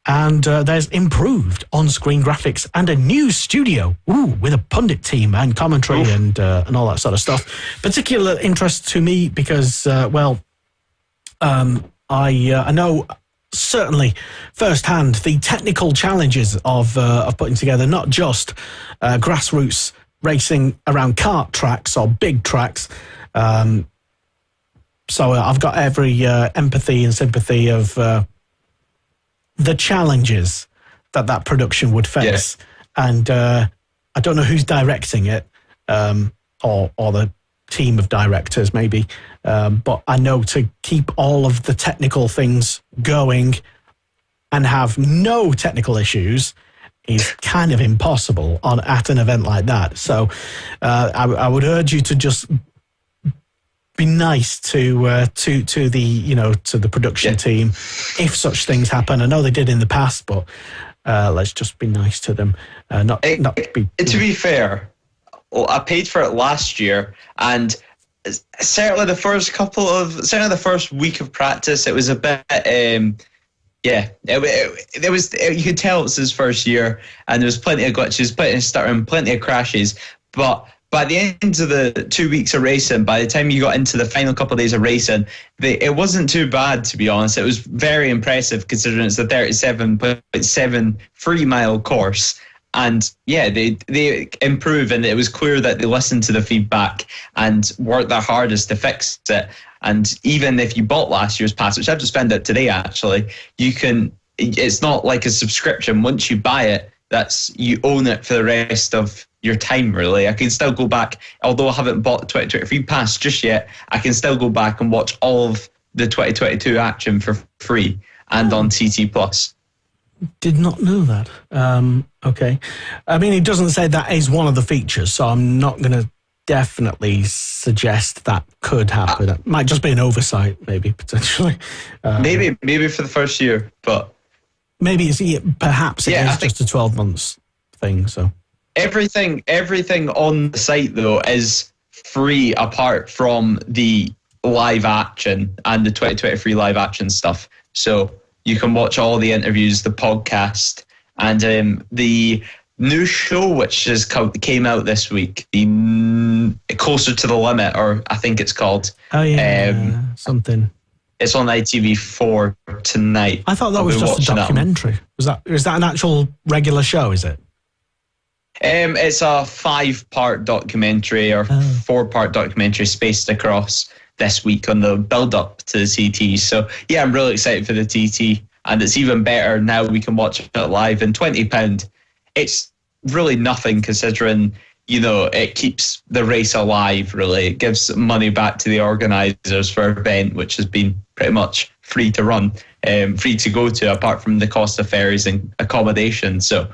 [SPEAKER 3] and there's improved on-screen graphics and a new studio with a pundit team and commentary and all that sort of stuff. Particular interest to me because, I know certainly firsthand the technical challenges of putting together not just grassroots racing around kart tracks or big tracks. So I've got every empathy and sympathy of the challenges that production would face. Yeah. And I don't know who's directing it, or the team of directors maybe, but I know to keep all of the technical things going and have no technical issues is kind of impossible at an event like that. So I would urge you to just be nice to the production team if such things happen. I know they did in the past, but let's just be nice to them. To be
[SPEAKER 4] fair, I paid for it last year, and certainly the first week of practice, it was a bit. It was. You could tell it was his first year, and there was plenty of glitches, plenty of stuttering, plenty of crashes. But by the end of the 2 weeks of racing, by the time you got into the final couple of days of racing, it wasn't too bad, to be honest. It was very impressive considering it's a 37.7 3-mile course. And yeah, they improve, and it was clear that they listened to the feedback and worked their hardest to fix it. And even if you bought last year's pass, which I've just found out today actually, it's not like a subscription. Once you buy it, you own it for the rest of your time, really. I can still go back, although I haven't bought the 2023 pass just yet, I can still go back and watch all of the 2022 action for free and on TT Plus.
[SPEAKER 3] Did not know that. Okay. I mean, it doesn't say that is one of the features, so I'm not going to definitely suggest that could happen. It might just be an oversight, maybe, potentially.
[SPEAKER 4] Maybe for the first year, but...
[SPEAKER 3] Maybe it's just a 12 months thing, so...
[SPEAKER 4] Everything on the site, though, is free apart from the live action and the 2023 live action stuff. So you can watch all the interviews, the podcast, and the new show which came out this week, the Closer to the Limit, or I think it's called.
[SPEAKER 3] Oh yeah, something.
[SPEAKER 4] It's on ITV4 tonight.
[SPEAKER 3] I thought that was just a documentary. Is that an actual regular show? Is it?
[SPEAKER 4] It's a 5-part documentary or 4-part documentary spaced across this week on the build-up to the TT. So, yeah, I'm really excited for the TT. And it's even better now we can watch it live. And £20, it's really nothing considering, it keeps the race alive, really. It gives money back to the organisers for an event, which has been pretty much free to run, free to go to, apart from the cost of ferries and accommodation. So,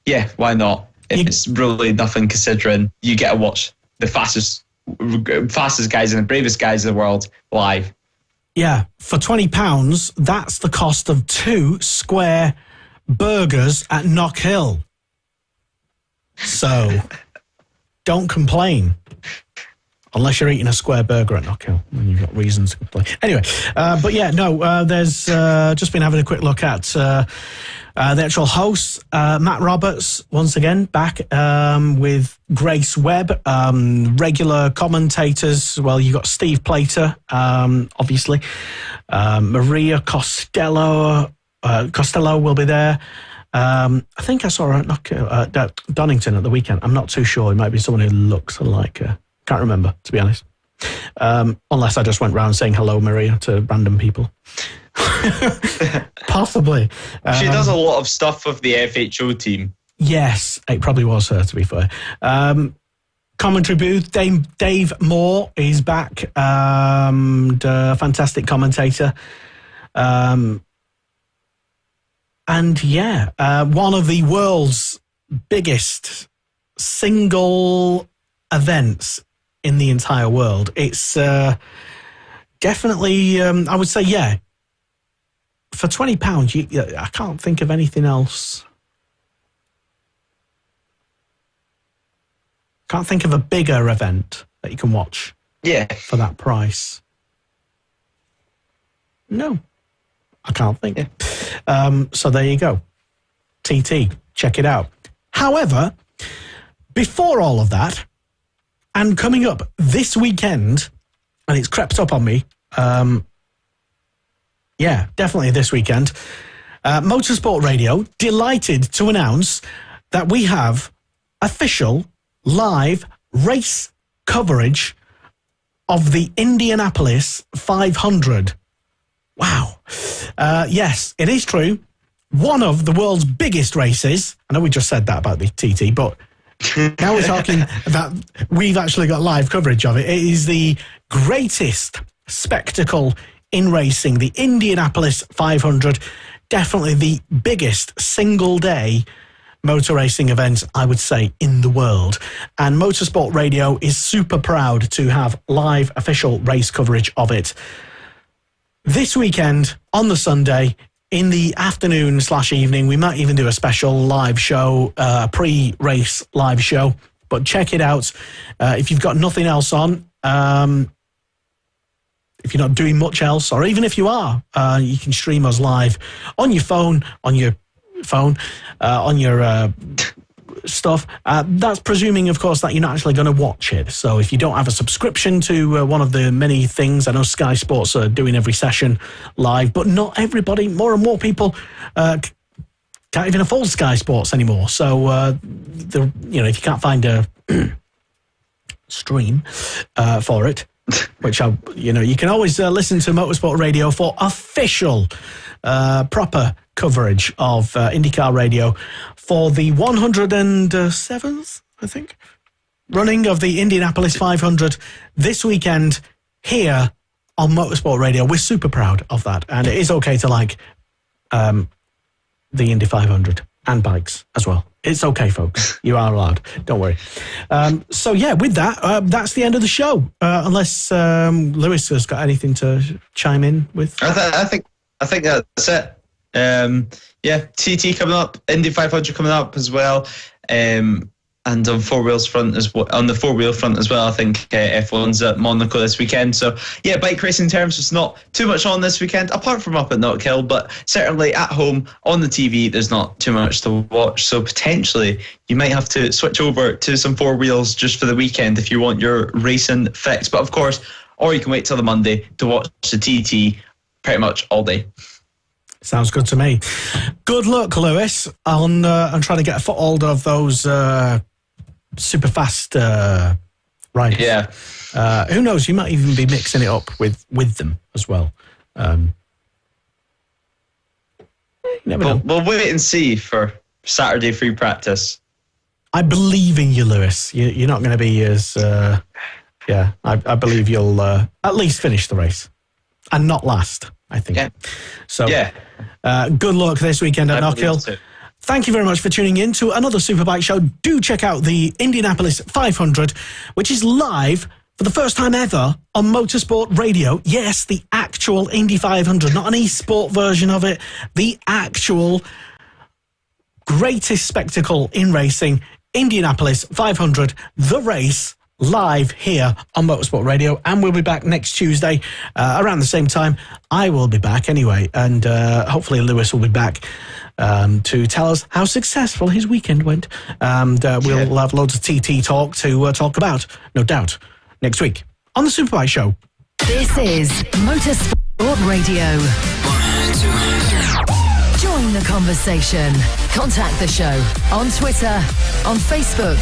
[SPEAKER 4] yeah, why not? It's really nothing considering you get to watch the fastest guys and the bravest guys in the world live.
[SPEAKER 3] Yeah, for £20, that's the cost of 2 square burgers at Knock Hill. So, don't complain. Unless you're eating a square burger at Knock Hill, and you've got reasons to complain. Anyway, there's just been having a quick look at the actual hosts. Matt Roberts, once again, back with Grace Webb. Regular commentators, well, you've got Steve Plater, obviously. Maria Costello will be there. I think I saw her at Donington at the weekend. I'm not too sure. It might be someone who looks like her. Can't remember, to be honest. Unless I just went round saying hello, Maria, to random people. Possibly.
[SPEAKER 4] She does a lot of stuff with the FHO team.
[SPEAKER 3] Yes, it probably was her, to be fair. Commentary booth, Dave Moore is back. Fantastic commentator. And yeah, one of the world's biggest single events in the entire world. It's definitely, I would say, yeah. For £20, I can't think of anything else. Can't think of a bigger event that you can watch.
[SPEAKER 4] Yeah.
[SPEAKER 3] For that price. No, I can't think. Yeah. So there you go. TT, check it out. However, before all of that, and coming up this weekend, and it's crept up on me, yeah, definitely this weekend, Motorsport Radio, delighted to announce that we have official live race coverage of the Indianapolis 500. Wow. Yes, it is true. One of the world's biggest races. I know we just said that about the TT, but now we're talking about we've actually got live coverage of it. It is the greatest spectacle in racing, the Indianapolis 500. Definitely the biggest single day motor racing event, I would say, in the world. And Motorsport Radio is super proud to have live official race coverage of it. This weekend, on the Sunday, in the afternoon/evening, we might even do a special live show, pre-race live show. But check it out. If you've got nothing else on, if you're not doing much else, or even if you are, you can stream us live on your phone, on your stuff. That's presuming, of course, that you're not actually going to watch it. So if you don't have a subscription to one of the many things, I know Sky Sports are doing every session live, but not everybody, more and more people can't even afford Sky Sports anymore. So, if you can't find a stream for it, which you can always listen to Motorsport Radio for official, proper coverage of IndyCar Radio for the 107th, I think, running of the Indianapolis 500 this weekend here on Motorsport Radio. We're super proud of that, and it is okay to like the Indy 500 and bikes as well. It's okay, folks. You are allowed. Don't worry. With that, that's the end of the show. Unless Lewis has got anything to chime in with.
[SPEAKER 4] I think that's it. TT coming up, Indy 500 coming up as well, and on the four-wheel front as well. I think F1's at Monaco this weekend. So bike racing terms, there's not too much on this weekend apart from up at Knockhill, but certainly at home on the TV there's not too much to watch. So potentially you might have to switch over to some four wheels just for the weekend if you want your racing fix. But of course, or you can wait till the Monday to watch the TT pretty much all day.
[SPEAKER 3] Sounds good to me. Good luck, Lewis, on trying to get a foothold of those super fast riders.
[SPEAKER 4] Yeah.
[SPEAKER 3] Who knows? You might even be mixing it up with them as well. Never know.
[SPEAKER 4] We'll wait and see for Saturday free practice.
[SPEAKER 3] I believe in you, Lewis. You're not going to be as... I believe you'll at least finish the race. And not last, I think.
[SPEAKER 4] Yeah.
[SPEAKER 3] So, good luck this weekend at Knockhill. Thank you very much for tuning in to another Superbike Show. Do check out the Indianapolis 500, which is live for the first time ever on Motorsport Radio. Yes, the actual Indy 500, not an e-sport version of it. The actual greatest spectacle in racing, Indianapolis 500, the race, live here on Motorsport Radio. And we'll be back next Tuesday around the same time. I will be back anyway, and hopefully Lewis will be back to tell us how successful his weekend went. And we'll have loads of TT talk to talk about, no doubt, next week on the Superbike Show.
[SPEAKER 1] This is Motorsport Radio.
[SPEAKER 2] 1, 2, 3.
[SPEAKER 1] Join the conversation. Contact the show on Twitter, on Facebook,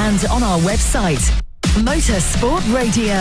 [SPEAKER 1] and on our website, Motorsport Radio.